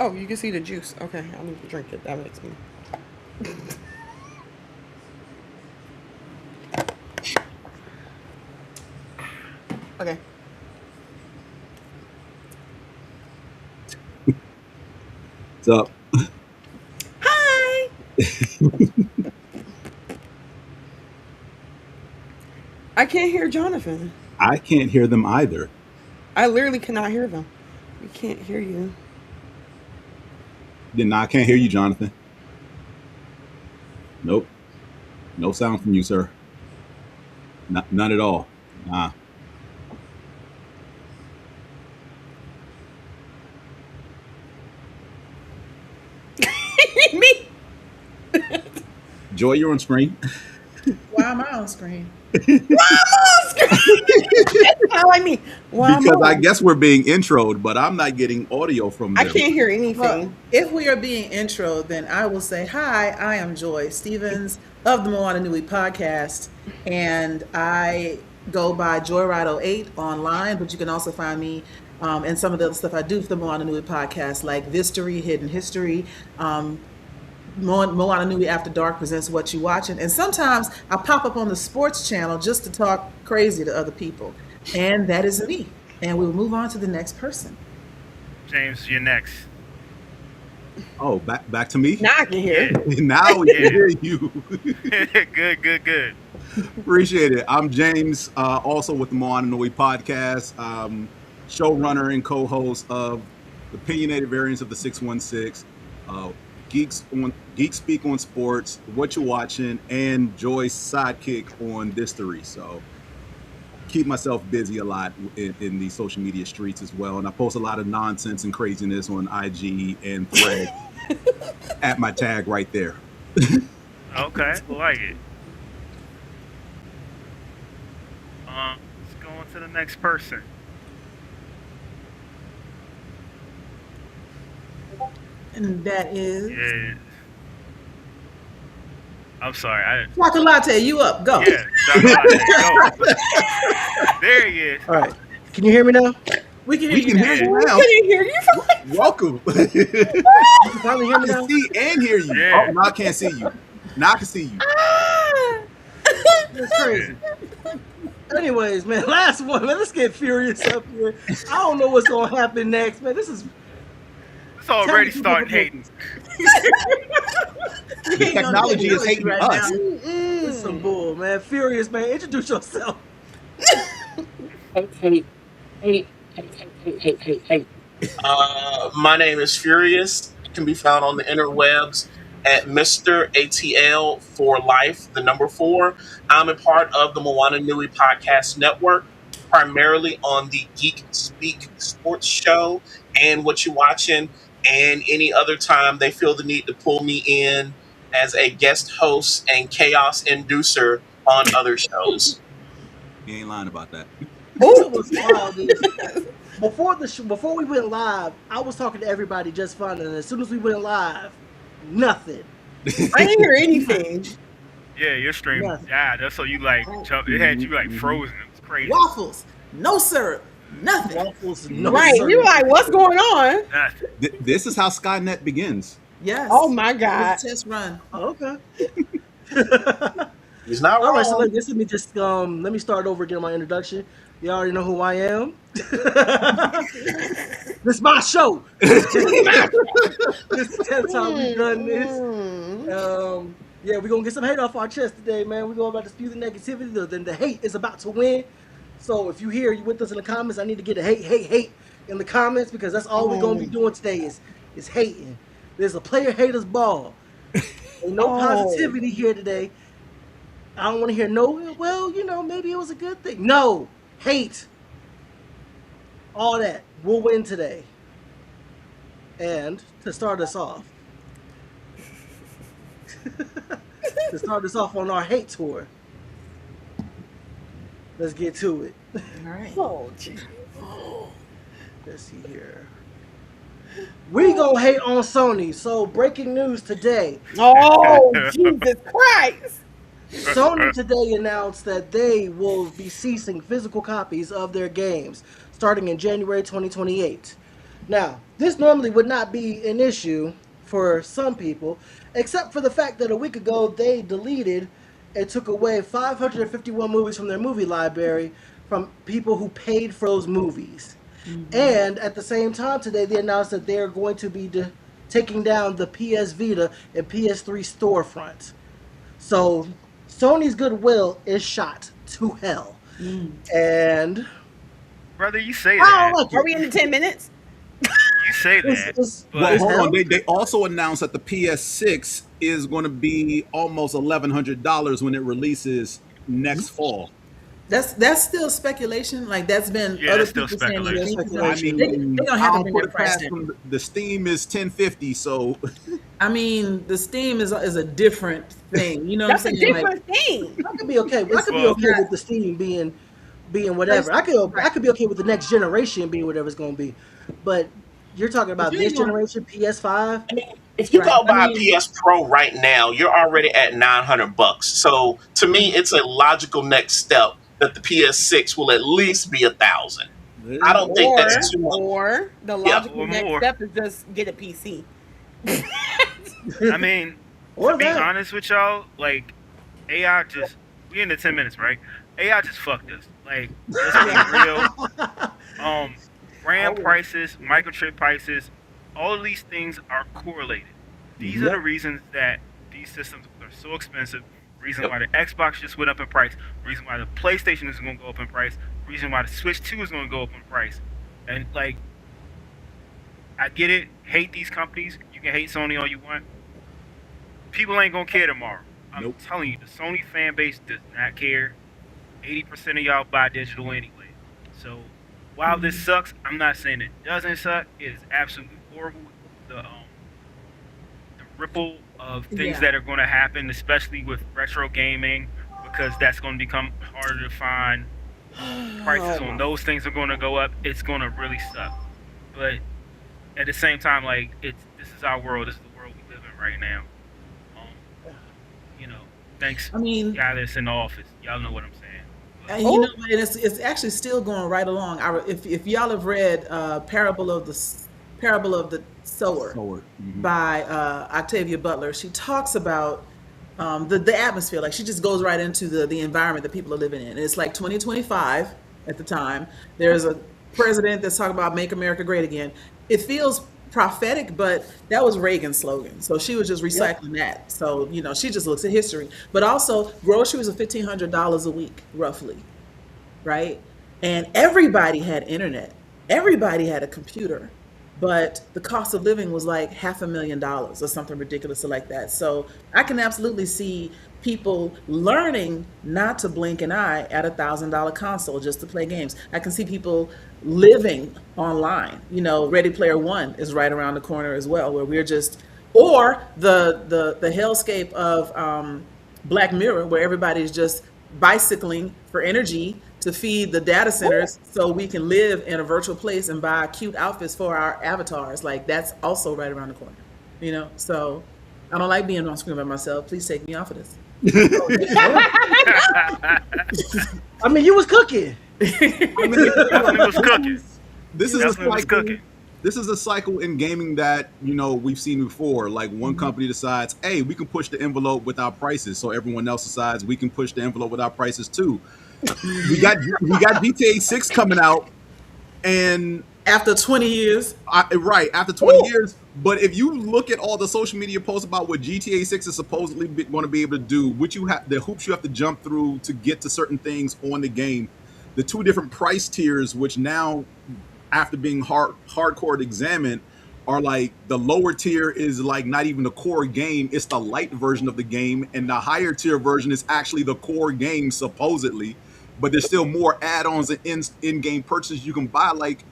Oh, you can see the juice. Okay, I need to drink it. That makes me. Okay. What's up? Hi. I can't hear Jonathan. I can't hear them either. I literally cannot hear them. We can't hear you. Then I can't hear you, Jonathan. Nope. No sound from you, sir. None at all. Nah. Me. Joy, you're on screen. Why am I on screen? Why am I on screen? That's how I mean. Why am Because I on? guess we're being introed, but I'm not getting audio from I them. can't hear Well, anything. if we are being intro, then I will say, hi, I am Joy Stevens of the Moana Nui podcast, and I go by Joyride08 online, but you can also find me and some of the other stuff I do for the Moana Nui podcast, like Vistory, Hidden History, Moana Nui After Dark presents What You Watching, and sometimes I pop up on the sports channel just to talk crazy to other people, and that is me. And we will move on to the next person. James, you're next. Oh, back to me? Now I can hear. Yeah. Now we can hear you. Good. Appreciate it. I'm James, also with the Moana Nui podcast, showrunner and co-host of the opinionated variants of the 616, Geek Speak on Sports, What You Watching, and Joy's sidekick on Vistory. So keep myself busy a lot in the social media streets as well, and I post a lot of nonsense and craziness on IG and Thread at my tag right there. Okay, like it. Let's go on to the next person. And that is Yeah. I'm sorry. Chocolate. You up? Go. Yeah. Go. There he is. All right. Can you hear me now? We can hear We you can now. hear you I now. couldn't hear you. Welcome. You can finally hear I me can now? see and hear you. Yeah. Oh, now I can't see you. Now I can see you. That's crazy. Anyways, man, last one. Man, let's get furious up here. I don't know what's going to happen next, man. This is... It's already Tell me starting people- hating. The technology is hating right us. now. This is some bull, man. Furious, man. Introduce yourself. Hey. My name is Furious. It can be found on the interwebs at Mr. ATL for life, the number 4. I'm a part of the Moana Nui podcast network, primarily on the Geek Speak sports show and What You Watching, and any other time they feel the need to pull me in as a guest host and chaos inducer on other shows. You ain't lying about that. It was wild, dude. Before we went live, I was talking to everybody just fine, and as soon as we went live, nothing. I didn't hear anything. Yeah, your stream. Nothing. Yeah, that's so you like. It had you like frozen. It was crazy. Waffles, no syrup, nothing. Waffles, no Right. syrup. We were like, what's going on? Nothing. This is how Skynet begins. Yes. Oh my It God. was a test run. Oh, okay. He's not All wrong. right, so let me just let me start over again. My introduction. You already know who I am. This is my show. This is the 10th time we've done this. Yeah, we're gonna get some hate off our chest today, man. We're going about to spew the negativity. The hate is about to win. So if you hear you with us in the comments, I need to get a hate in the comments, because that's all we're gonna be doing today is hating. There's a player haters ball. Ain't no positivity here today. I don't want to hear no, well, maybe it was a good thing. No, hate. All that. We'll win today. And to start us off, on our hate tour, let's get to it. All right. Oh, geez. Let's see here. We gonna hate on Sony. So breaking news today. Oh, Jesus Christ. Sony today announced that they will be ceasing physical copies of their games starting in January 2028. Now, this normally would not be an issue for some people, except for the fact that a week ago they deleted and took away 551 movies from their movie library from people who paid for those movies. And at the same time today, they announced that they're going to be taking down the PS Vita and PS3 storefronts. So Sony's goodwill is shot to hell. And Brother, you say I that. don't like Are it. we in the 10 minutes? You say that. It's- Well, it's hold hell. on. They also announced that the PS6 is going to be almost $1,100 when it releases next fall. That's still speculation. Like that's been Yeah, other that's still people saying that speculation. they're I thinking mean, they don't have I to don't bring put their it price past down. them. The Steam is $10.50, so I mean, the Steam is a different thing. You know what That's a I'm saying? Like, different thing. I could be okay. I could be Well- okay with the Steam being whatever. I could be okay with the next generation being whatever it's going to be. But you're talking about you this ain't gonna- generation PS5. I mean, if you Right. go I buy mean- a PS Pro right now, you're already at $900. So to me, it's a logical next step that the PS6 will at least be 1,000. I don't think that's too much. Or the Yeah, logical or next more. step is just get a PC. I mean, Or to be that. honest with y'all, like AI just we in the 10 minutes, right? AI just fucked us. Like, let's be real. RAM prices, microchip prices, all of these things are correlated. These are the reasons that these systems are so expensive. Reason why the Xbox just went up in price. Reason why the PlayStation is going to go up in price. Reason why the Switch 2 is going to go up in price. And like, I get it. Hate these companies. You can hate Sony all you want. People ain't gonna care tomorrow. I'm Nope. telling you, the Sony fan base does not care. 80% of y'all buy digital anyway. So while this sucks, I'm not saying it doesn't suck. It is absolutely horrible. The ripple of things Yeah. that are going to happen, especially with retro gaming, because that's going to become harder to find. Prices on those things are going to go up. It's going to really suck. But at the same time, like this is our world. This is the world we live in right now. You know, thanks. I mean, Guy that's in the office. Y'all know what I'm saying. and you know, and it's actually still going right along. If y'all have read Parable of the Sower by Octavia Butler, she talks about the atmosphere. Like she just goes right into the environment that people are living in. And it's like 2025 at the time. There's a president that's talking about make America great again. It feels prophetic, but that was Reagan's slogan. So she was just recycling that. So, you know, she just looks at history. But also groceries are $1,500 a week, roughly. Right? And everybody had internet. Everybody had a computer. But the cost of living was like $500,000 or something ridiculous like that. So I can absolutely see people learning not to blink an eye at $1,000 console just to play games. I can see people living online. You know, Ready Player One is right around the corner as well, where we're just, or the hellscape of Black Mirror, where everybody's just bicycling for energy to feed the data centers so we can live in a virtual place and buy cute outfits for our avatars. Like that's also right around the corner, you know? So I don't like being on screen by myself. Please take me off of this. I mean, you was cooking. Definitely was cooking. This is a Definitely was cycle. cooking. This is a cycle in gaming that, you know, we've seen before. Like one company decides, hey, we can push the envelope with our prices. So everyone else decides we can push the envelope with our prices too. we got GTA 6 coming out, and After 20 years, after 20 years. But if you look at all the social media posts about what GTA 6 is supposedly going to be able to do, which the hoops you have to jump through to get to certain things on the game, the two different price tiers, which now, after being hardcore examined, are like the lower tier is like not even the core game, it's the light version of the game, and the higher tier version is actually the core game supposedly, but there's still more add-ons and in-game purchases you can buy. Like,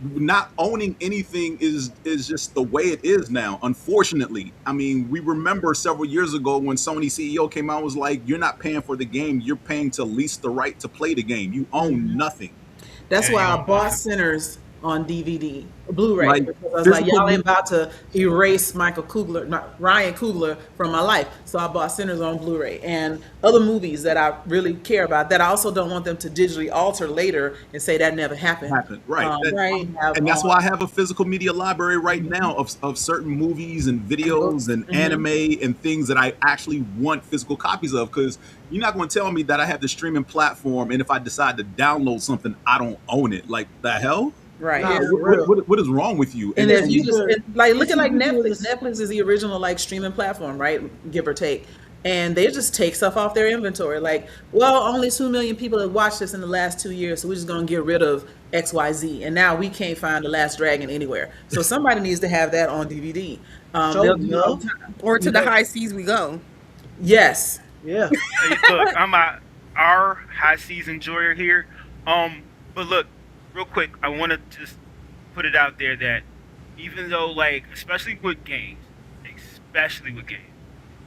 not owning anything is just the way it is now, unfortunately. I mean, we remember several years ago when Sony CEO came out and was like, you're not paying for the game, you're paying to lease the right to play the game, you own nothing. that's Yeah, why you our know, boss centers on DVD, Blu-ray. Like, Because I was like, physical y'all ain't about to erase Ryan Coogler from my life. So I bought Sinners on Blu-ray and other movies that I really care about that I also don't want them to digitally alter later and say that never happened. happen, right? Right. And that's why I have a physical media library right now of certain movies and videos and anime and things that I actually want physical copies of, because you're not going to tell me that I have the streaming platform and if I decide to download something, I don't own it. Like, the hell? Right. Nah, Yeah. What is wrong with you? And if you just like look It's at like ridiculous. Netflix. Netflix is the original like streaming platform, right? Give or take. And they just take stuff off their inventory. Like, well, only 2 million people have watched this in the last 2 years, so we're just gonna get rid of XYZ. And now we can't find The Last Dragon anywhere. So somebody needs to have that on DVD. They'll do it all the time. Or to the high seas we go. Yes. Yeah. Hey, look, I'm our high seas enjoyer here. But look, real quick, I want to just put it out there that even though, like, especially with games,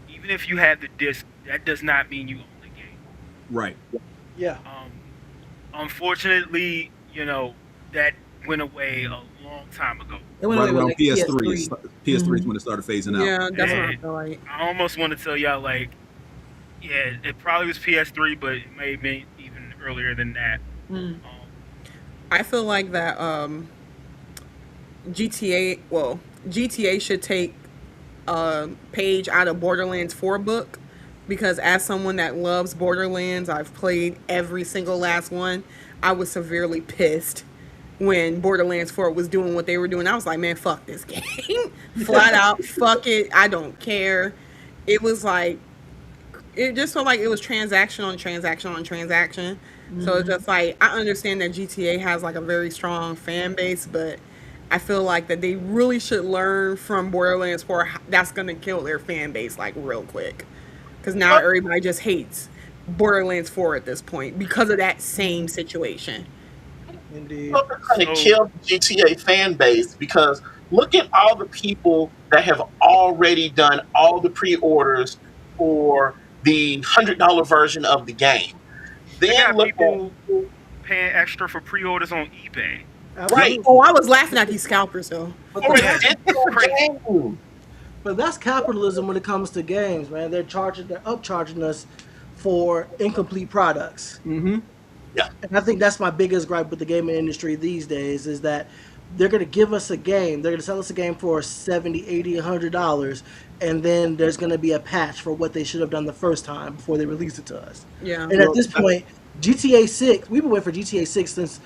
even if you have the disc, that does not mean you own the game. Right. Yeah. Unfortunately, that went away a long time ago. It went Right away with around like PS3. PS3 is when it started phasing out. Yeah, that's what I And feel like. I almost want to tell y'all, like, yeah, it probably was PS3, but it may have been even earlier than that. I feel like that GTA should take a page out of Borderlands 4 book, because as someone that loves Borderlands, I've played every single last one. I was severely pissed when Borderlands 4 was doing what they were doing. I was like, man, fuck this game. Flat out, fuck it. I don't care. It was like, it just felt like it was transaction on transaction on transaction. So it's just like, I understand that GTA has like a very strong fan base, but I feel like that they really should learn from Borderlands 4. That's going to kill their fan base like real quick. Because now everybody just hates Borderlands 4 at this point because of that same situation. Indeed. Well, they're trying to kill the GTA fan base, because look at all the people that have already done all the pre-orders for the $100 version of the game. They Then got look people paying extra for pre-orders on eBay. Right. Oh, I was laughing at these scalpers though. But, for a that's, digital game. but that's capitalism when it comes to games, man. They're upcharging us for incomplete products. Mm-hmm. Yeah. And I think that's my biggest gripe with the gaming industry these days, is that they're going to give us a game. They're going to sell us a game for $70, $80, $100, and then there's going to be a patch for what they should have done the first time before they release it to us. Yeah. And at this point, GTA 6, we've been waiting for GTA 6 since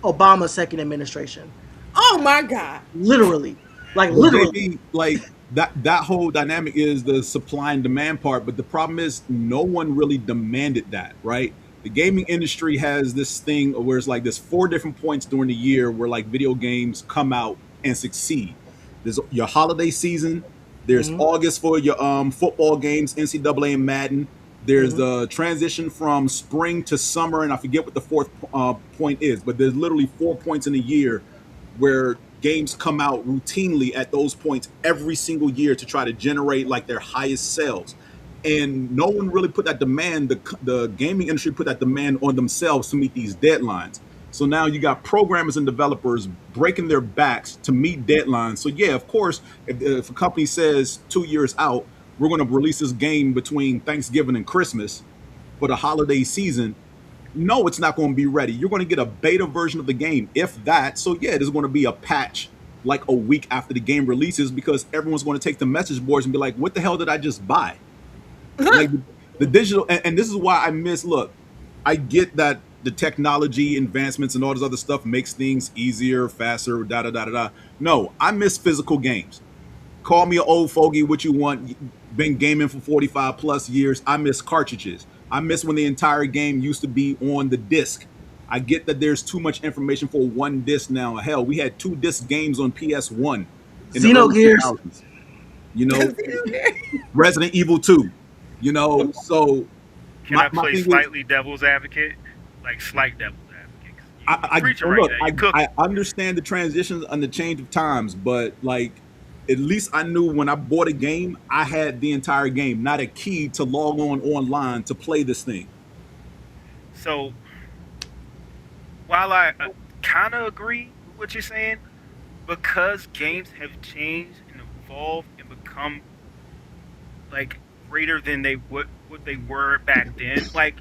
Obama's second administration. Oh my God. Literally. Like, Well, literally. maybe, like that whole dynamic is the supply and demand part, but the problem is no one really demanded that, right? The gaming industry has this thing where it's like there's 4 different points during the year where like video games come out and succeed. There's your holiday season. There's August for your football games, NCAA and Madden. There's the transition from spring to summer, and I forget what the 4th point is, but there's literally 4 points in a year where games come out routinely at those points every single year to try to generate like their highest sales. And no one really put that demand, the gaming industry put that demand on themselves to meet these deadlines. So now you got programmers and developers breaking their backs to meet deadlines. So yeah, of course, if a company says 2 years out, we're going to release this game between Thanksgiving and Christmas for the holiday season, no, it's not going to be ready. You're going to get a beta version of the game, if that. So yeah, there's going to be a patch like a week after the game releases, because everyone's going to take the message boards and be like, what the hell did I just buy? Like the digital, and this is why I miss, look, I get that the technology advancements and all this other stuff makes things easier, faster, da da da da da. No, I miss physical games. Call me an old fogey, what you want. Been gaming for 45 plus years. I miss cartridges. I miss when the entire game used to be on the disc. I get that there's too much information for one disc now. Hell, we had 2 disc games on PS1 in the early Xenogears. 2000s. You know, Resident Evil 2. You know, so Can I play slightly devil's advocate? Like slight devil's advocate. 'Cause you preaching right look, now. You cooking. I understand the transitions and the change of times, but like at least I knew when I bought a game, I had the entire game, not a key to log on online to play this thing. So, while I kind of agree with what you're saying because games have changed and evolved and become like greater than they what they were back then. Like,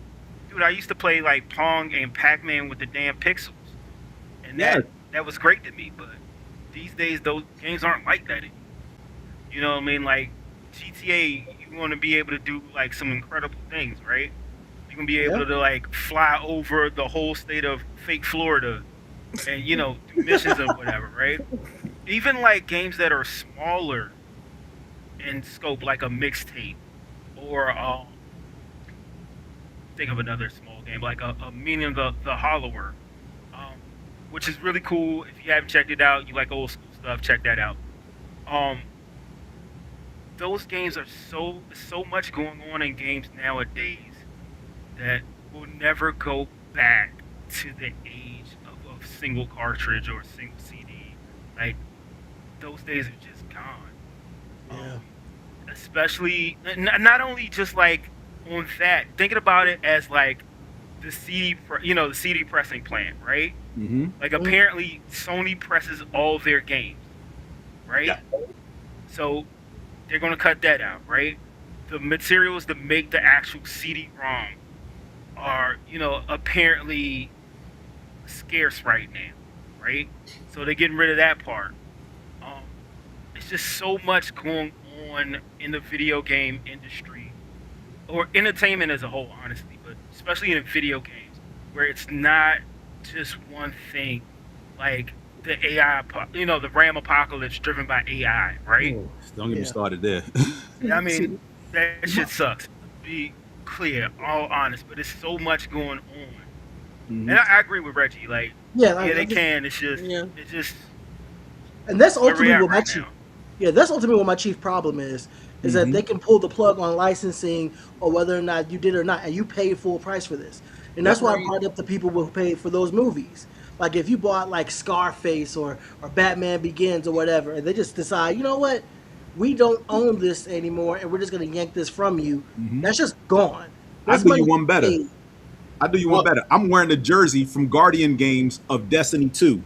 dude, I used to play like Pong and Pac-Man with the damn pixels, and Yes. that was great to me. But these days, those games aren't like that anymore. You know what I mean? Like GTA, you want to be able to do like some incredible things, right? You can be Yeah. able to like fly over the whole state of fake Florida, and do missions and whatever, right? Even like games that are smaller in scope, like a mixtape, or think of another small game like a Meaning the Hollower, um, which is really cool. If you haven't checked it out, you like old school stuff, check that out. Um, those games are so much going on in games nowadays that will never go back to the age of single cartridge or single CD. Like those days are just gone. Yeah. Especially not only just like on that, thinking about it as like the the CD pressing plant, right? Mm-hmm. Like apparently Sony presses all their games, right? Yeah. So they're gonna cut that out, right? The materials that make the actual CD-ROM are, apparently scarce right now, right? So they're getting rid of that part. Um, it's just so much going on in the video game industry or entertainment as a whole, honestly, but especially in video games where it's not just one thing, like the the RAM apocalypse driven by AI, right? Oh, Don't get me yeah. started there. I mean, that shit sucks. To be clear, all honest, but it's so much going on, Mhm. and I agree with Reggie. Like, Yeah, yeah, they I just- can. It's just, Yeah. it's just and that's where we ultimately at what my right chief. now. Yeah, that's ultimately what my chief problem is that they can pull the plug on licensing or whether or not you did or not, and you pay full price for this. And that's why I Right. brought up the people who paid for those movies. Like if you bought like Scarface or Batman Begins or whatever, and they just decide, you know what, we don't own this anymore, and we're just gonna yank this from you. That's just gone. I'll That's do you money one better. paid. I'll do you one Well- better. I'm wearing the jersey from Guardian Games of Destiny 2.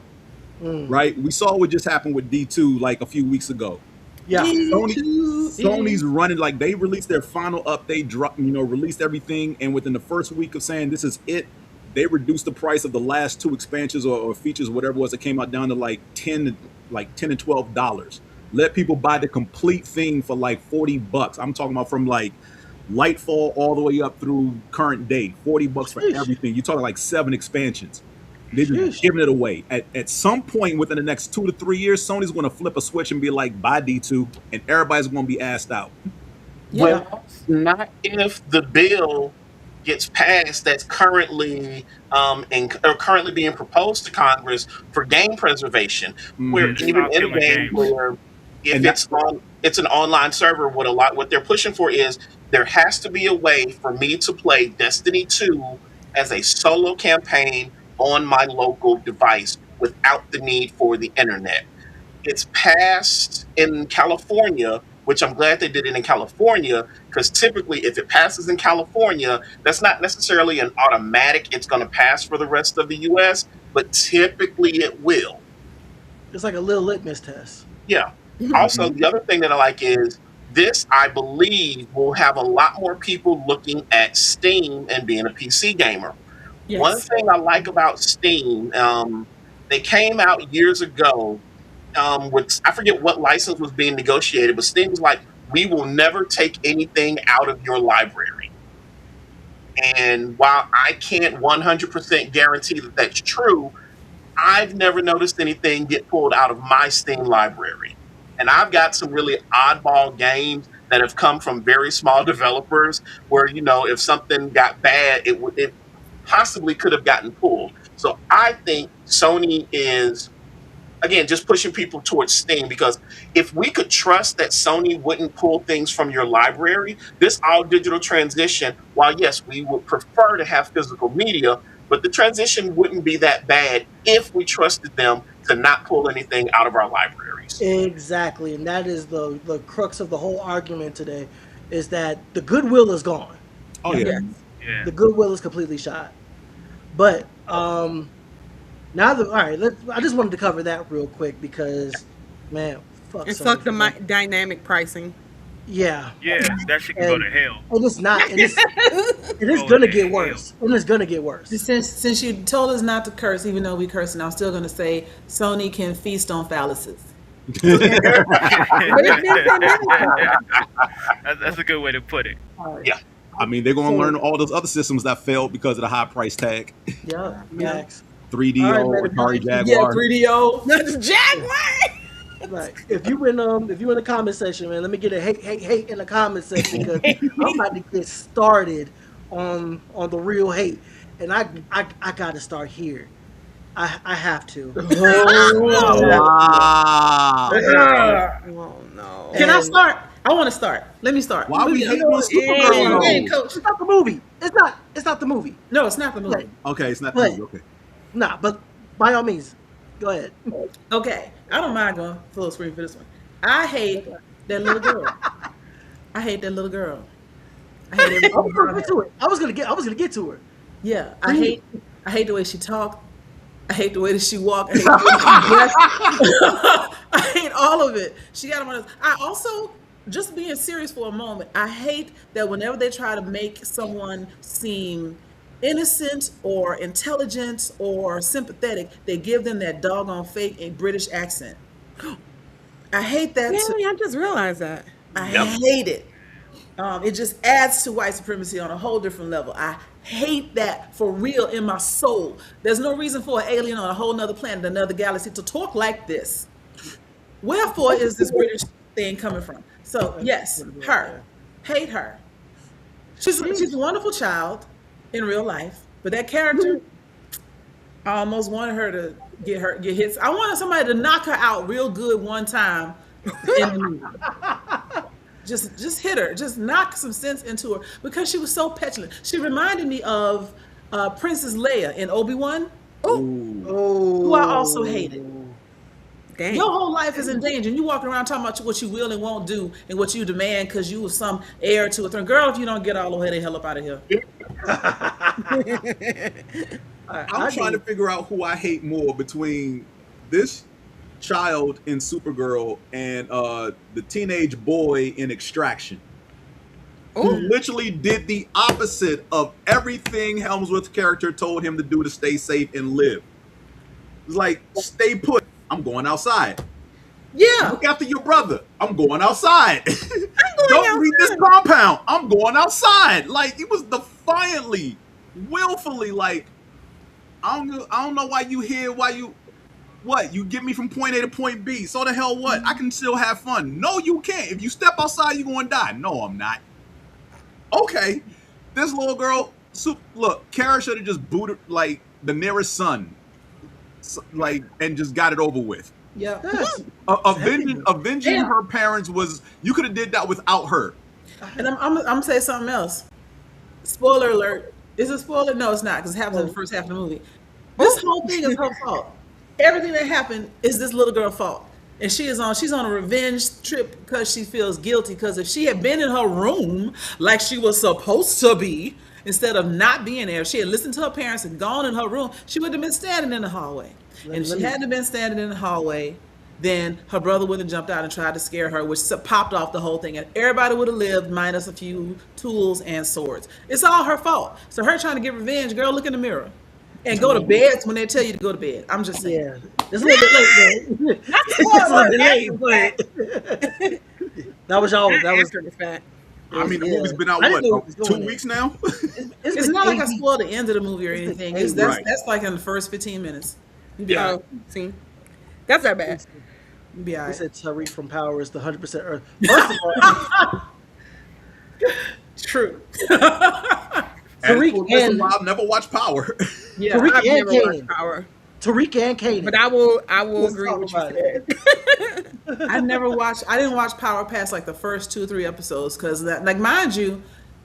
Right? We saw what just happened with D2 like a few weeks ago. Yeah. Sony's running like they released their final update, released everything, and within the first week of saying this is it, they reduced the price of the last two expansions or features, whatever it was that came out, down to like $10 and $12. Let people buy the complete thing for like $40. I'm talking about from like Lightfall all the way up through current day, $40 for Sheesh. everything. You're talking like 7 expansions. They're Sheesh. just giving it away. At some point within the next 2 to 3 years, Sony's going to flip a switch and be like, buy D2, and everybody's going to be asked out. Well, not if the bill gets passed that's currently currently being proposed to Congress for game preservation, where Just even stop in a killing game games. where if And it's an online server, what they're pushing for is there has to be a way for me to play Destiny 2 as a solo campaign on my local device without the need for the internet. It's passed in California, which I'm glad they did it in California, because typically if it passes in California, that's not necessarily an automatic it's going to pass for the rest of the US, but typically it will. It's like a little litmus test. Yeah. Also, the other thing that I like is this, I believe, will have a lot more people looking at Steam and being a PC gamer. Yes. One thing I like about Steam, they came out years ago with, I forget what license was being negotiated, but Steam was like, we will never take anything out of your library. And while I can't 100% guarantee that that's true, I've never noticed anything get pulled out of my Steam library. And I've got some really oddball games that have come from very small developers where, if something got bad, it possibly could have gotten pulled. So I think Sony is, again, just pushing people towards Steam, because if we could trust that Sony wouldn't pull things from your library, this all digital transition, while yes, we would prefer to have physical media, but the transition wouldn't be that bad if we trusted them to not pull anything out of our libraries. Exactly, and that is the crux of the whole argument today, is that the goodwill is gone. Oh yeah. Yes. Yeah. The goodwill is completely shot. But All right, I just wanted to cover that real quick because, man, fuck And Sony fuck the for that. dynamic pricing. Yeah, Yeah, that shit can go and to hell. it's not, and it's Go gonna to get hell. worse, and it's gonna get worse. Since you told us not to curse, even though we cursing, I'm still going to say Sony can feast on phalluses. That's a good way to put it. Yeah. I mean, they're gonna learn all those other systems that failed because of the high price tag. Yeah. Max. 3DO, All right, man. Atari Yeah, Jaguar. 3DO. Not the Jaguar. Right. If you in the comment section, man, let me get a hate in the comment section because I'm about to get started on the real hate, and I got to start here. I have to. Wow. Oh no. Can I start? I want to start. Let me start. Why we hating on Yeah, Supergirl? hey, though? coach. It's not the movie. It's not the movie. No, it's not the movie. Okay, it's not But- the movie. Okay. Nah, but by all means, go ahead. Okay, I don't mind going full screen for this one. I hate that little girl. I hate that little girl. I hate I was gonna everything. get to it. I was gonna get to her. Yeah, I hate the way she talked. I hate the way that she walked. I hate the way she dressed. I hate all of it. She got on. I also, just being serious for a moment, I hate that whenever they try to make someone seem innocent or intelligent or sympathetic, they give them that doggone fake and British accent. I hate that too. Yeah, I just realized that. I Yep. hate it. It just adds to white supremacy on a whole different level. I hate that for real in my soul. There's no reason for an alien on a whole nother planet, another galaxy to talk like this. Wherefore is this British thing coming from? So yes, her. Hate her. She's a wonderful child in real life, but that character, I almost wanted her to get hits. I wanted somebody to knock her out real good one time in the movie. Just hit her, just knock some sense into her because she was so petulant. She reminded me of Princess Leia in Obi-Wan, who I also hated. Dang. Your whole life is in danger, and you walking around talking about what you will and won't do and what you demand because you was some heir to a throne. Girl, if you don't get all the way the hell up out of here. I'm trying to figure out who I hate more between this child in Supergirl and the teenage boy in Extraction, who literally did the opposite of everything Helmsworth's character told him to do to stay safe and live. It's like, stay put. I'm going outside. Yeah. Look after your brother. I'm going outside. Don't leave this compound. I'm going outside. Like, it was defiantly, willfully, like, I don't know why you here, what? You get me from point A to point B. So the hell what? I can still have fun. No, you can't. If you step outside, you're going to die. No, I'm not. Okay. This little girl, look, Kara should have just booted, like, the nearest son, like, and just got it over with. Yeah. Avenging her parents was, you could have did that without her. And I'm gonna say something else. Spoiler alert. Is it a spoiler? No, it's not, because it happens in the first half of the movie. This whole thing is her fault. Everything that happened is this little girl's fault. And she's on a revenge trip because she feels guilty. Because if she had been in her room like she was supposed to be, instead of not being there, if she had listened to her parents and gone in her room, she would have been standing in the hallway. And if she hadn't been standing in the hallway, then her brother would have jumped out and tried to scare her, which popped off the whole thing. And everybody would have lived minus a few tools and swords. It's all her fault. So her trying to get revenge, girl, look in the mirror. And go to bed when they tell you to go to bed. I'm just saying. Yeah, it's a little bit late, man. It's a little bit late, but that was all. That was After the fact. I mean, the movie's been out, I didn't know it was 2 going weeks now? It's not like I spoiled the end of the movie or anything. That's Right. like in the first 15 minutes. You'd be all right. Oh, see, that's not bad. You'd be all He right. said Tariq from Power is the 100% Earth. First of all, True. Tariq and I've never watched Power. Yeah. Tariq I've and never Kanan. watched Power, Tariq and Kanan. but I will Let's agree talk with you about said. I didn't watch Power past like the first 2 or 3 episodes because like mind you,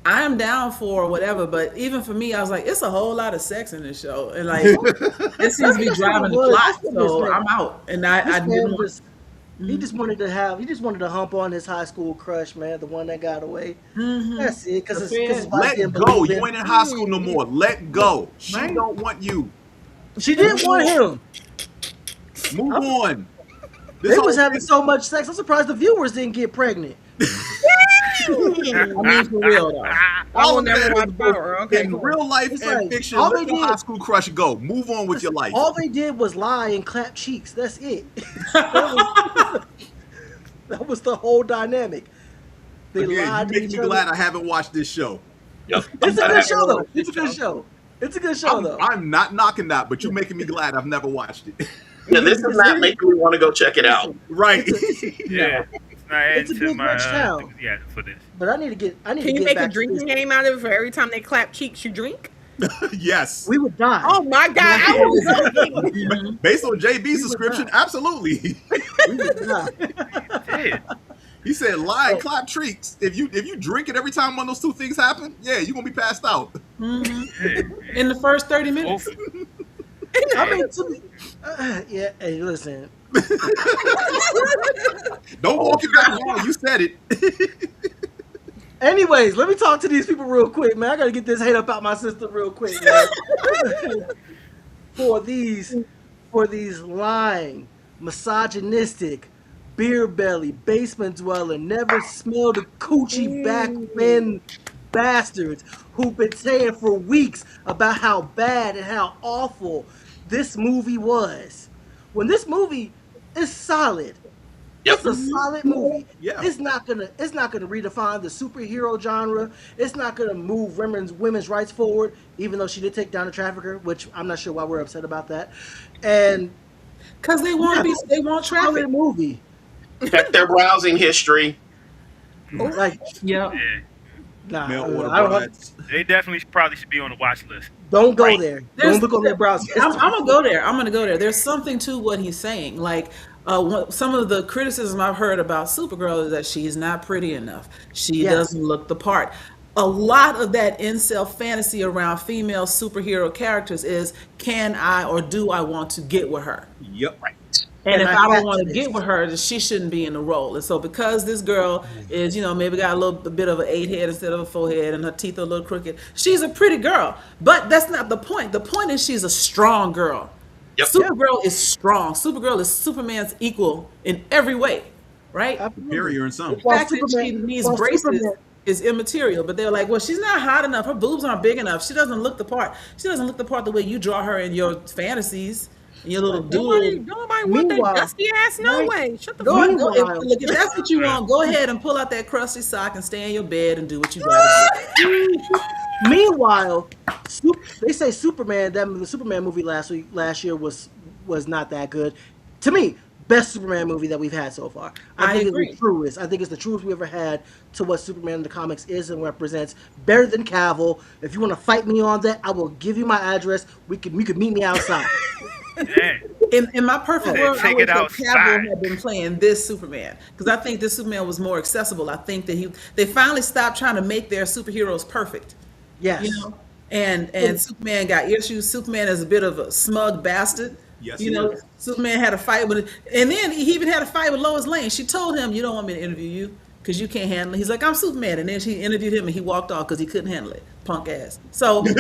I am down for whatever, but even for me, I was like, it's a whole lot of sex in this show, and like it seems to be driving the plot, so I'm out. And I This didn't man want. just, he just wanted to hump on his high school crush, man, the one that got away. Mm-hmm. That's it, because his The wife Let didn't go. believe You him. ain't in high school no more. Let go. She Right. don't want you. She didn't want him. Move on. They was having so much sex. I'm surprised the viewers didn't get pregnant. I mean, for real though. I all will of never that watch is Power. Okay, in cool. real life It's and like, fiction. all Let they your did- high school crush go. Move on with your life. All they did was lie and clap cheeks. That's it. That was the whole dynamic. They Again, lied you to make each me other. glad I haven't watched this show. Yep. It's a I good haven't show though. watched It's a this good show. It's a good show though. I'm not knocking that, but you're making me glad I've never watched it. Yeah, this is not making me want to go check it out. Right. Yeah. It's not It's a into big my rich town. yeah for this. But I need to get. Can to you get make a back to drinking this. game out of it for every time they clap cheeks you drink? Yes. We would die. Oh my God! I was joking. Based on JB's description, absolutely. We would die. Yeah. He said lie and clap treats. If you drink it every time one of those two things happen, yeah, you're gonna be passed out. Yeah. In the first 30 minutes. I mean, to me, yeah. Hey, listen. Don't walk it back on. You said it. Anyways, let me talk to these people real quick, man. I gotta get this hate up out my system real quick, man. for these lying, misogynistic, beer belly, basement dwelling, never smelled a coochie back then bastards who've been saying for weeks about how bad and how awful this movie was. When this movie is solid. Yep. It's a solid movie. Yeah. It's not gonna redefine the superhero genre. It's not gonna move women's rights forward, even though she did take down a trafficker, which I'm not sure why we're upset about that. And Because they want traffic. solid movie. Check their browsing history. Like Yeah. Yeah. nah, Mail I order don't, brides. They definitely probably should be on the watch list. don't go Right. there. There's- Don't look on their browser. I'm gonna go there. I'm gonna go there. There's something to what he's saying. Like some of the criticism I've heard about Supergirl is that she's not pretty enough. She Yes. doesn't look the part. A lot of that incel fantasy around female superhero characters is, can I or do I want to get with her? Yep. Right. And if I I don't catch want to this? get with her, then she shouldn't be in the role. And so because this girl is, maybe got a bit of an 8 head instead of a 4 head and her teeth are a little crooked, she's a pretty girl. But that's not the point. The point is she's a strong girl. Yep. Supergirl is strong. Supergirl is Superman's equal in every way, right? Superior in some. The fact that she needs while braces Superman- is immaterial. But they're like, well, she's not hot enough. Her boobs aren't big enough. She doesn't look the part. She doesn't look the part the way you draw her in your fantasies. And your little Nobody dual. want that Meanwhile- dusty ass. No Right. way. Shut the Go fuck and up. look, if that's what you want, go ahead and pull out that crusty sock and stay in your bed and do what you gotta do. Meanwhile, they say Superman. The Superman movie last year was not that good. To me, best Superman movie that we've had so far. I think agree. it's the truest. I think it's the truest we ever had to what Superman in the comics is and represents. Better than Cavill. If you want to fight me on that, I will give you my address. We could meet me outside. Yeah. In my perfect world, I Take wish it that outside. Cavill had been playing this Superman, because I think this Superman was more accessible. I think that they finally stopped trying to make their superheroes perfect. Yes. And Superman got issues. Superman is a bit of a smug bastard. Yes, You he know, is. Superman had a fight with, and then he even had a fight with Lois Lane. She told him, "You don't want me to interview you because you can't handle it." He's like, "I'm Superman," and then she interviewed him, and he walked off because he couldn't handle it. Punk ass. So that's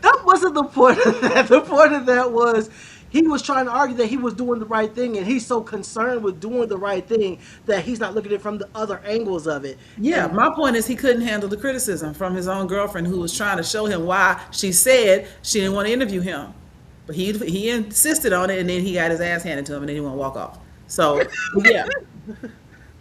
That wasn't the point of that. The point of that was he was trying to argue that he was doing the right thing, and he's so concerned with doing the right thing that he's not looking at it from the other angles of it. yeah. My point is he couldn't handle the criticism from his own girlfriend, who was trying to show him why she said she didn't want to interview him, but he insisted on it, and then he got his ass handed to him, and then he went to walk off. So yeah.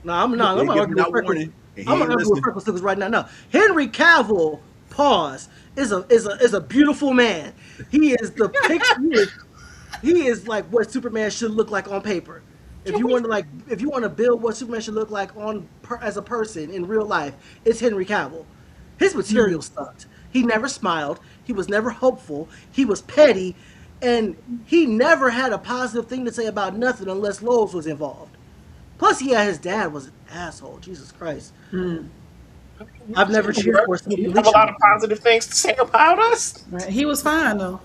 No, I'm not. They I'm give gonna him argue that with Freckles. warning, and he I'm ain't gonna argue with listening. Freckles Stickers right now. No, Henry Cavill, pause, is a beautiful man. He is the picture. He is like what Superman should look like on paper. If you want to build what Superman should look like as a person in real life, it's Henry Cavill. His material sucked. He never smiled. He was never hopeful. He was petty, and he never had a positive thing to say about nothing unless Lois was involved. Plus, his dad was an asshole. Jesus Christ. I've never cheered for a You have a lot of positive things to say about us. Right. He was fine though.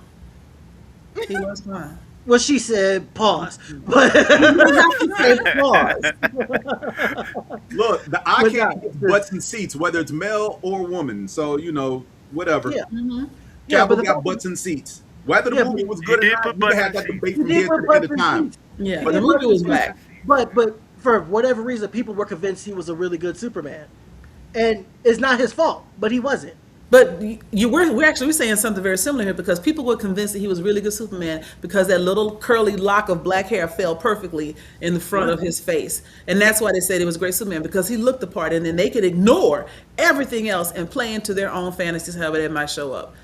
He was fine. Well, she said pause, but Look, the eye But can't no, get butts and seats, whether it's male or woman. So whatever. yeah, Mm-hmm. yeah. But Cavill got butts and seats. Whether the Yeah, movie but was He good or did not, put we butts can in have that seats. debate he from did here to put the end butts of in time. seats. Yeah, But the he movie put was butts in whack. seats. But for whatever reason, people were convinced he was a really good Superman, and it's not his fault, but he wasn't. But we're saying something very similar here because people were convinced that he was really good Superman because that little curly lock of black hair fell perfectly in the front of his face, and that's why they said it was great Superman because he looked the part, and then they could ignore everything else and play into their own fantasies however they might show up.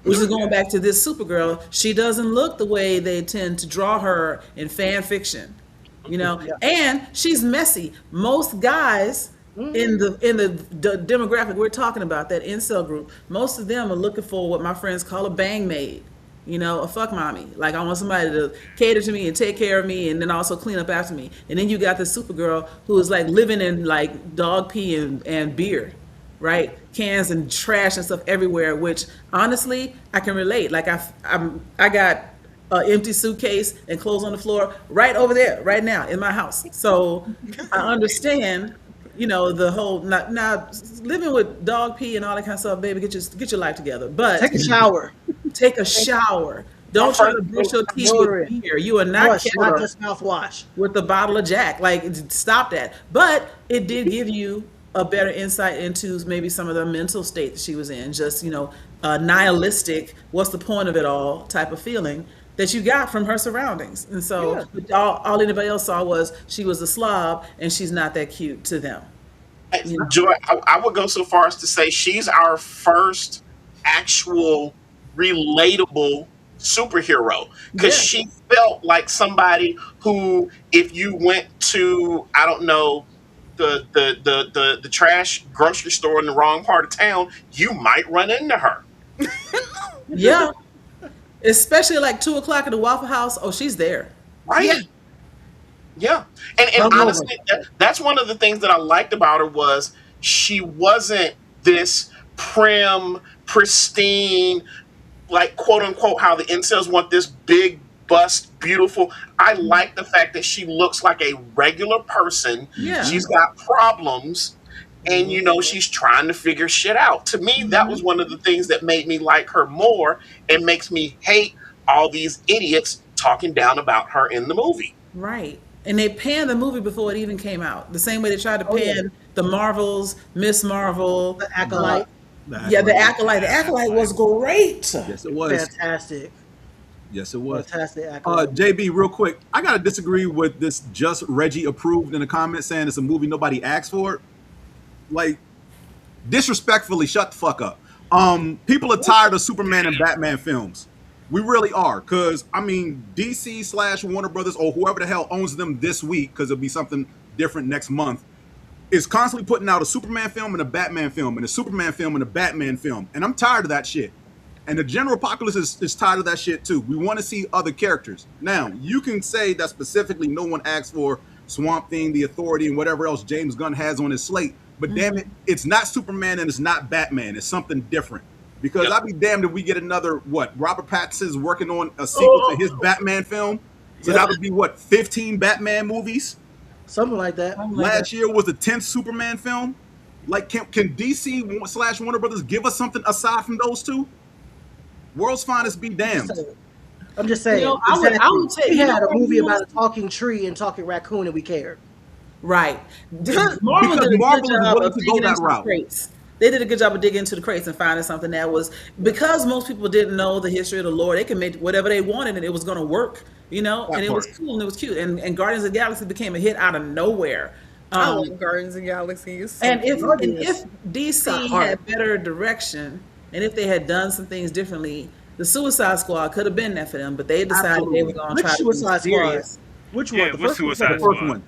Which is going back to this Supergirl. She doesn't look the way they tend to draw her in fan fiction, and she's messy. Most guys in the demographic we're talking about, that incel group, most of them are looking for what my friends call a bang maid, a fuck mommy. Like I want somebody to cater to me and take care of me and then also clean up after me. And then you got this Supergirl who is like living in like dog pee and beer, right? Cans and trash and stuff everywhere, which honestly I can relate. Like I got an empty suitcase and clothes on the floor right over there, right now in my house. So I understand, the whole now living with dog pee and all that kind of stuff, baby. Get your life together. But Take a shower. take a shower. Don't try to brush your teeth with beer. You are not Wash, not Keller just mouthwash. with a bottle of Jack. Like, stop that. But it did give you a better insight into maybe some of the mental state that she was in. Just, nihilistic, what's the point of it all type of feeling that you got from her surroundings. And so all anybody else saw was she was a slob and she's not that cute to them. Joy, I would go so far as to say she's our first actual relatable superhero because she felt like somebody who, if you went to, I don't know, the trash grocery store in the wrong part of town, you might run into her. Yeah. Especially like 2:00 at the Waffle House. Oh, she's there. Right? Yeah. Yeah. And honestly, that's one of the things that I liked about her was she wasn't this prim, pristine, like quote unquote how the incels want this big bust, beautiful. I like the fact that she looks like a regular person. Yeah. She's got problems and she's trying to figure shit out. To me, that was one of the things that made me like her more and makes me hate all these idiots talking down about her in the movie. Right. And they panned the movie before it even came out. The same way they tried to pan the Marvels, Miss Marvel. The Acolyte. The Acolyte. The Acolyte was great. Yes, it was. Fantastic. Yes, it was. Fantastic Acolyte. JB, real quick, I gotta disagree with this. Just Reggie approved in the comments saying it's a movie nobody asked for. Like, disrespectfully, shut the fuck up. People are tired of Superman and Batman films. We really are, because DC / Warner Brothers or whoever the hell owns them this week, because it'll be something different next month, is constantly putting out a Superman film and a Batman film and a Superman film and a Batman film, and I'm tired of that shit. And the general populace is tired of that shit too. We want to see other characters. Now, you can say that specifically no one asked for Swamp Thing, the Authority, and whatever else James Gunn has on his slate, but damn it, it's not Superman and it's not Batman. It's something different. Because I'd be damned if we get another, Robert Pattinson's working on a sequel to his Batman film. So that would be 15 Batman movies? Something like that. Last year was the 10th Superman film. Like, can DC / Warner Brothers give us something aside from those two? World's finest be damned. I'm just saying. I would say we had a movie about a talking tree and talking raccoon and we cared. Right. Marvel is willing to go that route. They did a good job of digging into the crates and finding something that was, because most people didn't know the history of the lore, they could make whatever they wanted and it was going to work, and it was cool and it was cute. And Guardians of the Galaxy became a hit out of nowhere. I love Guardians of the Galaxy. And if DC had better direction and if they had done some things differently, the Suicide Squad could have been that for them, but they decided they were going to try to be serious. Which one? Yeah, The what's first one? Suicide Squad?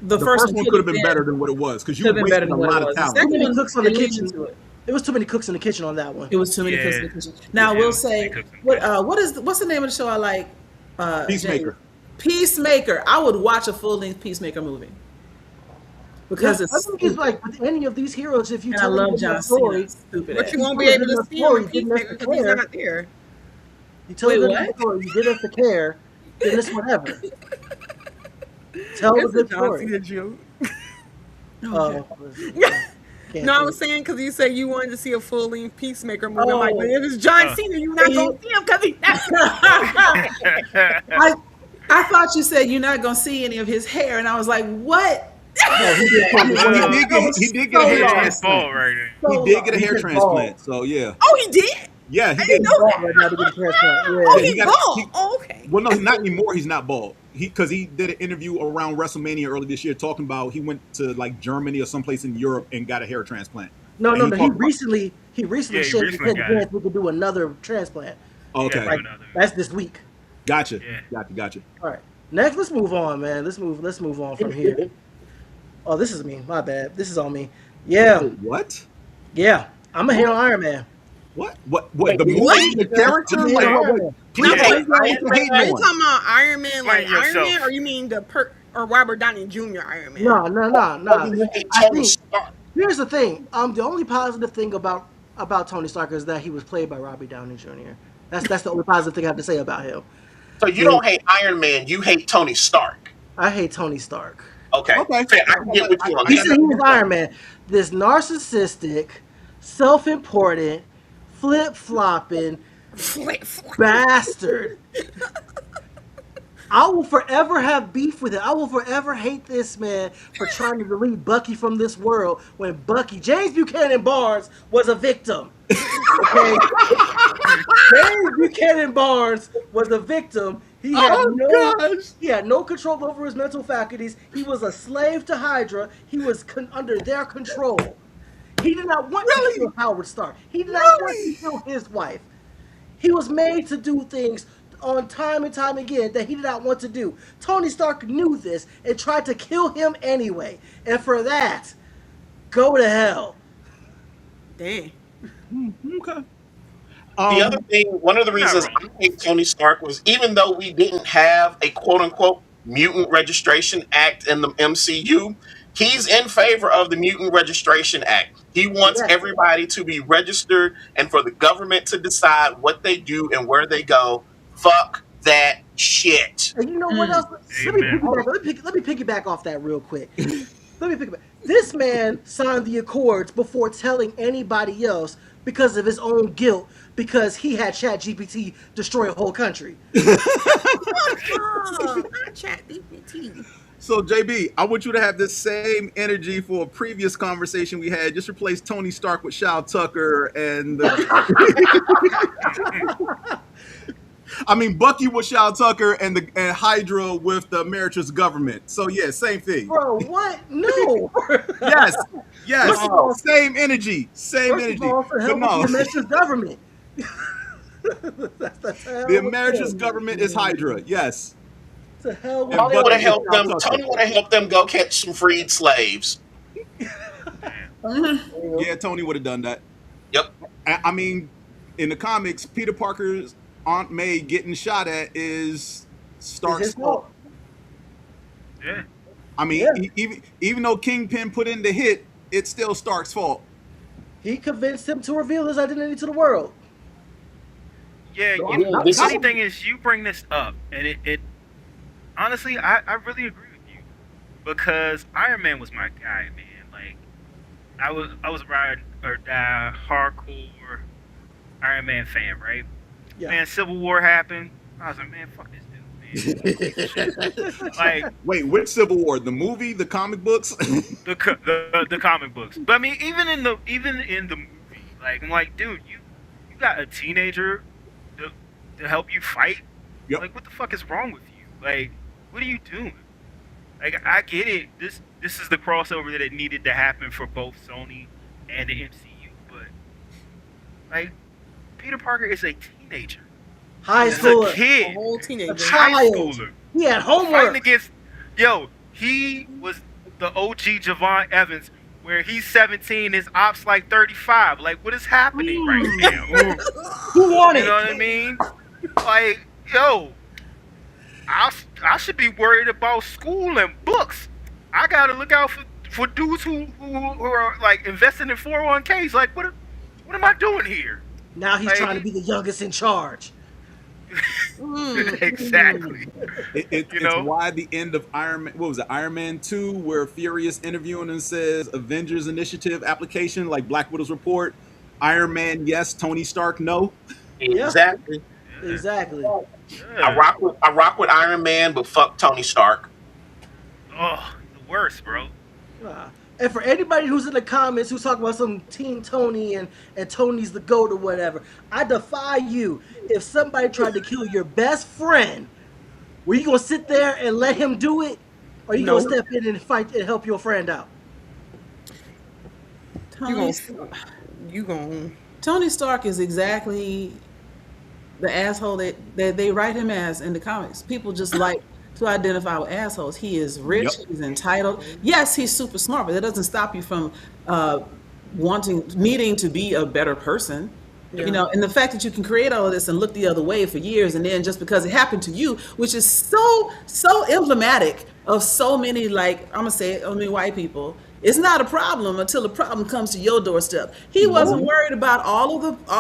The first one could have been better than what it was because you wasted a lot of talent. Too many cooks in the kitchen. It was too many cooks in the kitchen on that one. It was too many cooks in the kitchen. Now I will say, what's the name of the show I like? Peacemaker. James? Peacemaker. I would watch a full-length Peacemaker movie because I think it's like with any of these heroes, if you and I tell love them John the story, Cena. Stupid. But ass. you won't be able to see him in Didn't Peacemaker because he's not there. you tell them what? the story, you did us to care, then it's whatever. Tell the It's a good John story. Cena joke. Oh, can't No, I think. was saying because you said you wanted to see a full length Peacemaker movie. I'm like, Oh. but if it's John Cena, you're not gonna see him because he's not. I thought you said you're not gonna see any of his hair, and I was like, what? No, he did I mean, probably- he did get a hair So long. It's bald transplant. right there. So He did get a He hair just transplant. So yeah, Oh, he did. yeah, he I did. didn't know that. Right now to get a transplant. Oh, Yeah. he he's got- bald. he- Oh, okay. Well, no, not anymore. He's not bald. Because he did an interview around WrestleMania early this year talking about he went to like Germany or someplace in Europe and got a hair transplant. No, And no, he no. talked about- He recently Yeah, he shaved his recently head got chance we could do another transplant. Okay, Yeah. Like, Another. that's this week. gotcha, Yeah. gotcha. All right. Next, let's move on, man. Let's move on from here. Oh, this is me. My bad. This is on me. Yeah, What? yeah. I'm a hate on Iron Man. What? The movie, What? the character? I'm a Like, hate on what? Iron Man. Please Yeah. explain what you're hating Are you on. talking about Iron Man, like Explain Iron yourself. Man, or you mean or Robert Downey Jr. Iron Man? No. You hate I Tony think Stark. here's the thing. The only positive thing about Tony Stark is that he was played by Robbie Downey Jr. That's the only positive thing I have to say about him. So you don't hate Iron Man, you hate Tony Stark. I hate Tony Stark. Okay. Okay. Fair. I can get what you on He that. said he was Iron Man. This narcissistic, self-important, flip-flopping Flip, flop. bastard. I will forever have beef with it. I will forever hate this man for trying to delete Bucky from this world when James Buchanan Barnes was a victim. Okay? James Buchanan Barnes was a victim. He had no control over his mental faculties. He was a slave to Hydra. He was under their control. He did not want to kill Howard Stark. He did not want to kill his wife. He was made to do things on time and time again that he did not want to do. Tony Stark knew this and tried to kill him anyway. And for that, go to hell. Damn. Okay. The other thing, one of the reasons I hate Tony Stark was even though we didn't have a quote unquote Mutant Registration Act in the MCU, he's in favor of the Mutant Registration Act. He wants everybody to be registered and for the government to decide what they do and where they go. Fuck that shit. And you know what else? Let me piggyback off that real quick. This man signed the Accords before telling anybody else because of his own guilt, because he had ChatGPT destroy a whole country. Oh, not ChatGPT. So JB, I want you to have this same energy for a previous conversation we had. Just replace Tony Stark with Shao Tucker and I mean Bucky with Shao Tucker and Hydra with the America's government. So yeah, same thing. Bro, what? No. Yes, First of all- same energy, same First energy. of all, for But help no, with the America's government. That's the America's government is Hydra. Yes. To hell with And Tony Bucky would have is helped Shao them. Tucker. Tony would have helped them go catch some freed slaves. Yeah, Tony would have done that. Yep. I mean, in the comics, Peter Parker's Aunt May getting shot at is Stark's his fault. fault. Yeah. I mean, even though Kingpin put in the hit, it's still Stark's fault. He convinced him to reveal his identity to the world. Yeah, Yeah, this funny is- thing is, you bring this up, and it honestly, I really agree with you because Iron Man was my guy, man. Like, I was a ride or die hardcore Iron Man fan, right? Yeah. Man, Civil War happened. I was like, man, fuck this dude, man. Like Wait, which Civil War? The movie, the comic books? the comic books, but I mean, even in the movie, like, I'm like, dude, you got a teenager to help you fight. Yep. Like, what the fuck is wrong with you? Like, what are you doing? Like, I get it. This is the crossover that it needed to happen for both Sony and the MCU, but like, Peter Parker is a teenager. High He's a schooler. A kid. whole A teenager. high Child. schooler. He had Fighting homework. against, he was the OG Javon Evans, where he's 17, his ops like 35. Like, what is happening right now? Who won You it? know what I mean? Like, yo, I should be worried about school and books. I gotta look out for dudes who are like investing in 401ks. Like, what am I doing here? Now he's Like- trying to be the youngest in charge. Exactly. You It's know. why the end of Iron Man, what was it, Iron Man 2, where Furious interviewing and says Avengers Initiative application, like Black Widow's report. Iron Man, yes. Tony Stark, no. Yeah, Exactly. Yeah. exactly. Yeah. I rock with Iron Man, but fuck Tony Stark. Oh, the worst, bro. And for anybody who's in the comments who's talking about some Team Tony and Tony's the GOAT or whatever, I defy you. If somebody tried to kill your best friend, were you gonna sit there and let him do it? Or you No. gonna step in and fight and help your friend out? You Tony, gonna you gonna Tony Stark is exactly the asshole that they write him as in the comics. People just like to identify with assholes. He is rich. Yep. He's entitled. Yes, he's super smart, but that doesn't stop you from needing to be a better person. Yeah. You know, and the fact that you can create all of this and look the other way for years, and then just because it happened to you, which is so emblematic of so many, like I'm gonna say it, white people. It's not a problem until the problem comes to your doorstep. He wasn't worried about all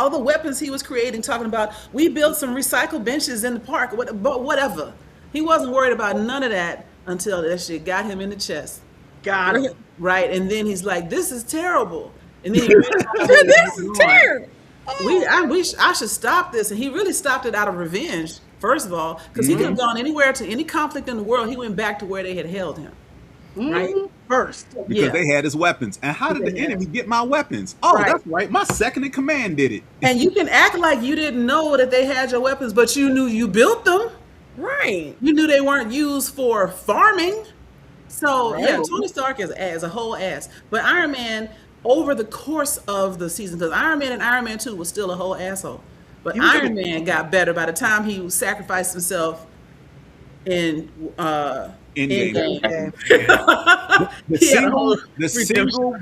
the weapons he was creating, talking about we built some recycled benches in the park, but whatever. He wasn't worried about none of that until that shit got him in the chest. Got him. Right. And then he's like, this is terrible. And then he realized this is terrible. I should stop this. And he really stopped it out of revenge, first of all, because he could have gone anywhere to any conflict in the world. He went back to where they had held him. Right? First. Because Yeah. they had his weapons. And how did the enemy get my weapons? Oh, Right. that's right. My second in command did it. And you can act like you didn't know that they had your weapons, but you knew you built them. Right. You knew they weren't used for farming. So Right. yeah, Tony Stark is a whole ass. But Iron Man, over the course of the season, because Iron Man and Iron Man 2 was still a whole asshole. But Iron Man got better by the time he sacrificed himself in In-game. Okay. The single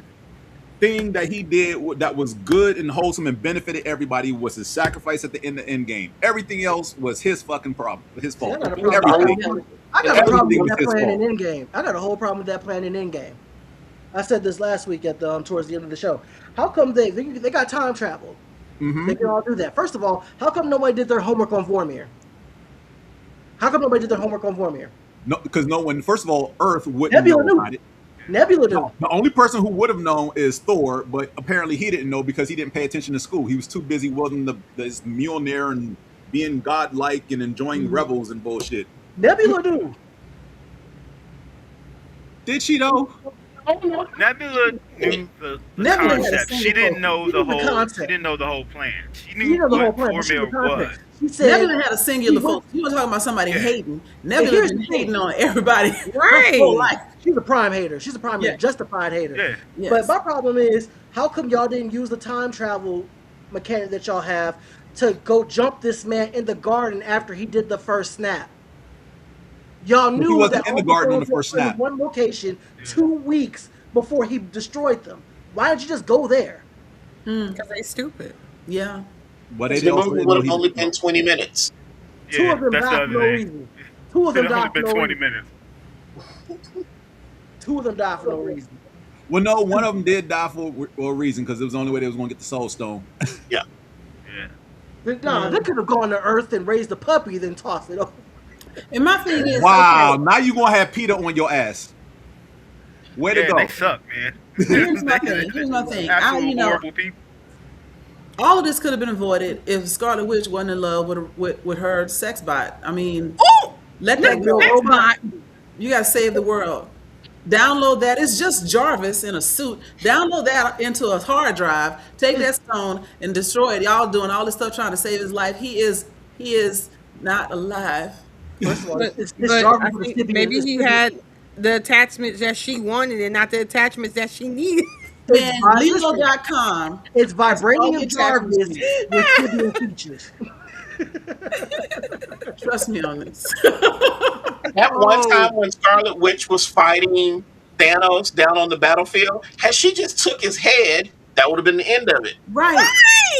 thing that he did that was good and wholesome and benefited everybody was his sacrifice at the end of Endgame. Everything else was his fucking problem, his fault. I got a problem Everything. I got a problem Everything with was that his plan in fault. Endgame. I got a whole problem with that plan in Endgame. I said this last week at the towards the end of the show. How come they got time travel? Mhm. They can all do that. First of all, how come nobody did their homework on Vormir? How come nobody did their homework on Vormir? No, because no one. First of all, Earth wouldn't Nebula know knew. about it. Nebula knew. No, the only person who would have known is Thor, but apparently he didn't know because he didn't pay attention to school. He was too busy wielding this Mjolnir and being godlike and enjoying rebels and bullshit. Nebula knew. Did she though? Nebula knew the Nebula had a concept. single She didn't focus. know She the knew the whole. concept. She didn't know the whole plan. She She knew know the whole what plan. But she knew Vormir the was. concept. She said, Nebula had a singular He was- focus. You were talking about somebody Yeah. hating. Nebula here's been the thing. hating on everybody. Right. her whole life. she's a prime hater. She's a prime Yeah. hater, justified hater. Yeah. Yes. But my problem is, how come y'all didn't use the time travel mechanic that y'all have to go jump this man in the garden after he did the first snap? Y'all He knew wasn't that in the all garden on the people first were in snap. one location 2 weeks before he destroyed them. Why didn't you just go there? Because they stupid. Yeah. But they The also movie didn't would know have he only was- been 20 minutes. Two Yeah, of them that's the died for other no thing. reason. Two of them It only died for been no 20 reason. minutes. Two of them died for no reason. Well, no, one of them did die for a reason because it was the only way they was going to get the Soul Stone. Yeah. Yeah. Nah, they could have gone to Earth and raised a puppy, then tossed it over. And my thing is, Wow, okay, now you gonna have Peter on your ass. Way to Yeah, go. they suck, man. Here's my thing. Here's my thing. Absolute horrible people. all of this could have been avoided if Scarlet Witch wasn't in love with her sex bot. I mean, let that Not girl the robot. You gotta save the world. Download that. It's just Jarvis in a suit. Download that into a hard drive. Take that stone and destroy it. Y'all doing all this stuff trying to save his life. He is not alive. First of all, But, it's but Jarvis I with a think sticky- maybe it's he sticky- had the attachments that she wanted and not the attachments that she needed. And Lego.com. It's all vibranium the Jarvis attachments. with Sibian features. Trust me on this. At one time when Scarlet Witch was fighting Thanos down on the battlefield, had she just took his head, that would have been the end of it. Right.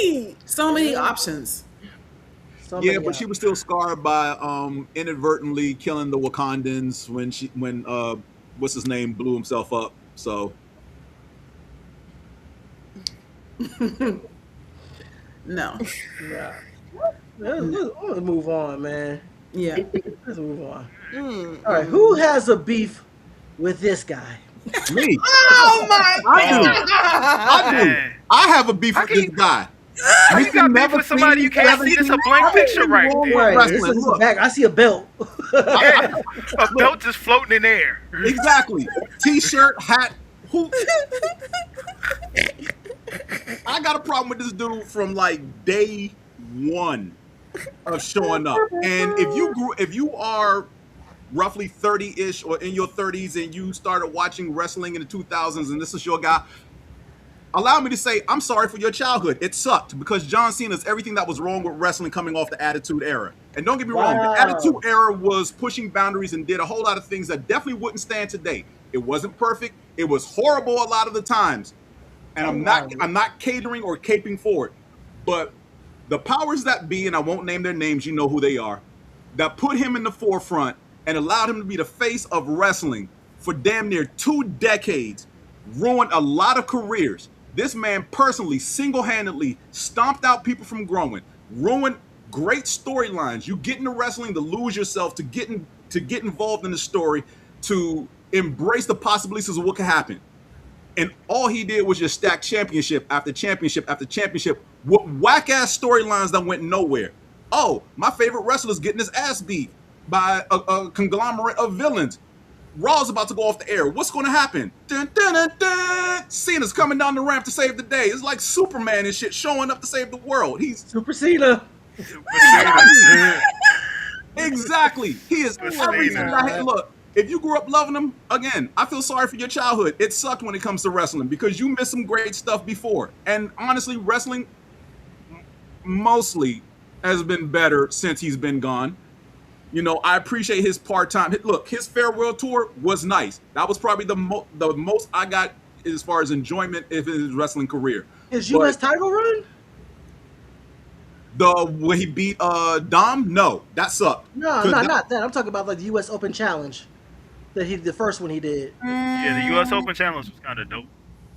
Hey! So many options. Yeah, but she was still scarred by inadvertently killing the Wakandans when what's his name blew himself up. So No. Yeah. Let's move on, man. Yeah. Let's move on. Mm. All right, who has a beef with this guy? Me. Oh my I do. Oh, I do. man. I have a beef How with can this guy. How you got beef with somebody you can't see? This a blank picture right there. Right, this Wrestling. is Look, back. I see a belt. Yeah. A belt just floating in air. exactly. T-shirt, hat. Who? I got a problem with this dude from like day one of showing up. And if you are roughly 30-ish or in your 30s and you started watching wrestling in the 2000s and this is your guy, allow me to say I'm sorry for your childhood. It sucked because John Cena is everything that was wrong with wrestling coming off the Attitude Era. And don't get me wrong, the Attitude Era was pushing boundaries and did a whole lot of things that definitely wouldn't stand today. It wasn't perfect. It was horrible a lot of the times. And I'm not catering or caping for it. But the powers that be, and I won't name their names, you know who they are, that put him in the forefront and allowed him to be the face of wrestling for damn near 2 decades, ruined a lot of careers. This man personally, single-handedly stomped out people from growing, ruined great storylines. You get into wrestling to lose yourself, to get involved in the story, to embrace the possibilities of what could happen. And all he did was just stack championship after championship after championship with whack-ass storylines that went nowhere. Oh, my favorite wrestler's getting his ass beat by a conglomerate of villains. Raw's about to go off the air. What's going to happen? Dun, dun, dun, dun. Cena's coming down the ramp to save the day. It's like Superman and shit showing up to save the world. He's Super Cena. exactly. He is everything. Look, if you grew up loving him, again, I feel sorry for your childhood. It sucked when it comes to wrestling because you missed some great stuff before. And honestly, wrestling mostly has been better since he's been gone. You know, I appreciate his part-time. Look, his farewell tour was nice. That was probably the most I got as far as enjoyment of his wrestling career. His U.S. title run? When he beat Dom? No, that sucked. No, not that. I'm talking about like the U.S. Open Challenge. The first one he did. Yeah, the U.S. Open Challenge was kind of dope.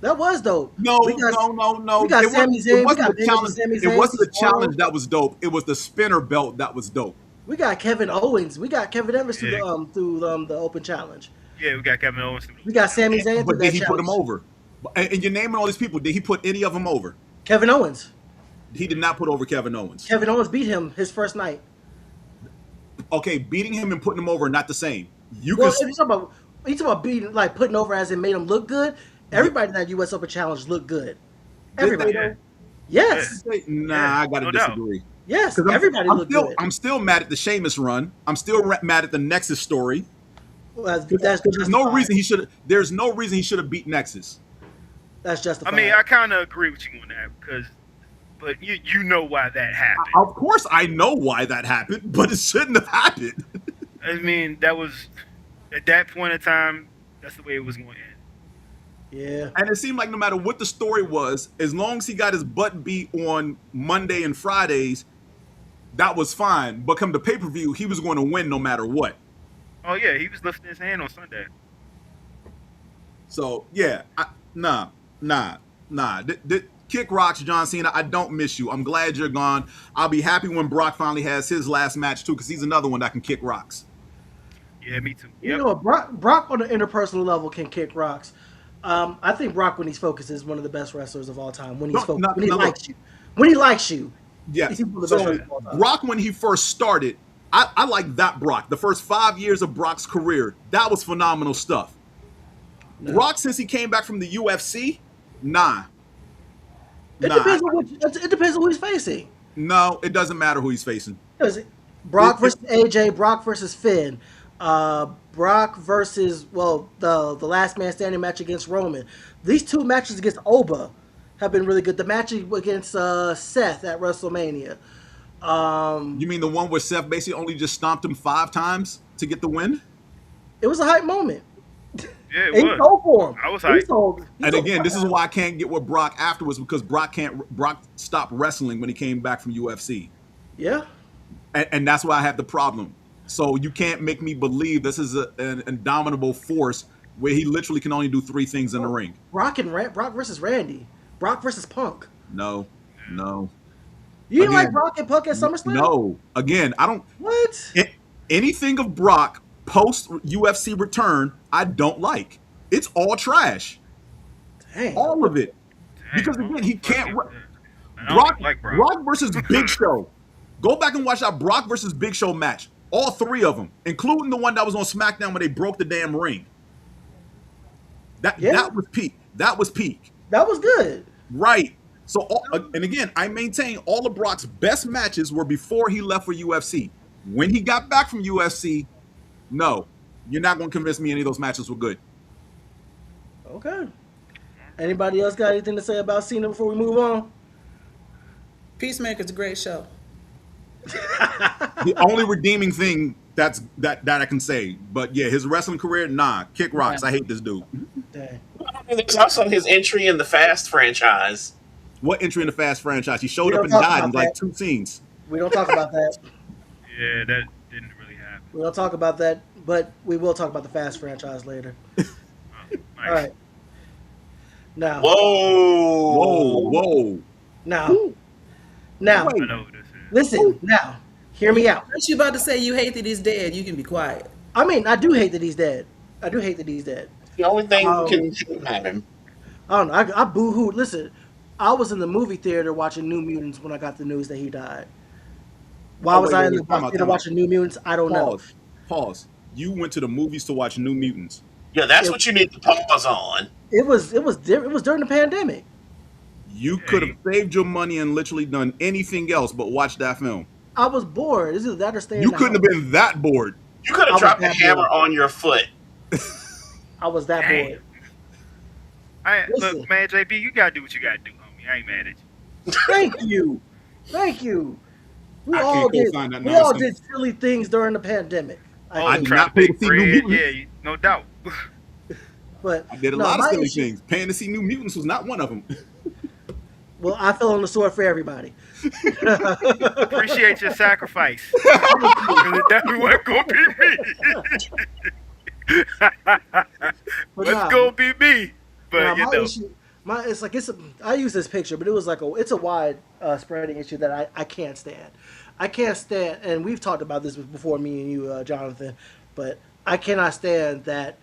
That was dope. No. We got It Sami Zayn. wasn't We the got challenge. Sami It Zayn. wasn't the challenge that was dope. It was the spinner belt that was dope. We got Kevin Owens. We got Kevin Evans through the Open Challenge. Yeah, we got Kevin Owens. We got Sami Zayn. But did he put him over? And you're naming all these people. Did he put any of them over? Kevin Owens. He did not put over Kevin Owens. Kevin Owens beat him his first night. Okay, beating him and putting him over, not the same. Well, if you talking about beating, like putting over as it made him look good. Everybody in that U.S. Open Challenge looked good. Everybody. Yeah. Yes. Nah, I gotta disagree. Yes. Everybody looked good. I'm still mad at the Sheamus run. I'm still mad at the Nexus story. Well, that's There's no reason he should. There's no reason he should have beat Nexus. That's justified. I mean, I kind of agree with you on that but you know why that happened. Of course, I know why that happened, but it shouldn't have happened. I mean, that was at that point in time. That's the way it was going to end. Yeah. And it seemed like no matter what the story was, as long as he got his butt beat on Monday and Fridays, that was fine. But come to pay-per-view, he was going to win no matter what. Oh yeah, he was lifting his hand on Sunday. So yeah, nah. Kick rocks, John Cena. I don't miss you. I'm glad you're gone. I'll be happy when Brock finally has his last match too, because he's another one that can kick rocks. Yeah, me too. You know what? Brock on the interpersonal level can kick rocks. I think Brock, when he's focused, is one of the best wrestlers of all time. When he's focused, when he likes you. Yeah. He's one of the best wrestlers of all time. Brock, when he first started, I like that Brock. The first 5 years of Brock's career, that was phenomenal stuff. No. Brock, since he came back from the UFC, nah. It depends on who he's facing. No, it doesn't matter who he's facing. Brock versus AJ, Brock versus Finn, Brock versus the last man standing match against Roman. These two matches against Oba have been really good. The match against Seth at WrestleMania. You mean the one where Seth basically only just stomped him 5 times to get the win? It was a hype moment. Yeah, it was. Sold for him. I was hyped. And again, this is why I can't get with Brock afterwards, because Brock stopped wrestling when he came back from UFC. Yeah. And that's why I have the problem. So you can't make me believe this is an indomitable force where he literally can only do 3 things in the ring. Brock versus Randy. Brock versus Punk. No. You didn't like Again, Brock and Punk at SummerSlam? no. Again, I don't. What? Anything of Brock post UFC return, I don't like. It's all trash. Dang. All of it. Dang, Because again, he can't. I don't Brock, like Brock. Brock versus Big Show. Go back and watch that Brock versus Big Show match. All three of them, including the one that was on SmackDown when they broke the damn ring. That was peak. That was peak. That was good. Right. So, and again, I maintain all of Brock's best matches were before he left for UFC. When he got back from UFC, no, you're not going to convince me any of those matches were good. Okay. Anybody else got anything to say about Cena before we move on? Peacemaker's a great show. The only redeeming thing that I can say, but yeah, his wrestling career, nah, kick rocks. I hate this dude. Dang. There's also his entry in the Fast franchise. What entry in the Fast franchise? He showed We up don't and talk died about in like that. 2 scenes. We don't talk about that. Yeah, that didn't really happen. We don't talk about that, but we will talk about the Fast franchise later. Nice. All right. Now, Whoa. now, now, I know who this is. listen, now, hear me out. Aren't you about to say you hate that he's dead? You can be quiet. I mean, I do hate that he's dead. I do hate that he's dead. The only thing Oh. can happen. I don't know. I boo-hooed. Listen, I was in the movie theater watching New Mutants when I got the news that he died. Why Oh, was wait, I wait, in the wait, time out, theater time out. watching New Mutants? I don't know. Pause. You went to the movies to watch New Mutants. Yeah, that's what you need to pause on. It was during the pandemic. You could have saved your money and literally done anything else but watch that film. I was bored. This is that or staying. You couldn't have been that bored. You could I have was dropped the that hammer bored. on your foot. I was that Dang. bored. Listen. Look, man, JB, you gotta do what you gotta do, homie. I ain't mad at you. Thank you. We I all can't did. co-sign that We all nonsense. did silly things during the pandemic. I did Trying not to pay make to see New bread, Mutants. yeah, no doubt. But I did a no, lot of my silly issue- things. Paying to see New Mutants was not one of them. Well, I fell on the sword for everybody. Appreciate your sacrifice. Because it definitely wasn't gonna be me. But Let's nah. go be me. But Now, you my know, issue, I use this picture, but it was it's a wide spreading issue that I can't stand. I can't stand, and we've talked about this before, me and you, Jonathan, but I cannot stand that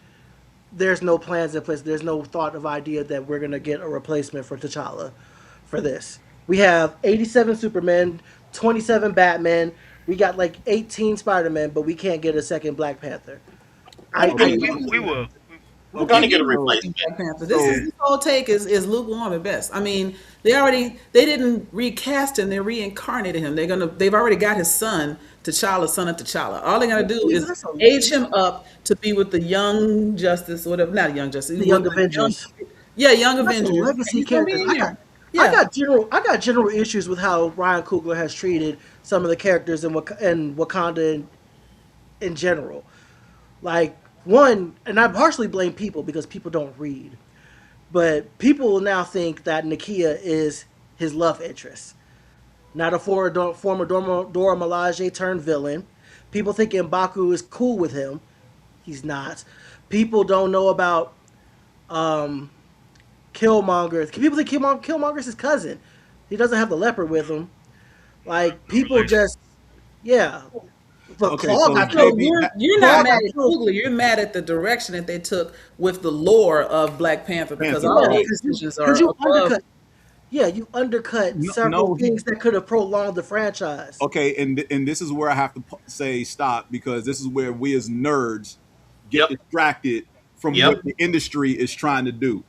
there's no plans in place. There's no thought of idea that we're gonna get a replacement for T'Challa for this. We have 87 Supermen, 27 Batman. We got like 18 Spider-Men, but we can't get a second Black Panther. we will. We're going to get a replacement. Black Panther. This whole take is lukewarm at best. I mean, they didn't recast him, they reincarnated him. They've already got his son, T'Challa, son of T'Challa. All they gotta do is age him up to be with the Young Justice, whatever, not Young Justice, The Young Avengers. Young That's Avengers. a legacy And he's gonna be character. in there. I got general issues with how Ryan Coogler has treated some of the characters in Wakanda in general. Like one, and I partially blame people because people don't read, but people now think that Nakia is his love interest, not a former Dora Milaje turned villain. People think M'Baku is cool with him. He's not. People don't know about Killmonger. People think Killmonger's his cousin. He doesn't have the leopard with him. Like people just, yeah. But Okay, Claw so got JB killed. You're Claw not got mad at killed. Coogler. You're mad at the direction that they took with the lore of Black Panther because Panther, all right. those decisions are Because you above. undercut. Yeah, you undercut several things that could have prolonged the franchise. Okay, and this is where I have to say stop, because this is where we as nerds get distracted from what the industry is trying to do.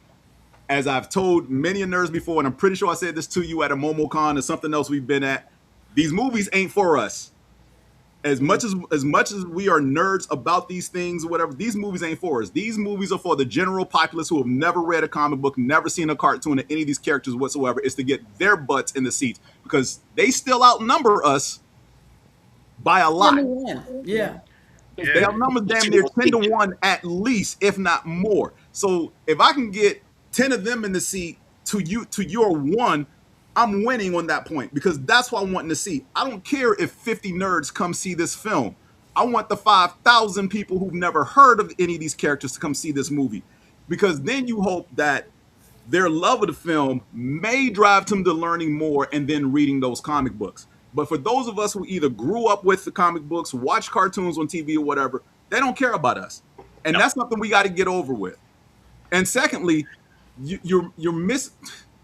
As I've told many nerds before, and I'm pretty sure I said this to you at a MomoCon or something else we've been at, these movies ain't for us. As much as we are nerds about these things or whatever, these movies ain't for us. These movies are for the general populace who have never read a comic book, never seen a cartoon of any of these characters whatsoever. It's to get their butts in the seats, because they still outnumber us by a lot. Yeah. They outnumber damn near 10 to 1 at least, if not more. So if I can get 10 of them in the seat to your one, I'm winning on that point, because that's what I'm wanting to see. I don't care if 50 nerds come see this film. I want the 5,000 people who've never heard of any of these characters to come see this movie, because then you hope that their love of the film may drive them to learning more and then reading those comic books. But for those of us who either grew up with the comic books, watch cartoons on TV or whatever, they don't care about us. And that's something we got to get over with. And secondly, you're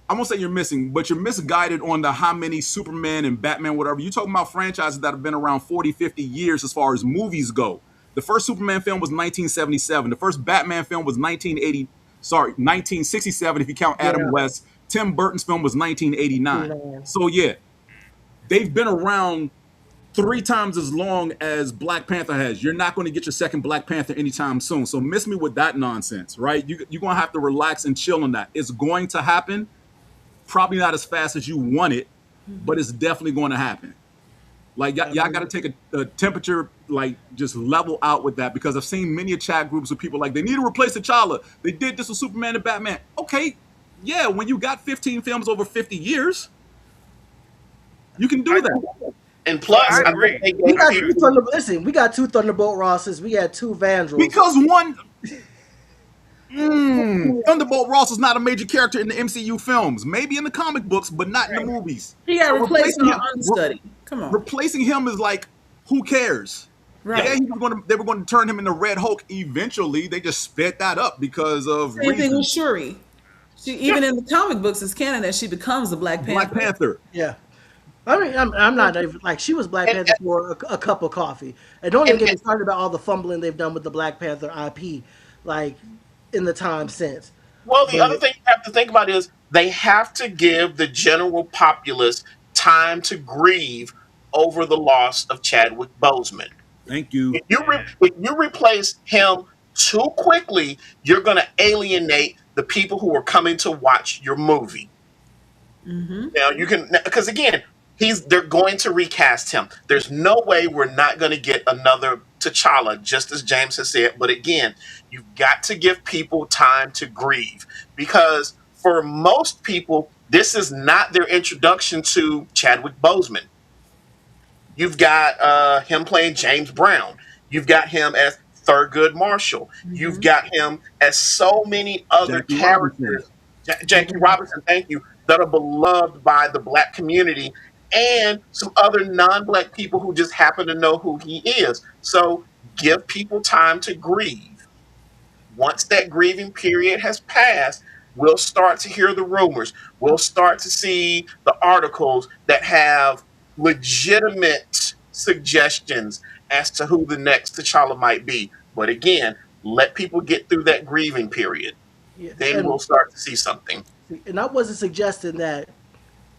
I won't say you're missing, but you're misguided on the how many Superman and Batman, whatever. You're talking about franchises that have been around 40, 50 years as far as movies go. The first Superman film was 1977. The first Batman film was 1967 if you count Adam West. Tim Burton's film was 1989. So yeah, they've been around 3 times as long as Black Panther has. You're not going to get your second Black Panther anytime soon. So miss me with that nonsense, right? You're going to have to relax and chill on that. It's going to happen. Probably not as fast as you want it, but it's definitely going to happen. Like, y'all got to take a temperature, like, just level out with that, because I've seen many chat groups of people like, they need to replace T'Challa. They did this with Superman and Batman. Okay, yeah, when you got 15 films over 50 years, you can do that. And plus, I agree. We got two Listen, we got 2 Thunderbolt Rosses. We had 2 Vandals. Because one... Thunderbolt Ross is not a major character in the MCU films. Maybe in the comic books, but not in the movies. He got replaced by understudy. Come on. Replacing him is like, who cares? Right. Yeah, they were going to turn him into Red Hulk eventually. They just sped that up because of Same thing with Shuri. She even in the comic books, it's canon that she becomes the Black Panther. Black Panther. Yeah. I mean, I'm not even, like, she was Black Panther for a cup of coffee. And don't even get me started about all the fumbling they've done with the Black Panther IP, like, in the time since. Well, the other thing you have to think about is they have to give the general populace time to grieve over the loss of Chadwick Boseman. Thank you. If you replace him too quickly, you're going to alienate the people who are coming to watch your movie. Now you can, because again, they're going to recast him. There's no way we're not going to get another T'Challa, just as James has said. But again, you've got to give people time to grieve, because for most people, this is not their introduction to Chadwick Boseman. You've got him playing James Brown. You've got him as Thurgood Marshall. You've got him as so many other characters. Jackie Robinson, thank you, that are beloved by the Black community and some other non-Black people who just happen to know who he is. So give people time to grieve. Once that grieving period has passed, we'll start to hear the rumors. We'll start to see the articles that have legitimate suggestions as to who the next T'Challa might be. But again, let people get through that grieving period. Yeah. Then we'll start to see something. And I wasn't suggesting that,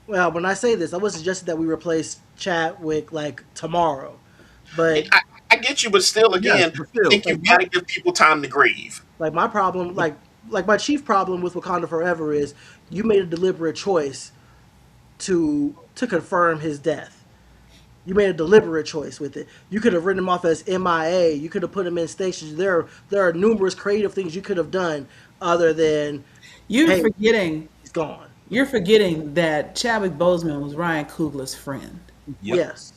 well, when I say this, I wasn't suggesting that we replace Chadwick, like, tomorrow. But I get you, but still, again, I think you've got to give people time to grieve. Like, my problem, like my chief problem with Wakanda Forever is you made a deliberate choice to confirm his death. You made a deliberate choice with it. You could have written him off as MIA. You could have put him in stations. There are numerous creative things you could have done other than forgetting he's gone. You're forgetting that Chadwick Boseman was Ryan Coogler's friend. Yes.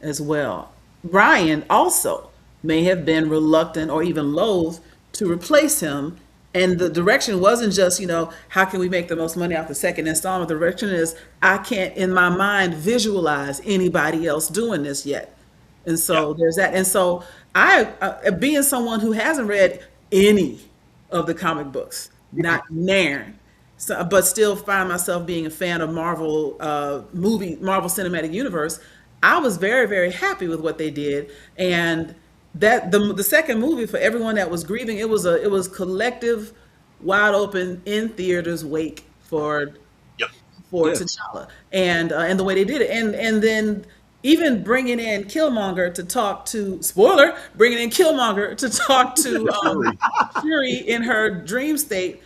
As well. Ryan also may have been reluctant or even loath to replace him. And the direction wasn't just, how can we make the most money off the second installment? The direction is, I can't, in my mind, visualize anybody else doing this yet. And so there's that. And so I, being someone who hasn't read any of the comic books, not Nairn, so, but still find myself being a fan of Marvel Marvel Cinematic Universe, I was very, very happy with what they did. And that the second movie, for everyone that was grieving, it was collective, wide open in theaters wake for T'Challa, and the way they did it, and then even bringing in Killmonger to talk to Shuri in her dream state.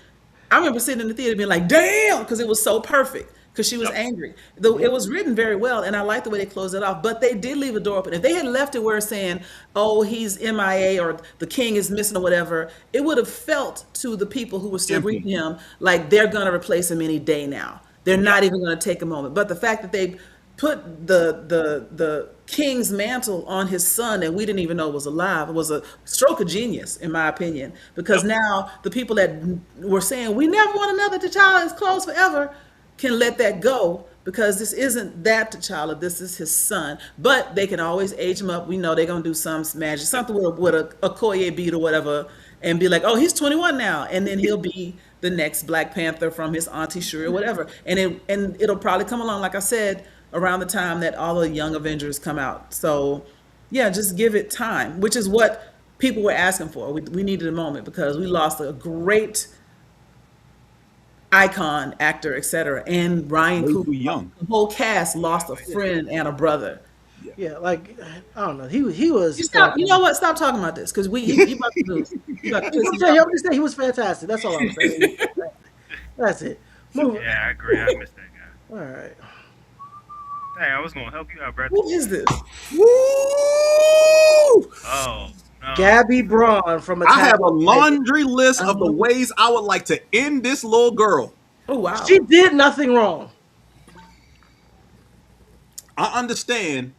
I remember sitting in the theater being like, damn, because it was so perfect. Because she was angry. It was written very well, and I like the way they closed it off. But they did leave a door open. If they had left it where it's saying, oh, he's MIA or the king is missing or whatever, it would have felt to the people who were still grieving him like they're going to replace him any day now. They're not even going to take a moment. But the fact that they put the king's mantle on his son that we didn't even know was alive. It was a stroke of genius, in my opinion, because now the people that were saying we never want another T'Challa is close forever can let that go, because this isn't that T'Challa, this is his son. But they can always age him up. We know they're gonna do some magic, something with a Okoye bead or whatever, and be like, oh, he's 21 now, and then he'll be the next Black Panther from his auntie Shuri or whatever. And it'll probably come along, like I said, around the time that all the young Avengers come out. So yeah, just give it time, which is what people were asking for. We needed a moment because we lost a great icon, actor, etc. And Ryan Way Coogler, too young. the whole cast lost a friend and a brother. Yeah, like I don't know. He was. You know what? Stop talking about this because you about to lose. You about to piss me off. I'm just saying he was fantastic. That's all I'm saying. That's it. Move. Yeah, I agree. I missed that guy. All right. Dang, I was gonna help you out, brother. Who is this? Woo! Oh, no. Gabby Braun from I have a on Titan. laundry list of the ways I would like to end this little girl. Oh wow. She did nothing wrong. I understand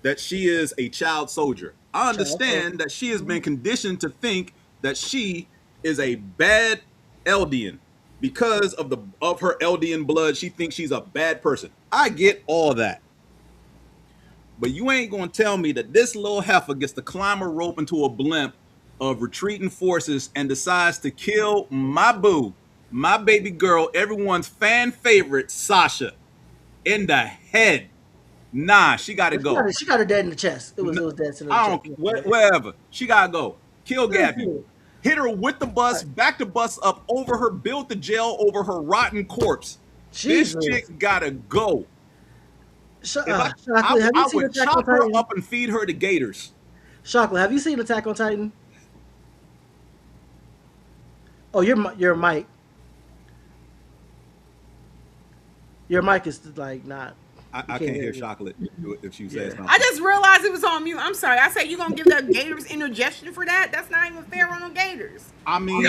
that she is a child soldier. I understand that she has been conditioned to think that she is a bad Eldian. Because of her Eldian blood, she thinks she's a bad person. I get all that. But you ain't gonna tell me that this little heifer gets to climb a rope into a blimp of retreating forces and decides to kill my boo, my baby girl, everyone's fan favorite, Sasha, in the head. Nah, she gotta go. She got her dead in the chest. It was dead in the I chest. don't wherever. She gotta go. Kill Gabby. Hit her with the bus, back the bus up over her, build the jail over her rotten corpse. Jesus. This chick gotta go. I Have you seen would Attack on chop her Titan? up and feed her to gators. Chocolate, have you seen Attack on Titan? Oh, your mic. Your mic is like not. I can't hear Chocolate if she says something. I just realized it was on mute. I'm sorry. I said you gonna give the Gators indigestion for that? That's not even fair on the Gators. I mean,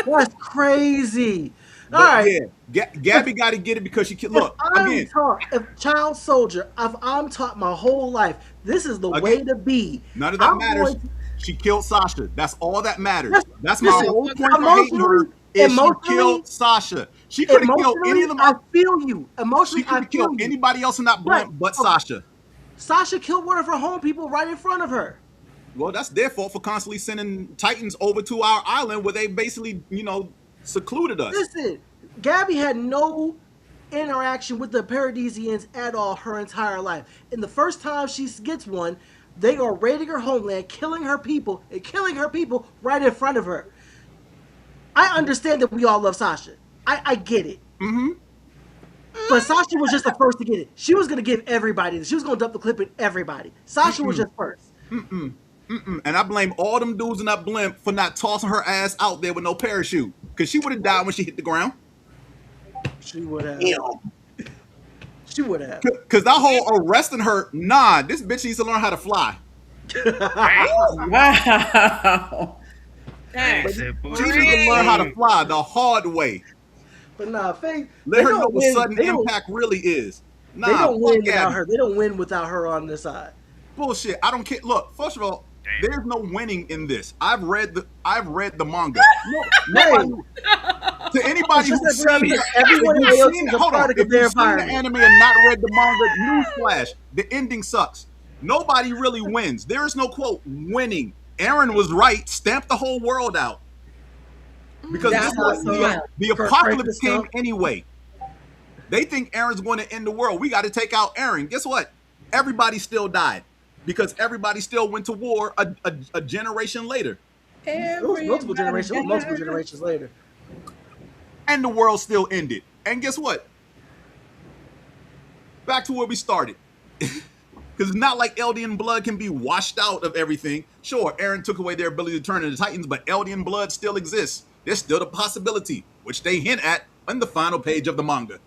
That's crazy. but All right. yeah, Gabby got to get it because she can look again. If child soldier, if I'm taught my whole life, this is the way to be. None of that matters. She killed Sasha. That's all that matters. That's my whole point for hating her. Is she killed Sasha? She could have killed any of them. I feel you. Emotionally, She could I have feel killed you. anybody else in that blimp but Sasha. Sasha killed one of her home people right in front of her. Well, that's their fault for constantly sending Titans over to our island where they basically, secluded us. Listen, Gabby had no interaction with the Paradisians at all her entire life. And the first time she gets one, they are raiding her homeland, killing her people right in front of her. I understand that we all love Sasha. I get it. Mm-hmm. But Sasha was just the first to get it. She was going to give everybody. She was going to dump the clip in everybody. Sasha was just first. And I blame all them dudes in that blimp for not tossing her ass out there with no parachute. Because she would have died when she hit the ground. She would have. Yeah. She would have. Because that whole arresting her, nah, this bitch needs to learn how to fly. Wow. Dang, She needs to learn how to fly the hard way. But nah, Faith. Let her know what sudden impact really is. Nah, They don't win fuck without Gabby. her. They don't win without her on this side. Bullshit. I don't care. Look, first of all, there's no winning in this. I've read the manga. Nobody, to anybody who's seen everyone else is a hold on, product if of their you've seen the environment. anime and not read the manga, newsflash, the ending sucks. Nobody really wins. There is no quote winning. Aaron was right. Stamp the whole world out. Because That's the apocalypse came anyway. They think Aaron's going to end the world. We got to take out Aaron. Guess what? Everybody still died because everybody still went to war a generation later. It was multiple generations later. And the world still ended. And guess what? Back to where we started. Because it's not like Eldian blood can be washed out of everything. Sure, Aaron took away their ability to turn into Titans, but Eldian blood still exists. There's still the possibility, which they hint at on the final page of the manga.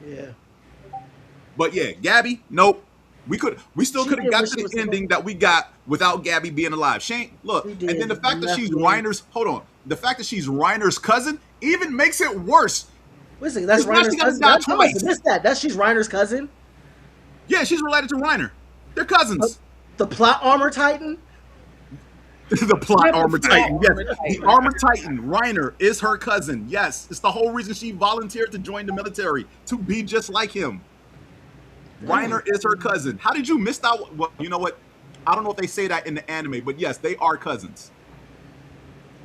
Yeah. But yeah, Gabby, nope. We still could have got to the ending that we got without Gabby being alive. Shane, look, and then the fact that she's Reiner's, hold on, the fact that she's Reiner's cousin even makes it worse. Wait a second, that's It's not Reiner's she gotta cousin. die I must have twice. missed that. She's Reiner's cousin. Yeah, she's related to Reiner. They're cousins. The plot armor titan. The plot armor titan. Yes, Armor the Titan. armor titan. Reiner is her cousin. Yes, it's the whole reason she volunteered to join the military, to be just like him. Reiner is her cousin. How did you miss that? Well, you know what? I don't know if they say that in the anime, but yes, they are cousins.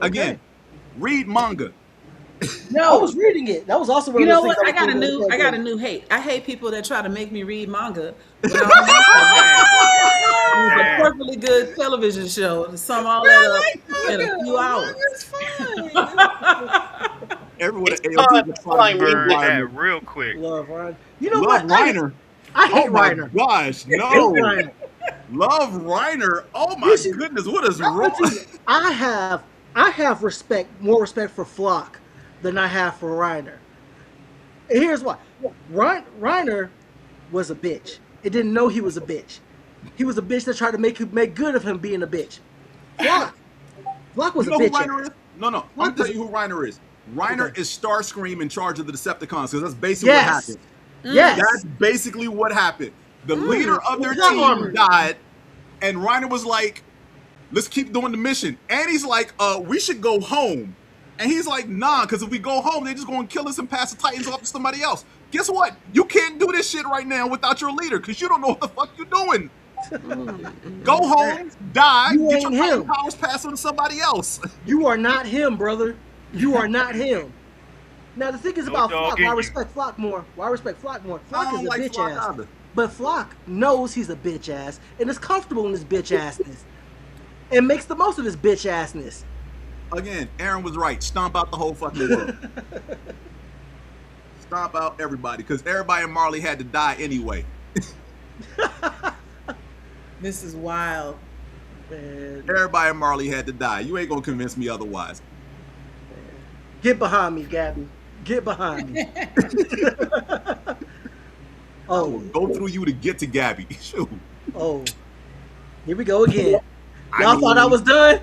Again, read manga. I was reading it. That was also one You of know those what? things I got a was new. really I got a good. new hate. I hate people that try to make me read manga. When it's a Damn. perfectly good television show to sum all that up in a few hours. It's fine. Everyone at It's AOT fun. is It's trying fine. to Burn burn that Reiner. real quick. Love Reiner. You know Love what? Reiner. I hate Oh my Reiner. gosh, I no. hate Reiner. Love Reiner. Oh my You see- goodness, what is I'm wrong? gonna tell you, I have more respect for Flock than I have for Reiner. And here's why. Reiner was a bitch. It didn't know he was a bitch. He was a bitch that tried to make good of him being a bitch. Flock was You a know who bitch. Reiner is? No. I'm What gonna tell was- you who Reiner is. Reiner Okay. is Starscream in charge of the Decepticons, because that's basically what Yes. happened. Yes. That's basically what happened. The leader of their Plot team armor. died, and Reiner was like, let's keep doing the mission. And he's like, we should go home. And he's like, nah, because if we go home, they're just going to kill us and pass the Titans off to somebody else. Guess what? You can't do this shit right now without your leader, because you don't know what the fuck you're doing. Go home, die, You get your ain't Titan him. powers passed on to somebody else. You are not him, brother. You are not him. Now the thing is No about dog Flock. in Why I you. respect Flock more? Flock I is don't a like bitch Flock ass. either. But Flock knows he's a bitch ass and is comfortable in his bitch assness. And makes the most of his bitch assness. Again, Aaron was right. Stomp out the whole fucking world. Stomp out everybody, because everybody in Marley had to die anyway. This is wild. Man, Everybody in Marley had to die. You ain't gonna convince me otherwise. get behind me, Gabby. Get behind me. Oh, Go through you to get to Gabby. Shoot. oh. Here we go again. I Y'all thought I mean- was done?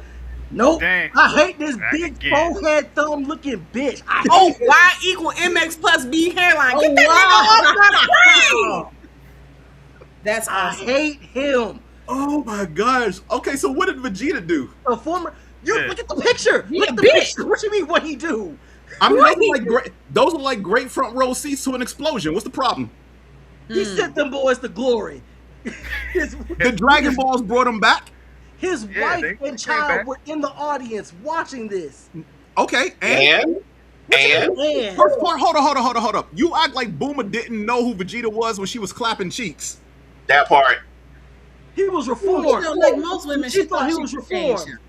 Nope. Dang. I hate this Back big again. forehead thumb looking bitch. I Oh, hate it. Y equal MX plus B hairline. Oh, Get that nigga off wow. my screen. That's I awesome. hate him. Oh my gosh. Okay, so what did Vegeta do? A former. You Yeah. look at the picture. He Look a at the bitch. picture. What you mean? What he do? I mean, those are like great front row seats to an explosion. What's the problem? He sent them boys to glory. His, The Dragon Balls brought him back. his Yeah, wife they and came child back. were in the audience watching this. Okay, and And Man, first part, hold up. You act like Boomer didn't know who Vegeta was when she was clapping cheeks. that part. he was You reformed. know, like most women, She she thought thought he she was could save reformed. him.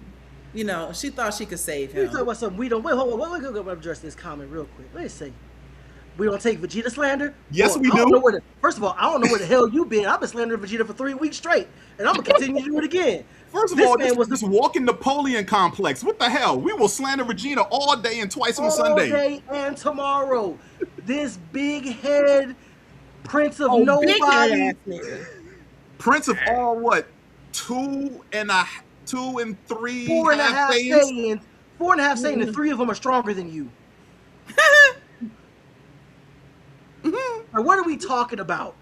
You know, she thought she could save You him. talking about something we don't. Wait, hold on. We're gonna address this comment real quick. Let me see. We don't take Vegeta slander. Yes, we I don't do. know where first of all, I don't know where the hell you been. I've been slandering Vegeta for 3 weeks straight, and I'm gonna continue to do it again. First of This all, man this was was this walking Napoleon complex. What the hell? We will slander Vegeta all day and twice on all Sunday. day and tomorrow. This big head prince of Oh, big nobody. ass nigga. Prince of all what? 2 and 3 4 and a half Saiyans? Saiyans. 4 and a half Saiyans, and 3 of them are stronger than you. Now, what are we talking about?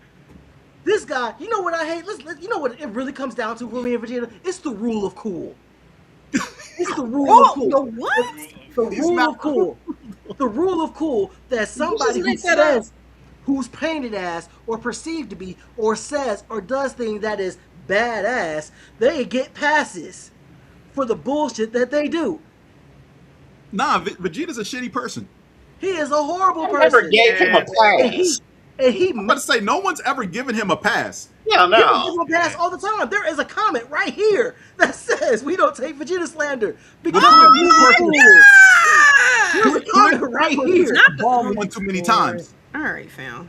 This guy, you know what I hate? You know what it really comes down to for me and Vegeta? It's the rule of cool. It's the rule of Oh, cool. the what? The He's rule not of cool. The rule of cool that somebody who make that up? says, who's painted as, or perceived to be, or says, or does things that is badass, they get passes for the bullshit that they do. Nah, Vegeta's a shitty person. He is a horrible I never person. gave him a And he, pass. and he I'm about to say, no one's ever given him a pass. Yeah, People no. give him a pass all the time. There is a comment right here that says we don't take Vegeta slander because Oh, he's cool. Ah! There's a comment right here. Ball one too many times. All right, fam.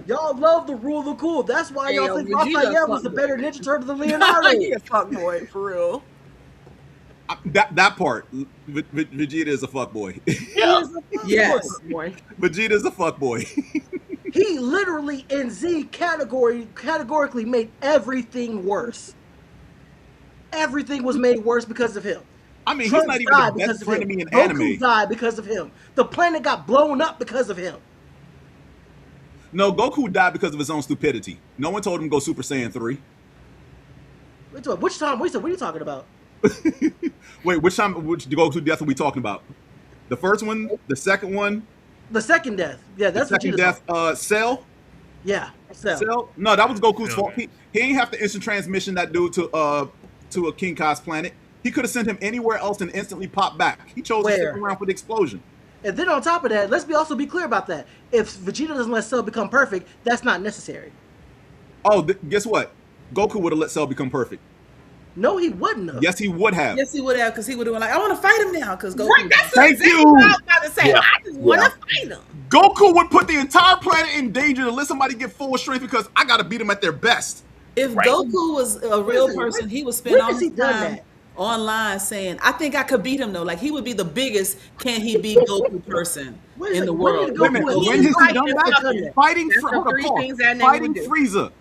Y'all love the rule of cool. That's why Hey, y'all yo, think Vegeta Raphael was fuck the boy. better Ninja Turtle than Leonardo. He a fuckboy, for real. That part, Vegeta is a fuckboy. Yeah. Yes. Boy. Vegeta is a fuckboy. He literally in Z categorically made everything worse. Everything was made worse because of him. I mean, he's Trunks not even died the because best of friend him. to me in Goku anime. died because of him. The planet got blown up because of him. No, Goku died because of his own stupidity. No one told him to go Super Saiyan 3. Which time? What are you talking about? Wait, which Goku death are we talking about? The first one? The second one? The second death. Yeah, The that's second Vegeta's death, fault. Cell? Yeah, Cell. Cell? No, that was Goku's Cell, fault. man. He ain't have to instant transmission that dude to a King Kai's planet. He could have sent him anywhere else and instantly popped back. He chose to stick Where? around for the explosion. And then on top of that, let's also be clear about that. If Vegeta doesn't let Cell become perfect, that's not necessary. Oh, guess what? Goku would have let Cell become perfect. No, he wouldn't have. Yes, he would have. Yes, he would have, because he would have been like, I want to fight him now, because Goku. Right, that's Thank exactly you. what I was about to say. Yeah. I just want to fight them. Goku would put the entire planet in danger to let somebody get full strength because I got to beat them at their best. If Right. Goku was a real Listen, person, when- he would spend when all has his he done time that? online saying, I think I could beat him though. Like he would be the biggest can he beat Goku person Wait a in the second, world. when did Wait a minute. Goku- When has he Fight done this that? fucker. Fighting That's Fr- the hold on, three pause. things that nigga Fighting would do. Frieza.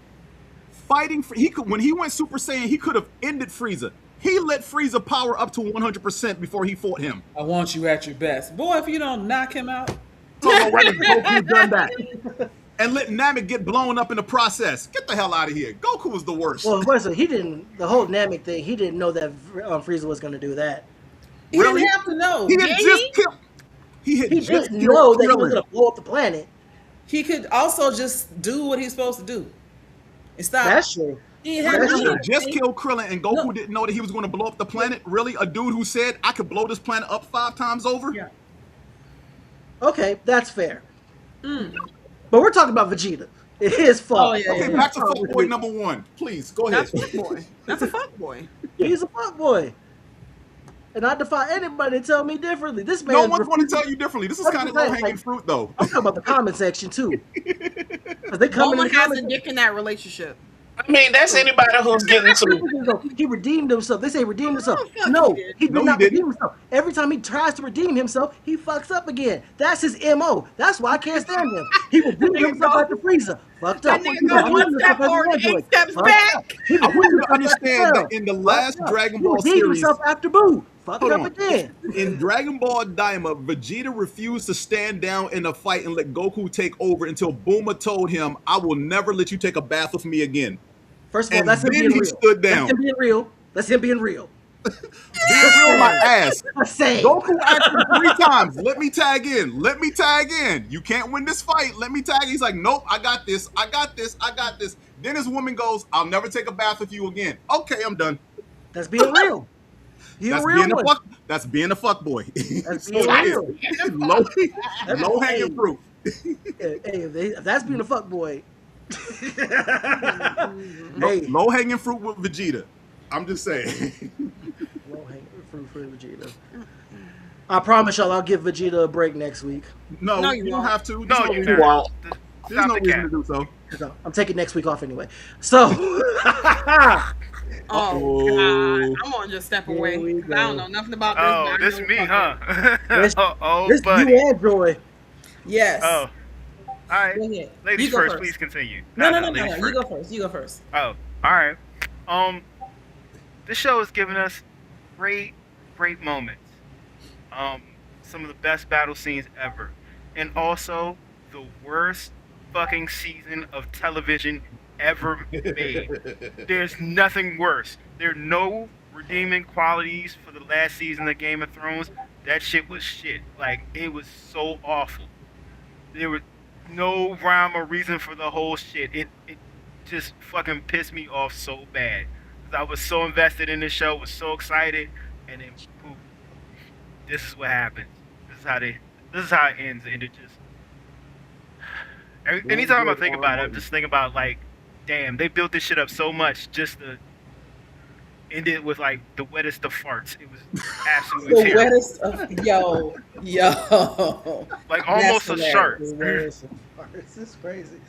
When he went Super Saiyan, he could have ended Frieza. He let Frieza power up to 100% before he fought him. I want you at your best. Boy, if you don't knock him out. So when has Goku done that? And let Namek get blown up in the process. Get the hell out of here. Goku was the worst. Well, listen, he didn't. The whole Namek thing, he didn't know that Frieza was going to do that. He Really? didn't have to know. He had Did just he? killed. He had He just didn't killed know that he was Krillin. going to blow up the planet. He could also just do what he's supposed to do. And stop. That's true. He didn't have That's to He do true. had just killed Krillin, and Goku No. didn't know that he was going to blow up the planet. Really, a dude who said I could blow this planet up 5 times over. Yeah. Okay, that's fair. But we're talking about Vegeta. It is fault. Oh, yeah, Okay, back to fuckboy number 1. Please go ahead. That's fuckboy. That's a fuckboy. He's a fuckboy. And I defy anybody to tell me differently. This man. No one's going to tell you differently. This is That's kind of what I'm low saying, hanging like- fruit, though. I'm talking about the comment section too. 'Cause they No come in one the has comment a dick in that relationship. I mean, that's anybody who's getting some. He redeemed himself. They say redeemed himself. Oh, fuck No, he did. he did No, he not didn't. redeem himself. Every time he tries to redeem himself, he fucks up again. That's his MO. That's why I can't stand him. He redeemed himself after Frieza. Fucked up. That nigga He go redeemed one himself step as an forward, android. 8 steps Fucked back. up. He I want redeemed you to himself understand after that in the Cell. last Fucked up. Dragon He Ball redeemed series, himself after Boo. Fucked Hold up on. again. in Dragon Ball Daima, Vegeta refused to stand down in a fight and let Goku take over until Bulma told him, I will never let you take a bath with me again. First of all, And that's him then being he real. stood down. That's him being real. That's him being real. Being real my ass. Just saying. Goku asked him 3 times, let me tag in. Let me tag in. You can't win this fight. Let me tag in. He's like, nope, I got this. I got this. I got this. Then his woman goes, I'll never take a bath with you again. Okay, I'm done. That's being real. You That's a real being a one. fuck. That's being a fuck boy. That's So being it real. is. Low hanging fruit. Hey, if that's being a fuck boy. Hey, Low hanging fruit with Vegeta. I'm just saying. low hanging fruit for Vegeta. I promise y'all, I'll give Vegeta a break next week. No, No, you you don't won't. have to. No, There's you're reason- not. Well, There's Stop no the reason cap. to do so. So, I'm taking next week off anyway. So, Oh, Uh-oh. God. I'm going to just step away. Here we 'Cause I don't go. know nothing about this. Oh, but I this know me, fucking- huh? This- Oh, this buddy. you and Joy. Yes. Oh, all right. Go ahead. Ladies You go first, first. please continue. No. ladies You first. go first. You go first. Oh, all right. This show has given us great moments. Some of the best battle scenes ever, and also the worst fucking season of television ever made. There's nothing worse. There are no redeeming qualities for the last season of Game of Thrones. That shit was shit. Like, it was so awful. There was no rhyme or reason for the whole shit. It just fucking pissed me off so bad. 'Cause I was so invested in this show, was so excited, and then poof. This is what happens. This is how it ends, and it just anytime I think about it, I'm just thinking about like, damn, they built this shit up so much just to end it with like the wettest of farts. It was absolutely The terrible. wettest of yo. Like almost That's a shark. This is crazy.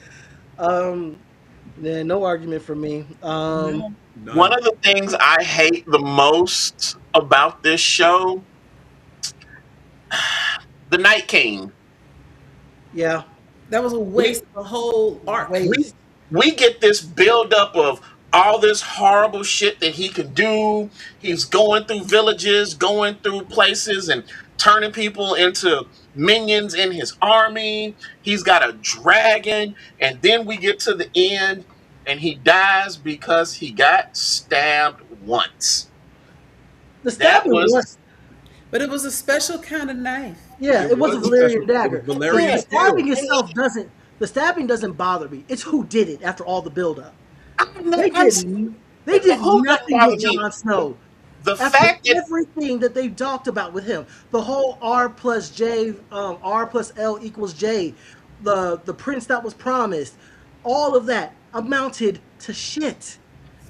Yeah, no argument for me. None. one of the things I hate the most about this show, the Night King. Yeah. That was a waste of the whole arc. Waste. We get this buildup of all this horrible shit that he can do. He's going through villages, going through places, and turning people into minions in his army. He's got a dragon, and then we get to the end, and he dies because he got stabbed once. The That stabbing was was, But it was a special kind of knife. yeah, it was a Valerian dagger. It was Valerian The stabbing steel. itself doesn't. The stabbing doesn't bother me. It's who did it after all the buildup. They I'm- did whole nothing thing with about Jon Snow. the After fact that everything that they've talked about with him, the whole R plus J, R plus L equals J, the prince that was promised, all of that amounted to shit.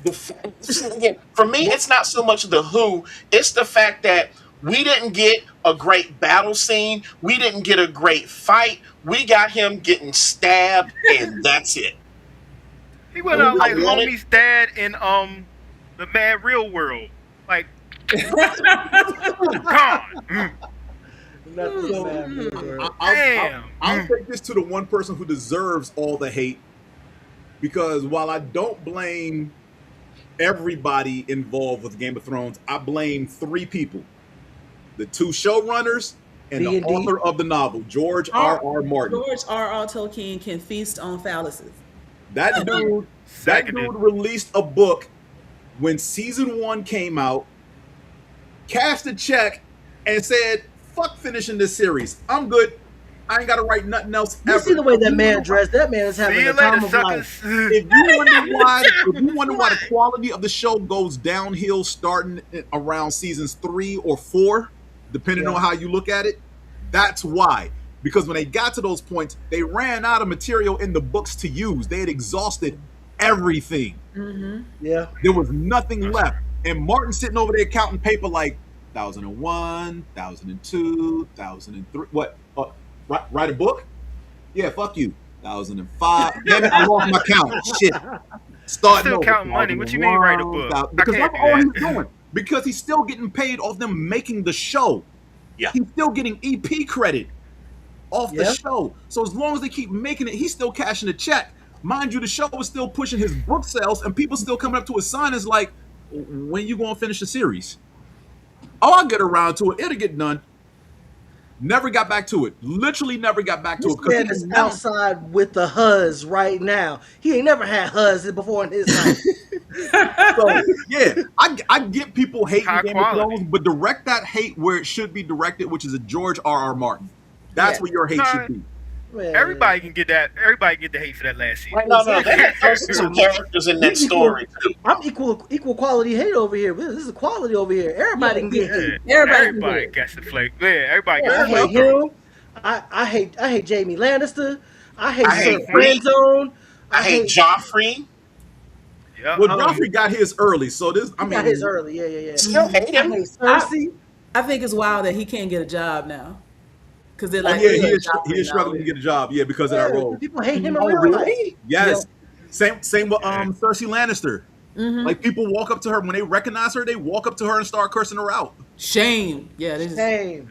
again, for me, it's not so much the who, it's the fact that we didn't get a great battle scene, we didn't get a great fight, we got him getting stabbed, and that's it. He went out like I wanted- homie's dad in the Mad Real World. Like gone. Nothing So, bad. Damn. I'll take this to the one person who deserves all the hate, because while I don't blame everybody involved with Game of Thrones, I blame three people: the two showrunners and the D&D. author of the novel, George R.R. Martin. George R.R. Tolkien can feast on fallacies. That dude Seconded. released a book when season 1 came out, cashed a check, and said, "Fuck finishing this series. I'm good. I ain't got to write nothing else." You ever." see the way that man dressed? That man is See having you the time later, of life. suckers. If you wonder why the quality of the show goes downhill starting around seasons 3 or 4, depending Yeah. on how you look at it, that's why. Because when they got to those points, they ran out of material in the books to use. They had exhausted everything. Yeah. There was nothing left. And Martin sitting over there counting paper like 1001, 1002, 1003. What? Write a book? Yeah, fuck you. 1005. Damn it, I lost my count. Shit. Starting Still over. counting money. What you mean write a book? 1001, I because can't that's do all that. he's doing. Because he's still getting paid off them making the show. Yeah. He's still getting EP credit off the Yeah. show. So as long as they keep making it, he's still cashing a check. Mind you, the show is still pushing his book sales, and people still coming up to his sign is like, "When you going to finish the series?" "Oh, I'll get around to it. It'll get done." Never got back to it. Literally never got back to This it. Because man is outside with the Huz right now. He ain't never had Huz before in his life. So, yeah, I get people hating High Game quality. of Thrones, but direct that hate where it should be directed, which is a George R.R. Martin. That's Yeah. where your hate No, should be. Man. Everybody can get that. Everybody can get the hate for that last season. No, there's some characters in that story too. I'm equal quality hate over here. This is quality over here. Everybody can get hate. Yeah, Everybody can everybody get it. gets the flake. Yeah, everybody I gets the hate flake. him. I hate Jamie Lannister. I hate I Sir hate Reed. Friendzone. I hate Joffrey. Yep. Well, Joffrey got his early, so this, I He mean, got his early. Yeah. Still hate I him. hate Cersei. I think it's wild that he can't get a job now. Because they're oh, like, yeah, "He's he a is, job he is now." struggling to get a job, yeah, because of that role. People hate him in Oh, real life. really? Yes. Same with Cersei Lannister. Mm-hmm. Like, people walk up to her when they recognize her, they walk up to her and start cursing her out. Shame. Yeah, this is Same.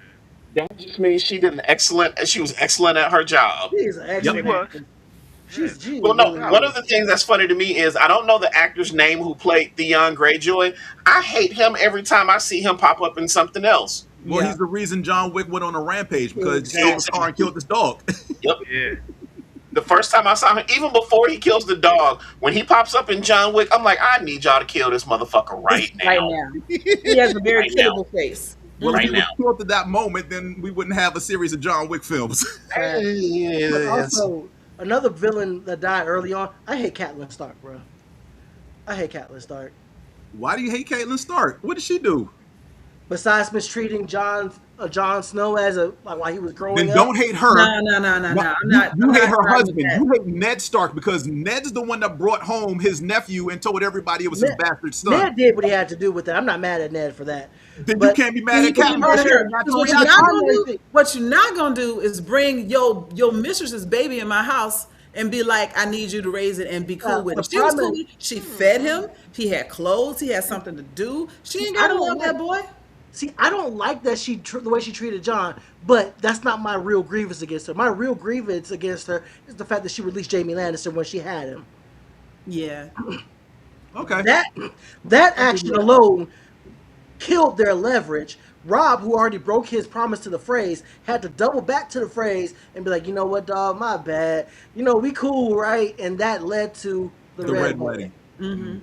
That just means she was excellent at her job. She's an excellent She was. actor. She's Well, no, really one of the things that's funny to me is I don't know the actor's name who played Theon Greyjoy. I hate him every time I see him pop up in something else. Well, Yeah. he's the reason John Wick went on a rampage, because he Exactly. stole his car and killed his dog. Yeah. The first time I saw him, even before he kills the dog, when he pops up in John Wick, I'm like, I need y'all to kill this motherfucker right now. right now. He has a very Right now. killable face. Well, Right if he was now. killed at that moment, then we wouldn't have a series of John Wick films. But Yes. also, another villain that died early on. I hate Catelyn Stark, bro. I hate Catelyn Stark. Why do you hate Catelyn Stark? What did she do? Besides mistreating Jon Snow as while he was growing Then up. don't hate her. No. I'm not. You I'm hate not her riding with husband. that. You hate Ned Stark, because Ned's the one that brought home his nephew and told everybody it was his Ned- bastard son. Ned did what he had to do with that. I'm not mad at Ned for that. Then but you can't be mad You at can Catelyn. be mad at her. That's What what you're I not told gonna you. do? What you're not gonna do is bring your mistress's baby in my house and be like, I need you to raise it and be cool with the it. She was cool problem- with it. She fed him. He had clothes. He had something to do. She ain't I gotta don't love like- that boy. See, I don't like that the way she treated John, but that's not my real grievance against her. My real grievance against her is the fact that she released Jamie Lannister when she had him. Yeah. Okay. That action alone killed their leverage. Rob, who already broke his promise to the phrase, had to double back to the phrase and be like, you know what, dog, my bad. You know, we cool, right? And that led to the The red red wedding. wedding. Mhm.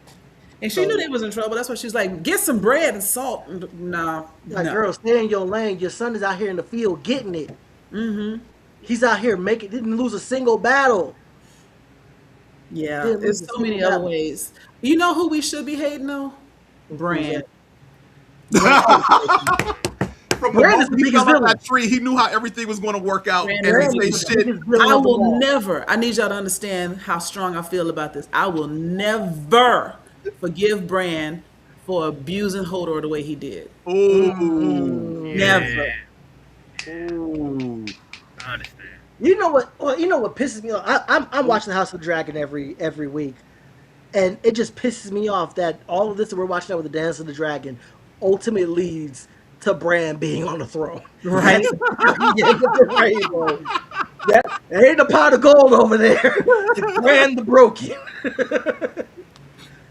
So- And she knew they was in trouble. That's why she was like, "Get some bread and salt." Nah, Like, no. girl, stay in your lane. Your son is out here in the field getting it. He's out here didn't lose a single battle. Yeah, Didn't lose there's a so single many other battle. ways. You know who we should be hating though? Brand. From the Brand is moment the he biggest fell out villain. that tree, he knew how everything was going to work out, Brand and Brand he is say the shit. biggest villain I of them will all. never. I need y'all to understand how strong I feel about this. I will never forgive Brand for abusing Hodor the way he did. Ooh. Never. Ooh. I understand. You know what? Well, you know what pisses me off? I'm watching the House of the Dragon every week, and it just pisses me off that all of this that we're watching now with the Dance of the Dragon ultimately leads to Bran being on the throne. Right? Yeah, right, bro. That ain't a pot of gold over there. It's Bran the Broken.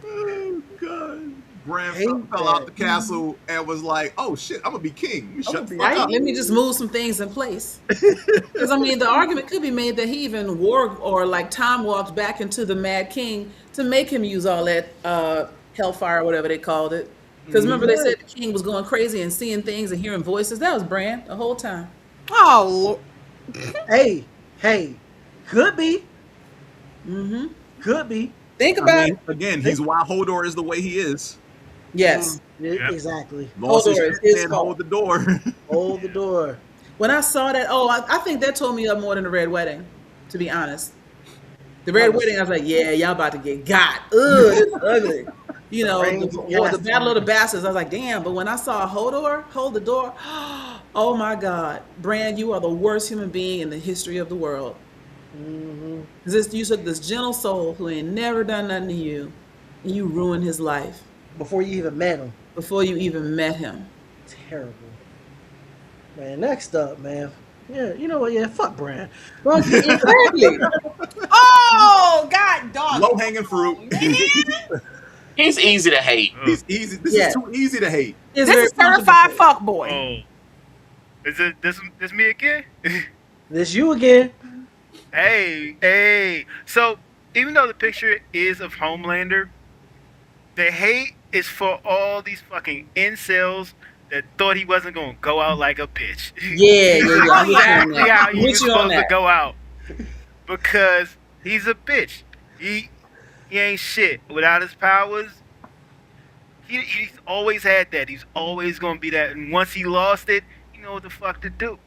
Oh, God. Bran Hate fell out that. the castle and was like, "Oh shit, I'm gonna be king. Let me shut the fuck Right? up." Let me just move some things in place. Because I mean, the argument could be made that he even wore or like time walked back into the Mad King to make him use all that hellfire, or whatever they called it. Because remember, they said the king was going crazy and seeing things and hearing voices. That was Bran the whole time. Oh, Hey, could be. Could be. think I about mean, again, he's why Hodor is the way he is. yes. Yeah. Exactly. Lost his Hodor is shit his and fault. hold the door. Hold the door. When I saw that, I think that tore me up more than the Red Wedding, to be honest. The Red Wedding, I was like, yeah, y'all about to get got. Ugh, it's ugly. You know, or the Battle of the Bastards, I was like, damn. But when I saw Hodor hold the door, oh my God, Bran, you are the worst human being in the history of the world. You took this gentle soul who ain't never done nothing to you, and you ruined his life Before you even met him. before you even met him. Terrible. Man, next up, man. Yeah, you know what? Yeah, fuck Bran. Well, exactly. Oh, God, dog. Low hanging fruit. He's easy to hate. He's easy. This Yeah. is too easy to hate. It's This very is certified fuck boy. Oh, is it this me again? This you again. Hey. So even though the picture is of Homelander, the hate is for all these fucking incels that thought he wasn't gonna go out like a bitch. Yeah. I'm with you on Exactly that. how I'm he with was you on supposed to that. go out. Because he's a bitch. He ain't shit. Without his powers, he's always had that. He's always gonna be that. And once he lost it, you know what the fuck to do.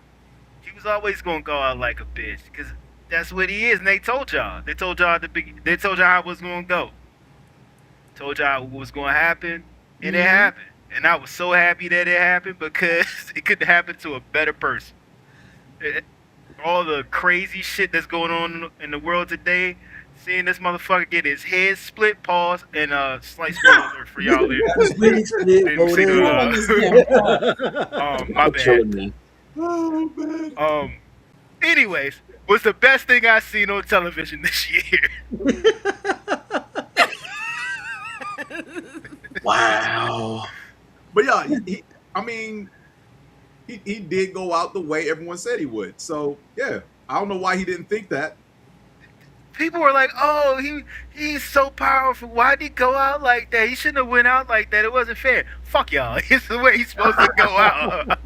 He was always gonna go out like a bitch. Because that's what he is. And they told y'all. They told y'all they told y'all how it was gonna go. Told y'all what was gonna happen. And it happened. And I was so happy that it happened because it could happen to a better person. All the crazy shit that's going on in the world today, seeing this motherfucker get his head split, pause, and slice spoiler for y'all there. Split, split, Didn't see voted. On this the, damn my You're killing bad. me. Oh man. Anyways, was the best thing I've seen on television this year. Wow. But yeah, I mean, he did go out the way everyone said he would. So yeah, I don't know why he didn't think that. People were like, "Oh, he's so powerful. Why'd he go out like that? He shouldn't have went out like that. It wasn't fair." Fuck y'all. It's the way he's supposed to go out.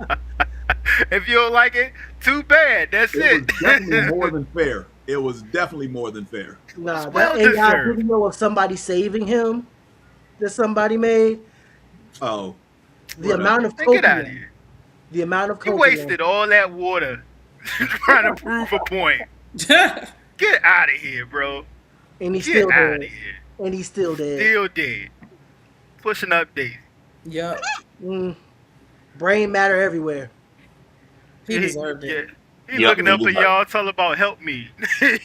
If you don't like it, too bad. That's It it. was definitely more than fair. It was definitely more than fair. Nah, Well that AI deserved. video of somebody saving him that somebody made, Oh, the whatever. amount of Man, get out of copium, here. the amount of He copium. wasted all that water trying to prove a point. Get out of here, bro. And he's Get still out of dead. here. And he's still dead. Still dead. Pushing up Daisy. Yup. Brain matter everywhere. He deserved it. Yeah. He Yep, looking he up at deserved y'all, talking about help me.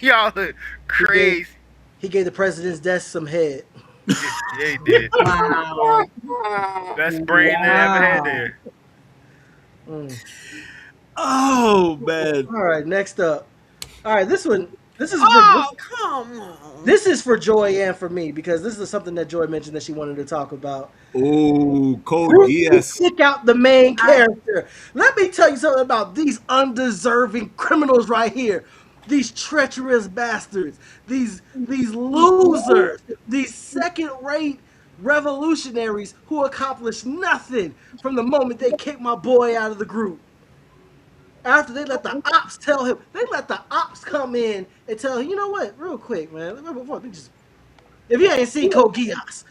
Y'all look crazy. He gave the president's desk some head. Yeah, he did. Wow. Best brain that ever had there. Oh man. All right, next up. All right, this one. This is Oh, come on. this is for Joy and for me because this is something that Joy mentioned that she wanted to talk about. Oh, Code Who you Geass. pick out the main character? Let me tell you something about these undeserving criminals right here. These treacherous bastards. These losers. These second-rate revolutionaries who accomplished nothing from the moment they kicked my boy out of the group. After they let the ops tell him, they let the ops come in and tell him, you know what, real quick, man. Let me just, if you ain't seen Code Geass,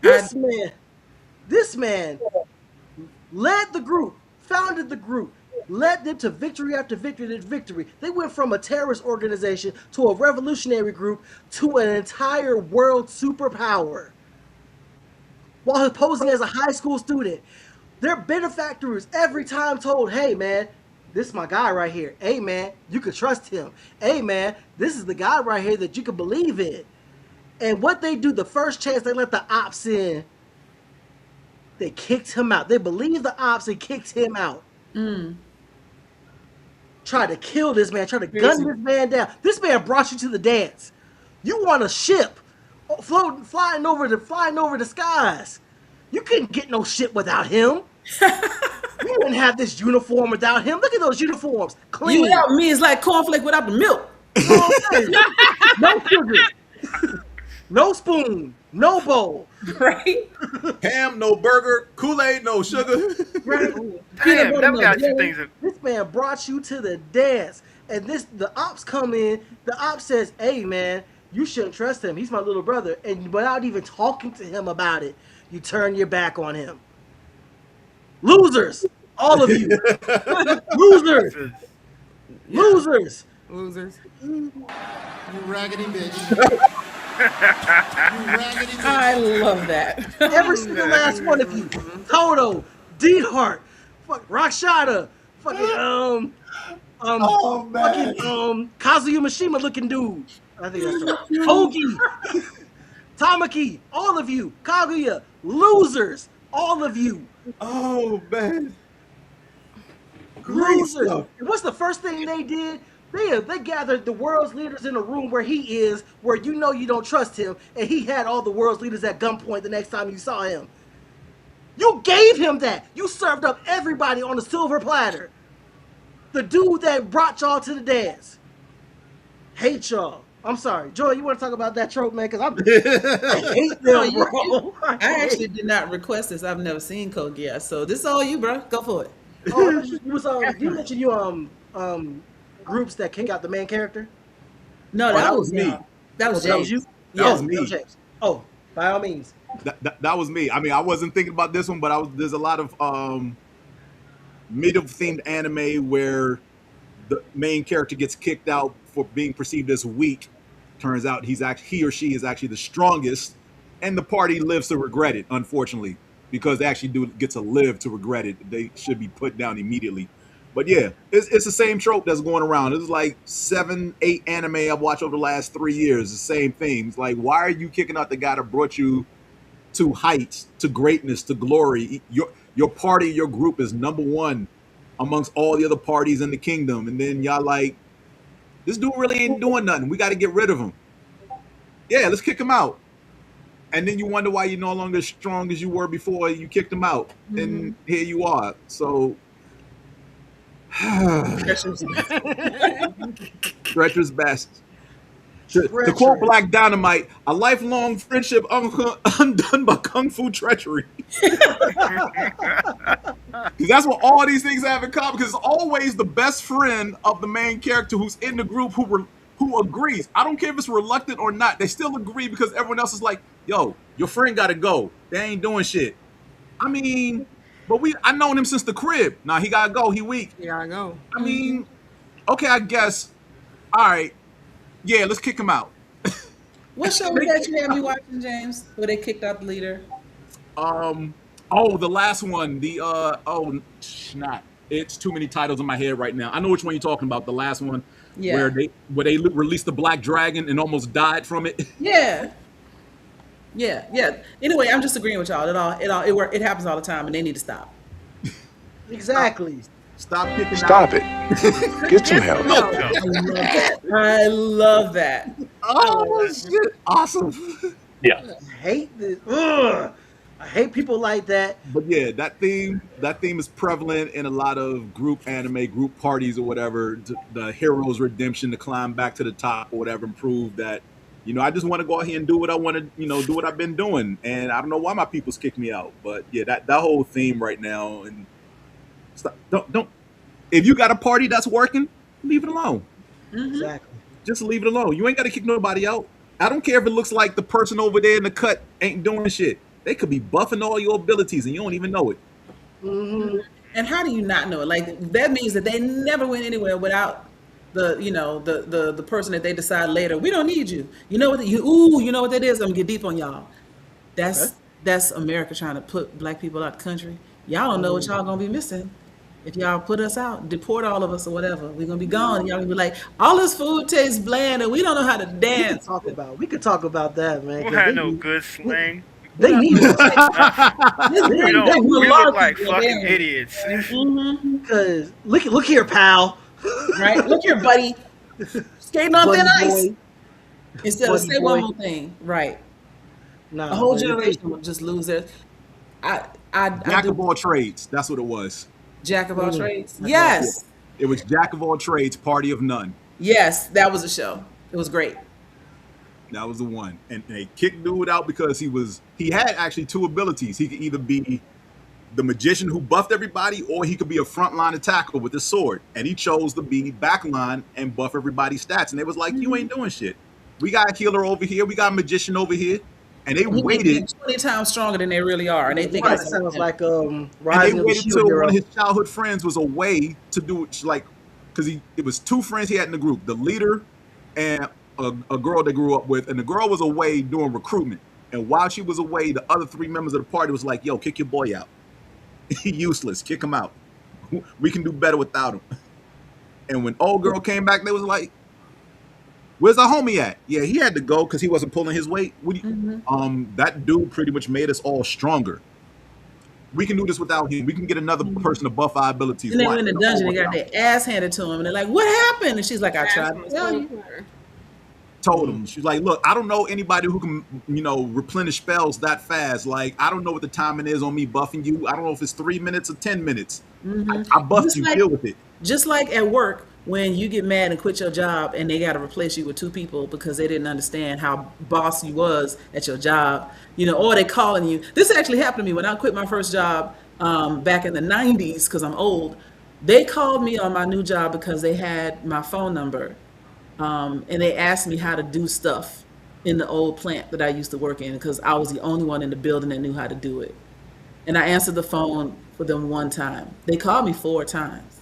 this man led the group, founded the group, led them to victory after victory after victory. They went from a terrorist organization to a revolutionary group to an entire world superpower while posing as a high school student. Their benefactors every time told, hey man, this is my guy right here. Hey man, you can trust him. Hey man, this is the guy right here that you can believe in. And what they do, the first chance they let the ops in, they kicked him out. They believed the ops and kicked him out. Tried to kill this man, tried to gun this man down. This man brought you to the dance. You want a ship flying over the skies. You couldn't get no shit without him. You wouldn't have this uniform without him. Look at those uniforms. Clean. You without me is like cornflake without the milk. No sugar. No spoon. No bowl. Right? Ham, no burger. Kool-Aid, no sugar. Right? Damn, that got two things. This man brought you to the dance. And the ops come in. The ops says, hey, man, you shouldn't trust him. He's my little brother. And without even talking to him about it, you turn your back on him. Losers. All of you. Losers. Losers. Losers. You raggedy bitch. You raggedy bitch. I love that. Every single last one of you. Toto, Deedhart, Rakshada, fucking Kazuya Mishima looking dude. I think that's right. Hoagie, Tamaki, all of you. Kaguya, losers, all of you. Oh, man. Losers. And what's the first thing they did? They gathered the world's leaders in a room where he is, where you know you don't trust him, and he had all the world's leaders at gunpoint the next time you saw him. You gave him that. You served up everybody on a silver platter. The dude that brought y'all to the dance. Hate y'all. I'm sorry. Joy, you want to talk about that trope, man? Because I hate them, bro. I actually did not request this. I've never seen Code Geass, so this is all you, bro. Go for it. Oh, you mentioned groups that kick out the main character. No, that was me. That was That James. was you? That was me. James. Oh, by all means. That was me. I mean, I wasn't thinking about this one, but there's a lot of middle-themed anime where the main character gets kicked out for being perceived as weak. Turns out he or she is actually the strongest, and the party lives to regret it, unfortunately, because they actually do get to live to regret it. They should be put down immediately. But yeah, it's the same trope that's going around. It's like 7, 8 anime I've watched over the last 3 years. The same thing. It's like, why are you kicking out the guy that brought you to heights, to greatness, to glory? Your party, your group is number one amongst all the other parties in the kingdom. And then y'all like, this dude really ain't doing nothing. We got to get rid of him. Yeah, let's kick him out. And then you wonder why you're no longer as strong as you were before you kicked him out. And here you are. So... treacherous bastards. To quote Black Dynamite, a lifelong friendship undone by kung fu treachery. Because that's what all these things have in common. Because it's always the best friend of the main character who's in the group who agrees. I don't care if it's reluctant or not. They still agree because everyone else is like, yo, your friend got to go. They ain't doing shit. I mean... But I known him since the crib. Nah, he gotta go. He weak. He gotta go. I mean, okay, I guess. All right. Yeah, let's kick him out. What show was that you had me watching, James? Where they kicked out the leader? The last one. Snot. It's too many titles in my head right now. I know which one you're talking about. The last one. Yeah. Where they released the black dragon and almost died from it. Yeah. Yeah. Anyway, I'm just agreeing with y'all. It happens all the time, and they need to stop. Exactly. Stop kicking Stop out. it. Get some help. No. I love that. Oh shit! Awesome. Yeah. I hate this. Ugh. I hate people like that. But yeah, that theme is prevalent in a lot of group anime, group parties or whatever. The hero's redemption to climb back to the top or whatever, and prove that, I just want to go out here and do what I want to, do what I've been doing. And I don't know why my people's kick me out. But yeah, that whole theme right now, and stop, don't if you got a party that's working, leave it alone. Exactly. Just leave it alone. You ain't got to kick nobody out. I don't care if it looks like the person over there in the cut ain't doing shit. They could be buffing all your abilities and you don't even know it. And how do you not know it? Like, that means that they never went anywhere without the person that they decide later, we don't need you. You know what? You know what that is? I'm gonna get deep on y'all. That's America trying to put black people out the country. Y'all don't know what y'all gonna be missing. If y'all put us out, deport all of us or whatever, we're gonna be gone. And y'all gonna be like, all this food tastes bland and we don't know how to dance. We could talk about that, man. We don't have no good slang. They need We look like fucking idiots. because look here, pal. Right? Look here, buddy. Skating on thin Buddy ice. boy. Instead of Buddy say boy. one more thing. Right. Nah, A whole man. generation will just lose their Jack of all trades. That's what it was. Jack of all trades. Yes. It was Jack of all trades, party of none. Yes, that was a show. It was great. That was the one. And they kicked dude out because he had actually two abilities. He could either be the magician who buffed everybody, or he could be a frontline attacker with his sword. And he chose to be backline and buff everybody's stats. And they was like, you ain't doing shit. We got a healer over here. We got a magician over here. And they waited 20 times stronger than they really are. And they think Right, it's sounds like and they Rising of the waited Shield until Hero. one of his childhood friends was away to do it, like, because it was two friends he had in the group, the leader and a girl they grew up with, and the girl was away doing recruitment. And while she was away, the other three members of the party was like, yo, kick your boy out. He useless, kick him out. We can do better without him. And when old girl came back, they was like, where's our homie at? Yeah, he had to go because he wasn't pulling his weight. That dude pretty much made us all stronger. We can do this without him. We can get another person to buff our abilities. And they Why? went in the dungeon, they got their ass handed to them, and they're like, what happened? And she's like, I tried to tell you. Told him. She's like, look, I don't know anybody who can, replenish spells that fast. Like, I don't know what the timing is on me buffing you. I don't know if it's 3 minutes or 10 minutes. I buffed Just you, like- deal with it. Just like at work, when you get mad and quit your job and they got to replace you with two people because they didn't understand how boss you was at your job, or they calling you. This actually happened to me when I quit my first job back in the 90s because I'm old. They called me on my new job because they had my phone number. And they asked me how to do stuff in the old plant that I used to work in because I was the only one in the building that knew how to do it. And I answered the phone for them one time. They called me 4 times.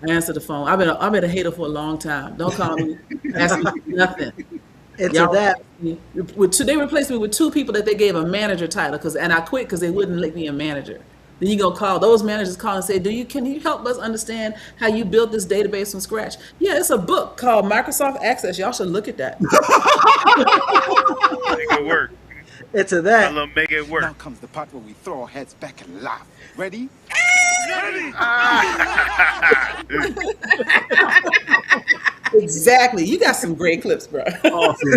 I answered the phone. I've been a hater for a long time. Don't call me, ask me nothing. It's Y'all that. they replaced me with 2 people that they gave a manager title and I quit because they wouldn't let me a manager. Then you go call those managers, call and say, can you help us understand how you built this database from scratch? Yeah, it's a book called Microsoft Access. Y'all should look at that. Make it work. It's a I that. love make it work. Now comes the part where we throw our heads back and laugh. Ready? Exactly. You got some great clips, bro. Awesome.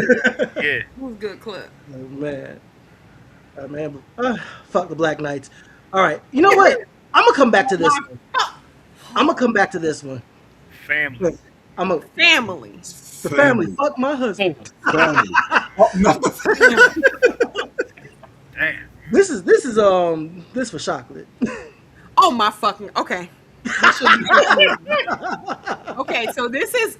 Yeah. It was a good clip. Oh, man. Fuck the Black Knights. All right. You know what? I'm going to come back to this one. Family. Family. The family. Fuck my husband. Family. Oh, no. Damn. This is for chocolate. Oh my fucking okay. Okay, so this is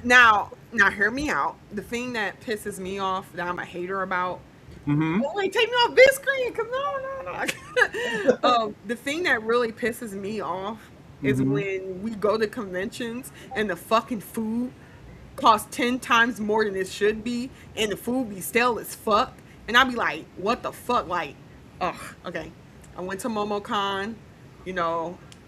now hear me out. The thing that pisses me off that I'm a hater about. Oh, wait, take me off big screen, cause no. The thing that really pisses me off is when we go to conventions and the fucking food costs 10 times more than it should be, and the food be stale as fuck, and I be like, what the fuck, like, okay. I went to MomoCon,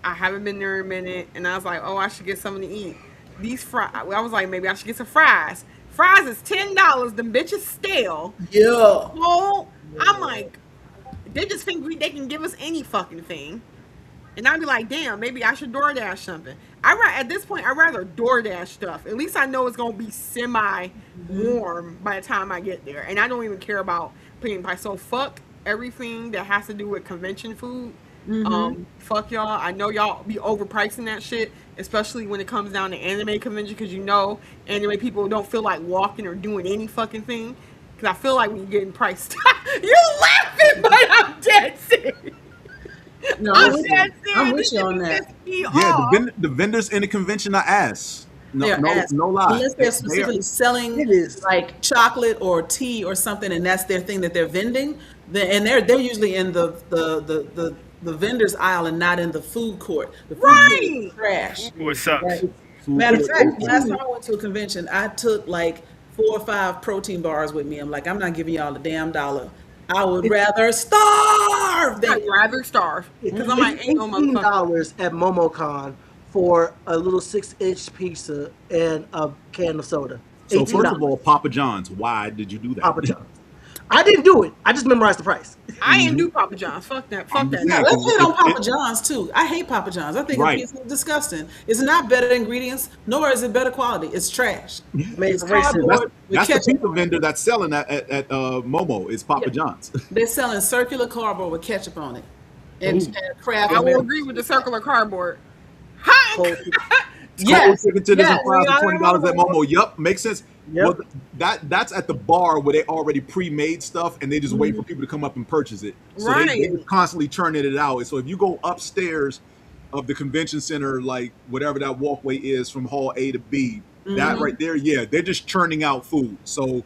I haven't been there in a minute, and I was like, oh, I should get something to eat. These fries, I was like, maybe I should get some fries. Fries is $10. Them bitches stale. Yeah. Well, I'm like, they just think they can give us any fucking thing. And I'd be like, damn, maybe I should DoorDash something. At this point, I'd rather DoorDash stuff. At least I know it's gonna be semi warm by the time I get there, and I don't even care about paying price. So fuck everything that has to do with convention food. Fuck y'all. I know y'all be overpricing that shit, especially when it comes down to anime convention, because you know anime people don't feel like walking or doing any fucking thing. Because I feel like when you're getting priced, you laughing, but I'm dead serious. No, I'm I'm dead with you on that. Yeah, the vendors in the convention are ass. No, They're ass. no lie. Unless they're specifically selling It is. like chocolate or tea or something, and that's their thing that they're vending. And they're usually in the vendors aisle and not in the food court. The food court is trash. What sucks? Right? Matter of fact, last time I went to a convention, I took like 4 or 5 protein bars with me. I'm like, I'm not giving y'all a damn dollar. I would rather starve than I'd rather starve because I'm like, ain't no $18 motherfucker. at MomoCon for a little 6-inch pizza and a can of soda. So $18. first of all, Papa John's, why did you do that? Papa John's. I didn't do it. I just memorized the price. I ain't do Papa John's. Fuck that. Fuck that. Yeah. let's hit on Papa John's too. I hate Papa John's. I think Right. it's disgusting. It's not better ingredients, nor is it better quality. It's trash. Made It's from racism. cardboard with That's the ketchup. pizza vendor that's selling that at Momo. Is Papa John's. They're selling circular cardboard with ketchup on it, and Kraft. I will agree with the circular cardboard. Hot. Cold- Yes, Chicken tenders yes. and fries for $20 at Momo. Yup, makes sense. Yep. Well, that's at the bar where they already pre-made stuff and they just wait for people to come up and purchase it. So they Right. constantly churning it out. So if you go upstairs of the convention center, like whatever that walkway is from hall A to B, that right there, yeah, they're just churning out food. So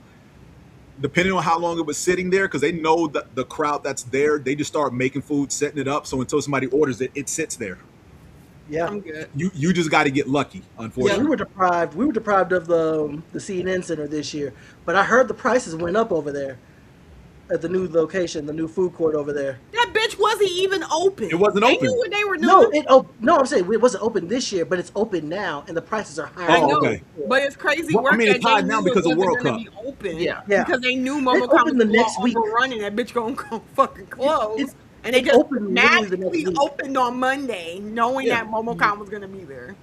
depending on how long it was sitting there, because they know that the crowd that's there, they just start making food, setting it up. So until somebody orders it, it sits there. Yeah. I'm good. You just got to get lucky, Yeah, unfortunately. we were deprived of the CNN Center this year, but I heard the prices went up over there at the new location, the new food court over there. That bitch wasn't even open. It wasn't They open. knew what they were doing. No, I'm saying it wasn't open this year, but it's open now, and the prices are higher. I Oh, know, okay. but it's crazy Well, I work mean, that it's high they now knew because it of wasn't World gonna Cup. be open. Yeah. Yeah. Because they knew It's MomoCon open was the next week. running. That bitch gonna go fucking close. It's- And they it's just open literally the next magically week. opened on Monday, knowing that MomoCon was gonna be there.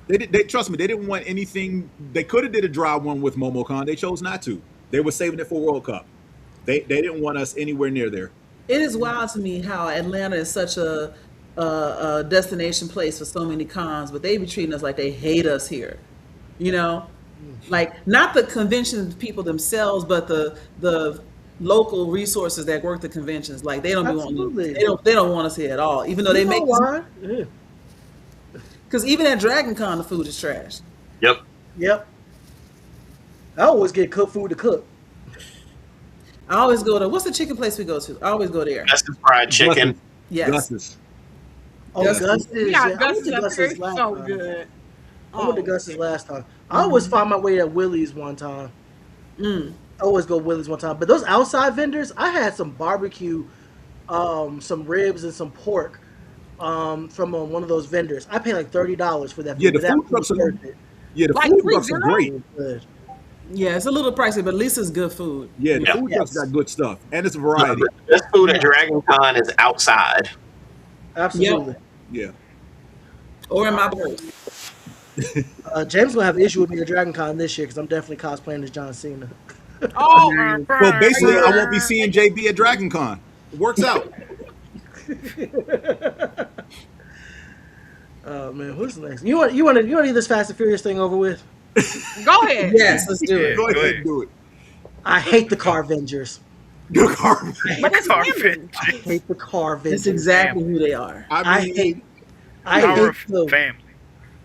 They trust me. They didn't want anything. They could have did a dry one with MomoCon. They chose not to. They were saving it for World Cup. They didn't want us anywhere near there. It is wild to me how Atlanta is such a destination place for so many cons, but they be treating us like they hate us here. You know, like not the convention people themselves, but the local resources that work the conventions. Like they don't be Absolutely. wanting, they don't want us here at all, even though they make. why? Yeah. Because even at Dragon Con, the food is trash. Yep. Yep. I always get cooked food to cook. I always go to what's the chicken place we go to? I always go there. That's the fried chicken. Yes. Gus's. Oh, Gus's. Gus's. Yeah, I went Gus to up Gus's there is last so time. good. I went to Gus's last time. I always find my way at Willie's one time. I always go Willie's one time. But those outside vendors, I had some barbecue, some ribs and some pork from one of those vendors. I paid like $30 for that. Yeah, the but that food was trucks are worth it. Yeah, the Like food trucks are 3-0? great. Good. Yeah, it's a little pricey, but at least it's good food. Yeah, the Yeah. food trucks got good stuff, and it's a variety. The best food at Dragon Con is outside. Absolutely. Yeah. Or in my purse. James gonna have an issue with me at Dragon Con this year because I'm definitely cosplaying as John Cena. Oh, Well, basically, I won't be seeing JB at Dragon Con. It works out. Oh man, who's next? You want to get this Fast and Furious thing over with? Go ahead. Yes, let's do it. Go ahead ahead. and do it. I hate the Car Avengers. Good car. But it's Car family. fit. I hate the Car Avengers. That's exactly who they are. I mean, hate. I Power hate of them. family.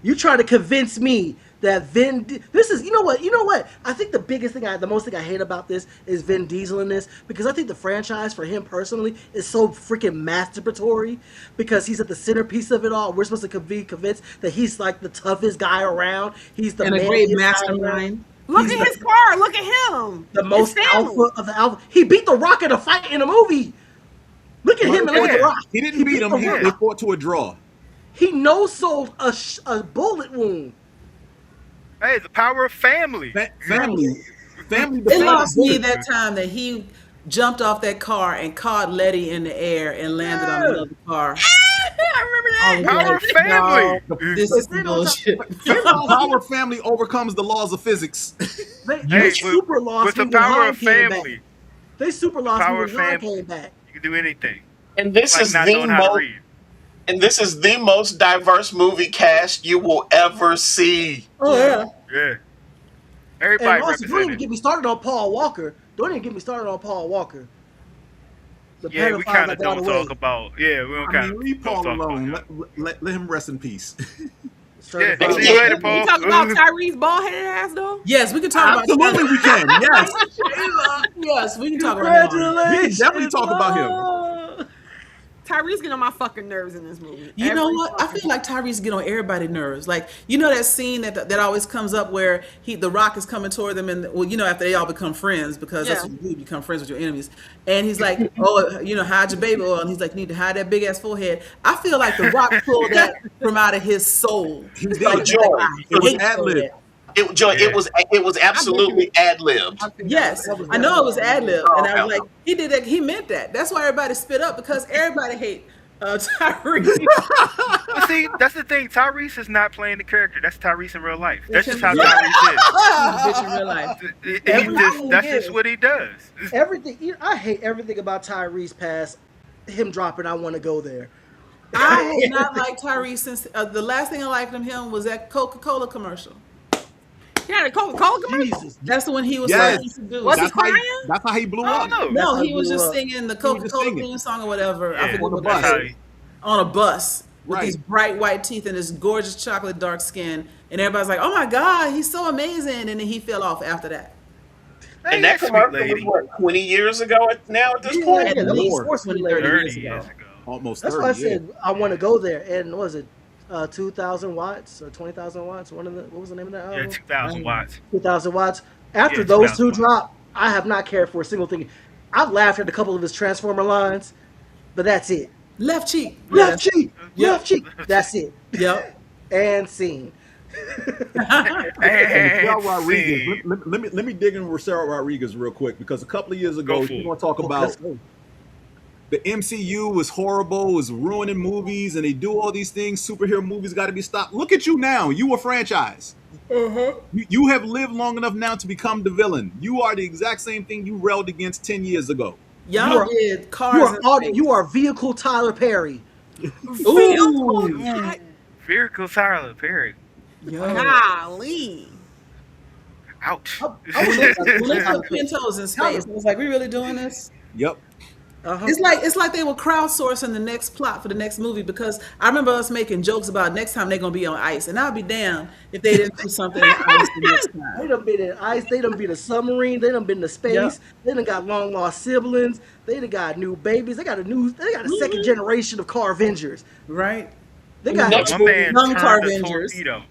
You try to convince me that this is, you know what? I think the most thing I hate about this is Vin Diesel in this, because I think the franchise for him personally is so freaking masturbatory because he's at the centerpiece of it all. We're supposed to be convinced that he's like the toughest guy around. He's the And a great manliest guy around. mastermind. Look He's at his car. Look at him. The His most family. alpha of the alpha. He beat The Rock in a fight in a movie. Look at him and look at The Rock. He didn't beat him. The They Rock. fought to a draw. He no-sold a bullet wound. Hey, the power of family. Family. It lost me that time that he jumped off that car and caught Letty in the air and landed on another car. I remember that? Power family. This is They don't bullshit. The Power family overcomes the laws of physics. They Hey, super with lost the me when power Han of came back. family, They super lost me power when of Han family. came back. You can do anything. And this Like is not the knowing how to most read. and this is the most diverse movie cast you will ever see. Oh yeah. Yeah. And Everybody also, don't even represented. get me started on Paul Walker. Don't even get me started on Paul Walker. The Yeah, we pedophile kind that of got don't away. talk about. Yeah, we don't I kind mean, of leave don't Paul talk about alone. him. Let him rest in peace. Yeah, Certified. see you later, Paul. You talking about Tyrese bald-headed ass though? Yes, we can talk about Absolutely, we can. Yes, Yes, we can talk about him. we can definitely talk about him. him. Tyrese get on my fucking nerves in this movie. You know Every what? I fucking feel like Tyrese get on everybody's nerves. Like, you know that scene that always comes up where the Rock is coming toward them, and well, you know, after they all become friends, because that's Yeah. what you do, you become friends with your enemies. And he's like, "Oh, you know, hide your baby oil," and he's like, "You need to hide that big ass forehead." I feel like the Rock pulled that from out of his soul. He did. Like, Joy. I It was hate ad-lib. that. It was absolutely ad libbed. Yes, That was I know it was ad lib, and I was yeah. like, he did that. He meant that. That's why everybody spit up, because everybody hate Tyrese. But see, that's the thing. Tyrese is not playing the character. That's Tyrese in real life. That's just how Yeah. Tyrese Bitch in real life. is. Everything That's is. just what he does. Everything. I hate everything about Tyrese past him dropping. I want to go there. I have not liked Tyrese since the last thing I liked of him was that Coca-Cola commercial. Yeah, the Coca-Cola commercial. Jesus. That's the one he was Yes. like introduced. Was he That's how crying? that's how he blew I up. don't know. No, he was blew just up. singing the was just Coca-Cola singing. theme song or whatever. I Yeah, forget on the what bus. it That's how was. he, On a bus with Right. these bright white teeth and this gorgeous chocolate dark skin, and everybody's like, "Oh my God, he's so amazing!" And then he fell off after that. And that sweet commercial was lady. what, 20 years ago now at this Yeah, point? yeah, that was least before Sweet 20, 30 Lady. years 30 ago. years ago. Almost That's 30. why I yeah. said I want to go there. And what was it 2,000 watts or 20,000 watts? What was the name of that Yeah, album? 2,000 watts. 2,000 watts. After Yeah, those 2,000 two watts. drop, I have not cared for a single thing. I've laughed at a couple of his Transformer lines, but that's it. Left cheek. Left cheek, Yeah. left cheek. That's it. Yep. And scene. And Michelle And Rodriguez. scene. Let me dig in Michelle Rodriguez real quick, because a couple of years ago, Go for you it. want to talk Let's about go. the MCU was horrible, was ruining movies, and they do all these things. Superhero movies got to be stopped. Look at you now. You a franchise. You have lived long enough now to become the villain. You are the exact same thing you railed against 10 years ago. Y'all You are- did cars. You are vehicle Tyler Perry. Ooh. Vehicle Tyler Perry. Golly. Ouch. When they put Pintos in space, I was like, "We really doing this?" Yep. Uh-huh. It's like they were crowdsourcing the next plot for the next movie, because I remember us making jokes about next time they're gonna be on ice, and I'll be damned if they didn't do something on ice the next They time. done been in ice. They done been a submarine. They done been to space. Yep. They done got long lost siblings. They done got new babies. They got a second generation of car Avengers. Right? They got Next My man Young turned Car a Avengers. torpedo.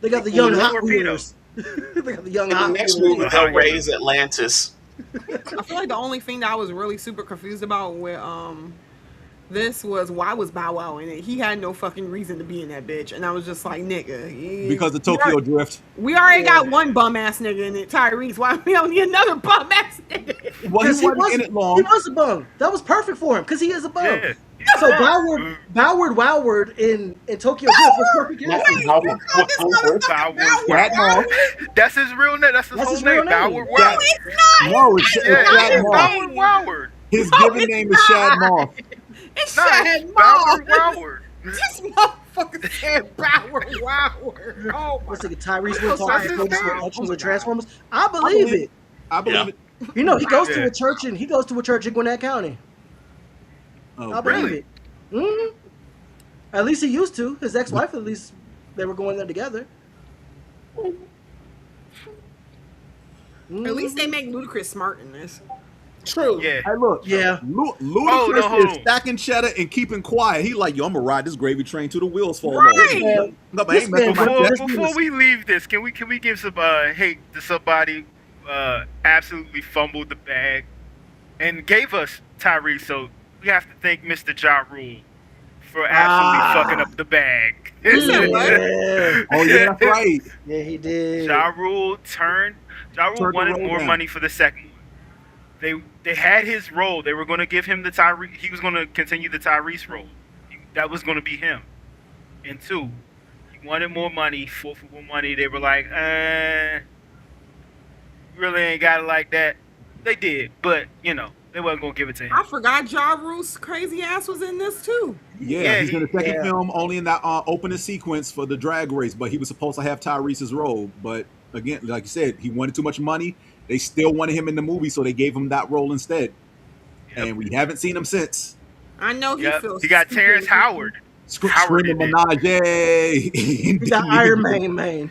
they got the young Ooh, Hot torpedo. Wheelers. They got the young In the Hot next Wheelers. movie, they'll raise Atlantis. I feel like the only thing that I was really super confused about with this was, why was Bow Wow in it? He had no fucking reason to be in that bitch, and I was just like, nigga, Because of Tokyo Drift. we already got one bum ass nigga in it, Tyrese. Why we don't need another bum ass nigga? Well, he Because wasn't in it he long. was a bum. That was perfect for him because he is a bum. Yeah. So Boward Woward in Tokyo Drift was perfect. Not casting. Howard. Shad Moss. That's his real name. That's his That's whole his real name. name. Boward Shad- Woward. No, it's Yeah, Shad it's Moss. Boward Woward. His given name is Shad Moss. It's No, Shad it's Moss. Boward Woward. This motherfucker said Boward Woward. Oh my. Let's look at Tyrese will talk That's to his folks name. with action with Transformers. I believe it. I believe Yeah. it. You know, he goes to Yeah. a church in Gwinnett County. Oh, I believe really? it. hmm At least he used to. His ex-wife, at least, they were going there together. At least they make Ludacris smart in this. True. Yeah. Hey, look. Yeah. Ludacris no, hold is on. stacking cheddar and keeping quiet. He like, yo, I'm gonna ride this gravy train till the wheels fall Right. off. Man, No, but I this ain't messing man with my went- chest. Before we leave this, can we give some hate to somebody absolutely fumbled the bag and gave us Tyrese? So we have to thank Mr. Ja Rule for absolutely fucking up the bag. Yeah. Oh yeah, that's right. Yeah, he did. Ja Rule Turned the wanted roll more down. money for the second one. They had his role. They were going to give him the Tyrese. He was going to continue the Tyrese role. That was going to be him. And two, he wanted more money, fought for more money. They were like, really ain't got it like that. They did, but they wasn't gonna give it to him. I forgot Ja Rule's crazy ass was in this too. Yeah, he's in the second Yeah. film, only in that opening sequence for the drag race, but he was supposed to have Tyrese's role. But again, like you said, he wanted too much money. They still wanted him in the movie, so they gave him that role instead. Yep. And we haven't seen him since. I know he Yep. feels. He got stupid. Terrence Howard. Screaming did it. Menage. He got Iron Man. Man.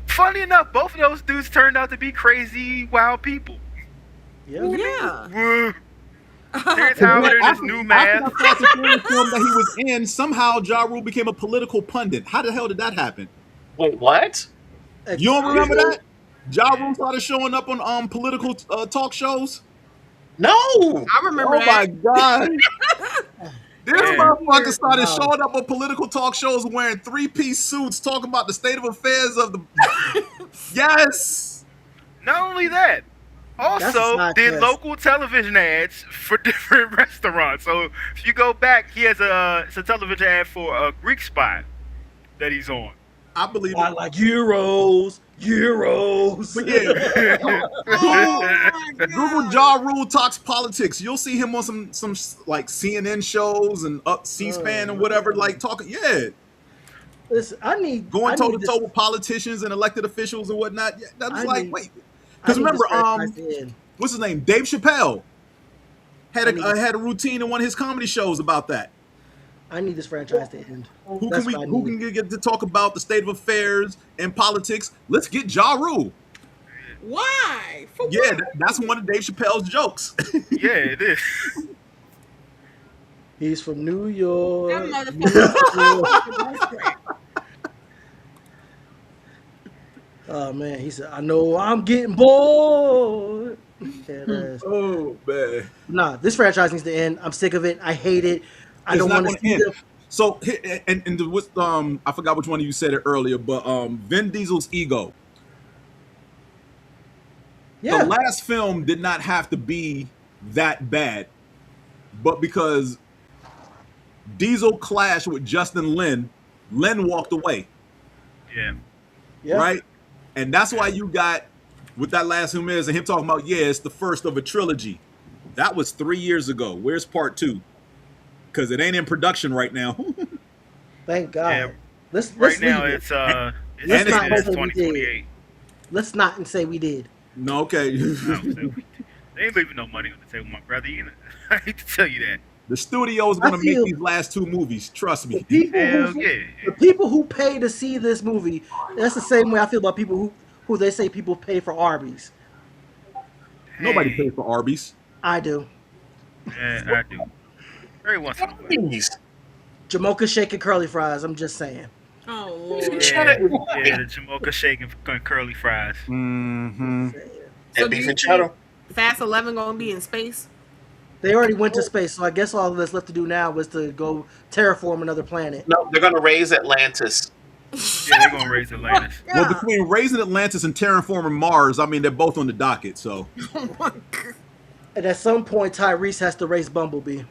Funny enough, both of those dudes turned out to be crazy, wild people. Yeah. Yeah. Terrence Howard in his new mask. After that Fast and Furious film that he was in, somehow Ja Rule became a political pundit. How the hell did that happen? Wait, what? You don't remember that? Ja Rule started showing up on political talk shows. No. I remember Oh my that. god! This Yeah. motherfucker started Wow. showing up on political talk shows wearing 3-piece suits, talking about the state of affairs of the. Yes. Not only that, That's a also side did quest. local television ads for different restaurants. So if you go back, he has it's a television ad for a Greek spot that he's on. I believe I it. like Euros. But yeah, Oh my Google God. Ja Rule talks politics. You'll see him on some like CNN shows and C-SPAN and whatever, like talking. Yeah, Listen, I need going I toe need to toe with politicians and elected officials and whatnot. Yeah, that was I like, need- wait, I because need remember, this franchise to end. what's his name? Dave Chappelle had I need this- had a routine in one of his comedy shows about that. I need this franchise to end. Who That's can what I who need. can get to talk about the state of affairs and politics? Let's get Ja Rule. Why? For Yeah, what? that's one of Dave Chappelle's jokes. Yeah, it is. He's from New York. That motherfucker. Oh man, he said, "I know I'm getting bored." Oh man. Nah, this franchise needs to end. I'm sick of it. I hate it. I It's don't not want to gonna see end. the. So and with I forgot which one of you said it earlier, but Vin Diesel's ego. Yeah, The last film did not have to be that bad, but because Diesel clashed with Justin Lin, Lin walked away, Yeah. yeah. right? And that's why you got with that last film is and him talking about it's the first of a trilogy. That was 3 years ago. Where's part 2? Because it ain't in production right now. Thank God. Yeah. Let's Right now, leave it. it's Let's estimated not as hope we did. 2028. Let's not and say we did. No, okay. No, they ain't leaving no money on the table, my brother. I hate to tell you that. The studio's gonna I make feel- these last 2 movies. Trust The me. people Hell who yeah. the people who pay to see this movie, that's the same way I feel about people who they say people pay for Arby's. Nobody Hey, pays for Arby's. I do. Yeah, I do. Very once in a while. Please. Jamocha shake and curly fries. I'm just saying. Oh Lord. Yeah, the Jamocha shake and curly fries. Mm-hmm. So And do beef you and cheddar. think Fast 11 gonna be in space? They already went to space, so I guess all that's left to do now was to go terraform another planet. No, they're gonna raise Atlantis. Yeah, they're gonna raise Atlantis. Well, between raising Atlantis and terraforming Mars, I mean they're both on the docket. So And at some point, Tyrese has to race Bumblebee.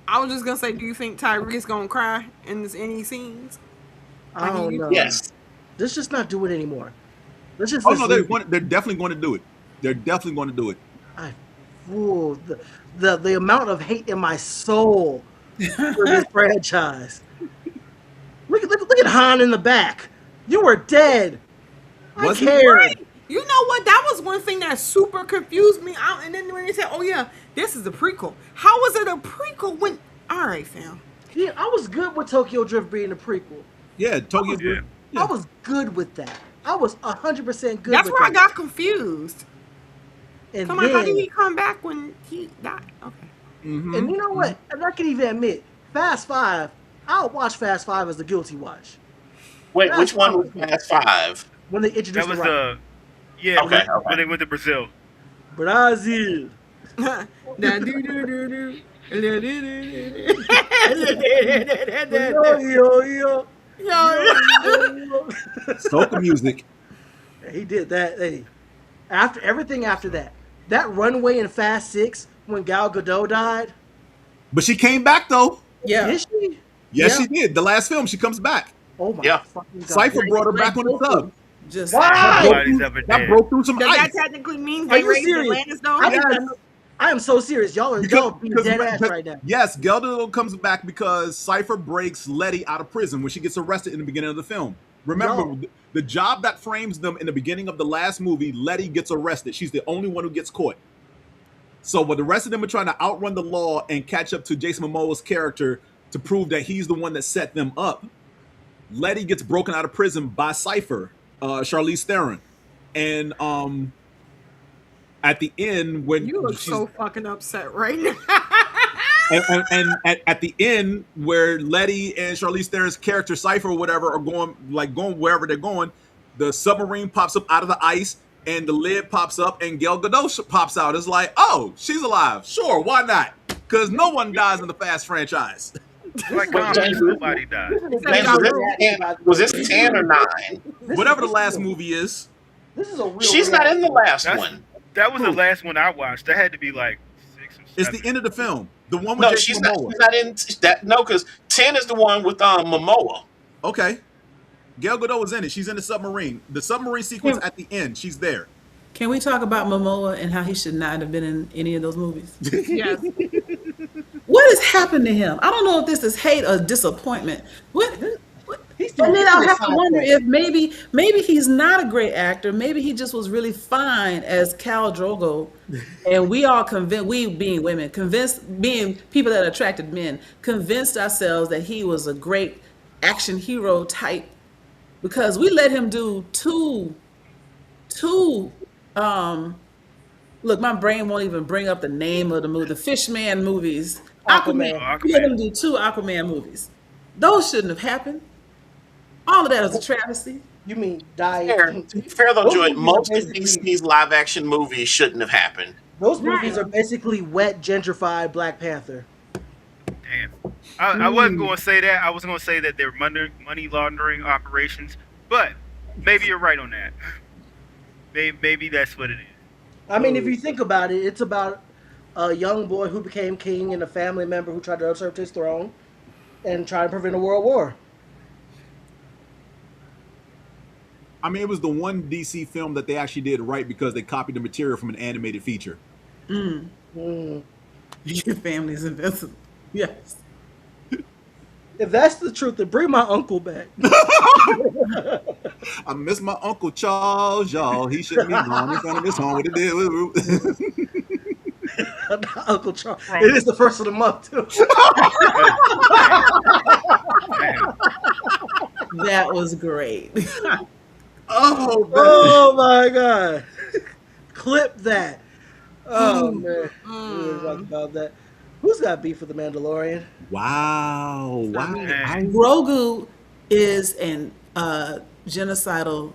I was just gonna say, do you think Tyreek's gonna cry in any scenes? I don't know. Yes. Let's just not do it anymore. Let's just. oh let's no, leave it. they're definitely going to do it. They're definitely going to do it. Ooh, the amount of hate in my soul for this franchise. Look at Han in the back. You were dead. I Was he? cared. You know what? That was one thing that super confused me. And then when they said, "Oh yeah, this is a prequel," how was it a prequel when? All right, fam. Yeah, I was good with Tokyo Drift being a prequel. Yeah, Tokyo. Yeah. I was good with that. I was 100% good That's with where I that. got confused. And Come on, how did then, he come back when he died? Okay. Mm-hmm. and you know what? And I can even admit, Fast 5, I'll watch Fast 5 as the guilty watch. Wait, That's which one fine. was Fast 5? When they introduced That was the right. Okay, when they went to Brazil. Brazil. Da do do do do. Da do do do do. Yo. Yo, Soca music. He did that. Hey, after everything after that, that runway in Fast 6 when Gal Gadot died. But she came back though. Yeah. Did she? Yes, Yeah. she did. The last film, she comes back. Oh my Yeah. fucking god! Cypher brought her back on the sub. Just Why? Nobody's ever That dead. broke through some Does that ice. technically mean Are they you raised serious? Atlantis though? I, think Yes. I am so serious. Y'all are dead ass right now. Yes, Geldo comes back because Cypher breaks Letty out of prison when she gets arrested in the beginning of the film. Remember, No. the job that frames them in the beginning of the last movie, Letty gets arrested. She's the only one who gets caught. So when the rest of them are trying to outrun the law and catch up to Jason Momoa's character to prove that he's the one that set them up, Letty gets broken out of prison by Cypher, Charlize Theron. And at the end, when You look she's so fucking upset right now. and at the end where Letty and Charlize Theron's character Cypher or whatever are going wherever they're going, the submarine pops up out of the ice and the lid pops up and Gal Gadot pops out. It's like, oh, she's alive. Sure, why not? Because no one dies in the Fast franchise. Like Wait, comics, nobody died. Was this 10 or 9? Whatever the last movie is. This is a real. She's not in the last That's- one. That was the last one I watched. That had to be like 6 or 7. It's the end of the film. The one with No, Jason she's not. Momoa. She's not in that. No, because 10 is the one with Momoa. Okay. Gal Gadot is in it. She's in the submarine. The submarine sequence at the end. She's there. Can we talk about Momoa and how he should not have been in any of those movies? Yes. What has happened to him? I don't know if this is hate or disappointment. What? He's And then I'll have to doing wonder side if maybe he's not a great actor. Maybe he just was really fine as Khal Drogo, and we all convinced, we being women, convinced, being people that attracted men, convinced ourselves that he was a great action hero type because we let him do two. Look, my brain won't even bring up the name of the movie, the Fishman movies. Aquaman. Aquaman. We let him do 2 Aquaman movies. Those shouldn't have happened. All of that is a travesty. You mean die? To be fair though, Those Joy, movies are most of basically- DC's live action movies shouldn't have happened. Those movies are basically wet, gentrified Black Panther. Damn. I wasn't going to say that. I was going to say that they're money laundering operations, but maybe you're right on that. Maybe that's what it is. I mean, if you think about it, it's about a young boy who became king and a family member who tried to usurp his throne and try to prevent a world war. I mean, it was the one DC film that they actually did right because they copied the material from an animated feature. Your family's invincible. Yes. If that's the truth, then bring my uncle back. I miss my Uncle Charles, y'all. He shouldn't be gone in front of his home with the Uncle Charles. It is the first of the month, too. That was great. Oh, man. Oh, my God. Clip that. Oh, man. We were talking about that. Who's got beef with the Mandalorian? Wow. Wow. Grogu is an genocidal.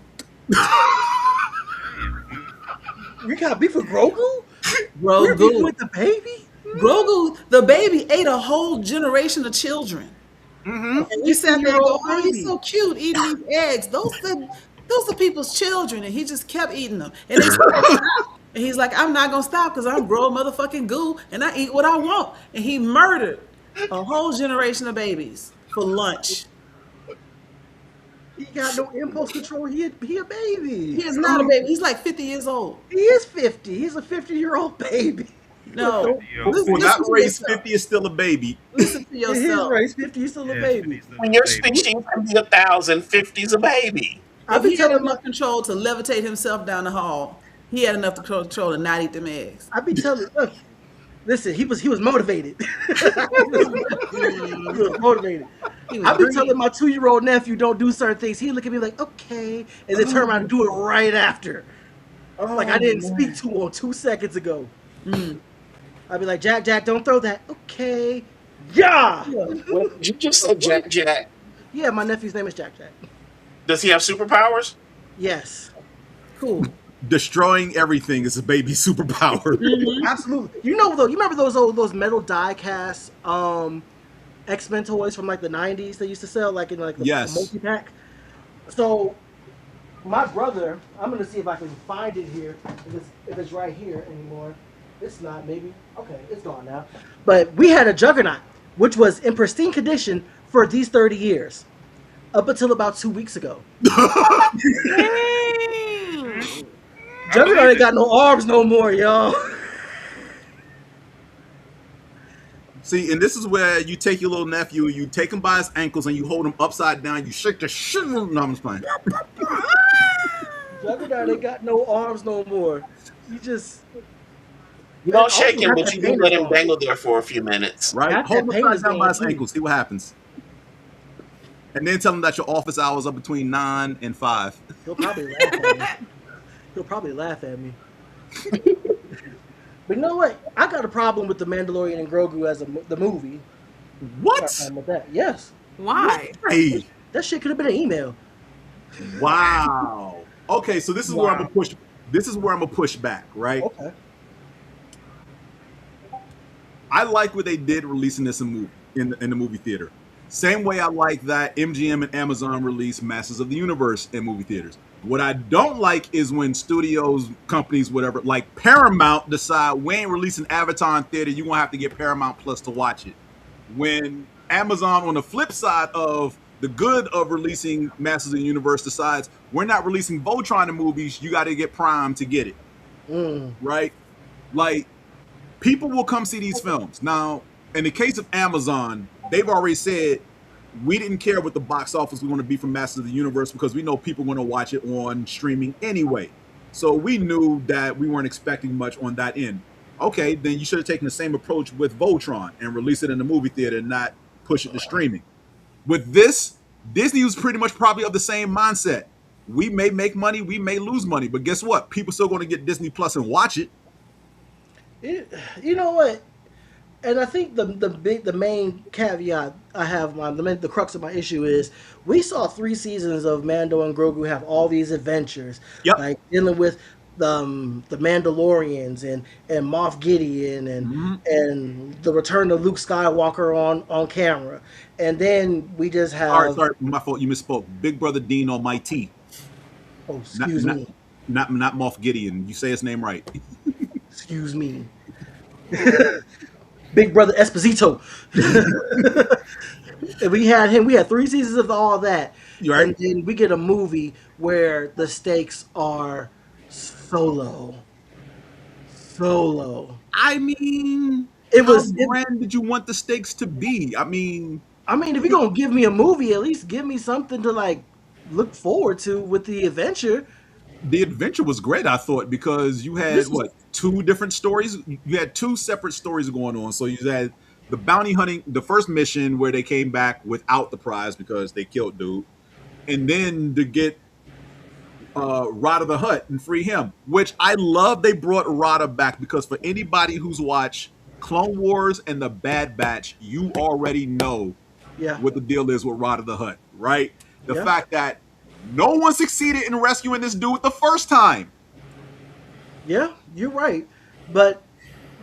You got beef with Grogu? You're beefing Grogu. with the baby? Grogu, the baby, ate a whole generation of children. And we sat there and go, oh, he's so cute eating these eggs. Those are people's children. And he just kept eating them. And, and he's like, I'm not going to stop because I'm grown motherfucking goo and I eat what I want. And he murdered a whole generation of babies for lunch. He got no impulse control. He a baby. He is not a baby. He's like 50 years old. He is 50. He's a 50-year-old baby. No. For that race, 50 is still a baby. Listen to In his yourself. race, 50 is still a baby. When your species can be 1,000, 50's a baby. I've If been he had telling enough control to levitate himself down the hall, he had enough control to not eat them eggs. I be telling. Look, listen, he was motivated. He was motivated. He was I be greedy. telling my 2-year-old nephew don't do certain things. He look at me like, okay, and then turn around and do it right after. Like I didn't speak to him 2 seconds ago. I'd be like, Jack, don't throw that. Okay, yeah. What, you just said Jack Jack. Yeah, my nephew's name is Jack. Does he have superpowers? Yes, Cool. Destroying everything is a baby superpower. absolutely. You know though, you remember those metal die cast X-Men toys from like the 90s they used to sell like in like the Yes. multi-pack? So my brother, I'm gonna see if I can find it here. If it's right here anymore. It's not, maybe. Okay, it's gone now. But we had a Juggernaut. which was in pristine condition for these 30 years, up until about 2 weeks ago. Juggernaut ain't got no arms no more, y'all. See, and this is where you take your little nephew, you take him by his ankles, and you hold him upside down. You shake the shit. No, I'm just playing. Juggernaut ain't got no arms no more. You just You don't shake also him, got but that you do pain let is him gone. dangle there for a few minutes. Right? Half Hold that him pain upside is down by gone, his too. ankles. See what happens. And then tell him that your office hours are between 9 and 5. He'll probably laugh at me. He'll probably laugh at me. But you know what? I got a problem with the Mandalorian and Grogu as the movie. I got a What? problem with that. Yes, Why? Hey, that shit could have been an email. wow. Okay, so this is where I'm gonna push. This is where I'm gonna push back, right? Okay. I like what they did releasing this in the movie theater. Same way I like that MGM and Amazon released Masters of the Universe in movie theaters. What I don't like is when studios, companies, whatever, like Paramount decide we ain't releasing Avatar in theater, you're gonna have to get Paramount Plus to watch it. When Amazon, on the flip side of the good of releasing Masters of the Universe, decides we're not releasing Voltron in movies, you got to get Prime to get it. Right? Like, people will come see these films. Now, in the case of Amazon, they've already said we didn't care what the box office was going to be for Masters of the Universe because we know people are going to watch it on streaming anyway. So we knew that we weren't expecting much on that end. Okay, then you should have taken the same approach with Voltron and release it in the movie theater and not push it to streaming. With this, Disney was pretty much probably of the same mindset. We may make money, we may lose money, but guess what? People still going to get Disney Plus and watch it. You know what? And I think the main caveat I have, the crux of my issue is we saw 3 seasons of Mando and Grogu have all these adventures, Yep. like dealing with the Mandalorians and Moff Gideon and the return of Luke Skywalker on camera, and then we just have Sorry, my fault. You misspoke. Big Brother Dean Almighty. oh excuse me, Not Moff Gideon. You say his name right. excuse me. Big Brother Esposito. And we had him. We had 3 seasons of all that, You right? and then we get a movie where the stakes are so low, so low. I mean, It was. how grand did you want the stakes to be? I mean, If you're gonna give me a movie, at least give me something to like look forward to with the adventure. the adventure was great, I thought, because you had This was- 2 different stories. You had 2 separate stories going on. So you had the bounty hunting, the first mission where they came back without the prize because they killed dude, and then to get Rada the Hutt and free him, which I love. They brought Rada back because for anybody who's watched Clone Wars and the Bad Batch, you already know Yeah. what the deal is with Rada the Hutt, right? The Yeah. fact that no one succeeded in rescuing this dude the first time. Yeah, you're right. But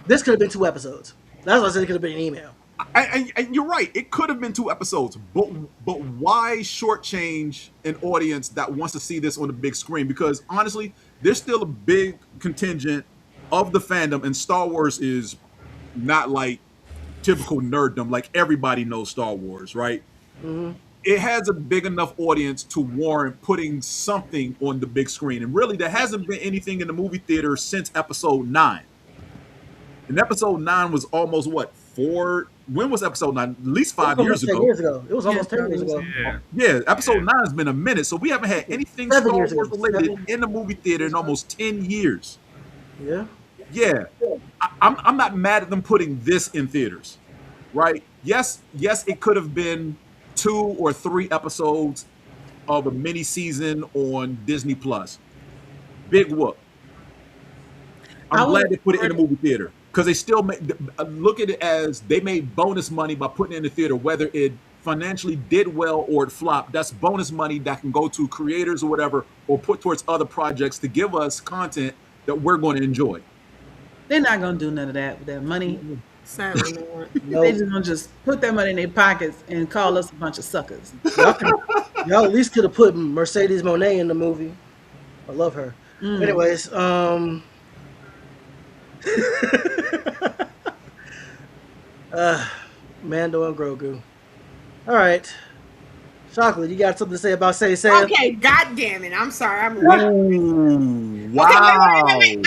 this could have been 2 episodes. That's why I said it could have been an email. And you're right. It could have been 2 episodes, but why shortchange an audience that wants to see this on the big screen? Because honestly, there's still a big contingent of the fandom, and Star Wars is not like typical nerddom. Like everybody knows Star Wars, right? It has a big enough audience to warrant putting something on the big screen. And really, there hasn't been anything in the movie theater since Episode 9. And Episode 9 was almost what? 4? When was Episode 9? At least 5 years Almost 10 ago. years ago. It was almost 10 years ago. Yeah. Yeah, Episode 9 has been a minute, so we haven't had anything 7 Star years Wars ago. related 7. in the movie theater in almost 10 years. Yeah. Yeah, I'm not mad at them putting this in theaters, right? Yes, it could have been 2 or 3 episodes of a mini season on Disney Plus. Big whoop. I'm glad they put it in the movie theater because they still look at it as they made bonus money by putting it in the theater, whether it financially did well or it flopped. That's bonus money that can go to creators or whatever, or put towards other projects to give us content that we're going to enjoy. They're not gonna do none of that with that money. Sadly, Lord. They just gonna just put that money in their pockets and call us a bunch of suckers. Y'all at least could have put Mercedes Monet in the movie. I love her. Anyways, Mando and Grogu. All right. Chocolate, you got something to say about Saint Seiya? Okay, god damn it. I'm sorry. I'm Ooh, Okay, wow. wait.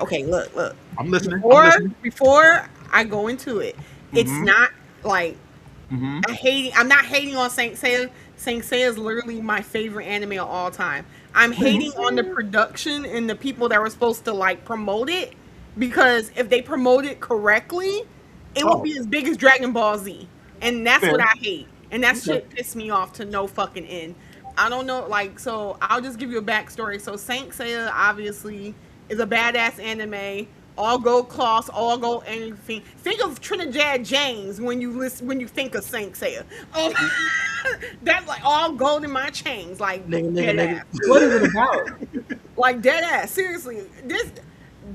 Okay, look. I'm listening. I'm Before listening. before I go into it, it's Mhm. not like Mhm. I'm not hating on Saint Seiya. Saint Seiya is literally my favorite anime of all time. I'm hating on the production and the people that were supposed to like promote it, because if they promote it correctly, it will Oh, be as big as Dragon Ball Z. And that's what fair. I hate. And that Okay. shit pissed me off to no fucking end. I don't know, like, so I'll just give you a backstory. So Saint Seiya obviously is a badass anime. All gold cloths, all gold anything. Think of Trinidad James when you think of Saint Seiya. Oh, that's like all gold in my chains, like dead Nigga. ass, What is it about? like dead ass. Seriously,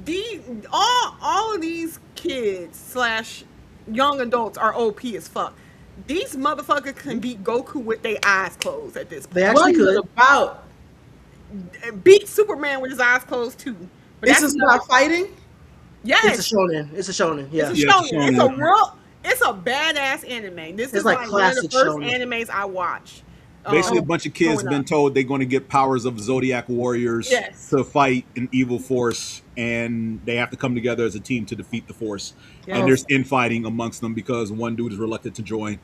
these all of these kids slash young adults are OP as fuck. These motherfuckers can beat Goku with their eyes closed at this They point. What actually is it could. about? Beat Superman with his eyes closed too. But This that's is about fighting? yes. It's a shonen. It's a shonen. Yeah. It's a Yeah, it's a shonen. It's a shonen. real. It's a badass anime. This It's is like like one of the classic first shonen. animes I watched. Basically, a bunch of kids growing been up. told they're going to get powers of Zodiac warriors Yes. to fight an evil force, and they have to come together as a team to defeat the force. Yes. And there's infighting amongst them because one dude is reluctant to join.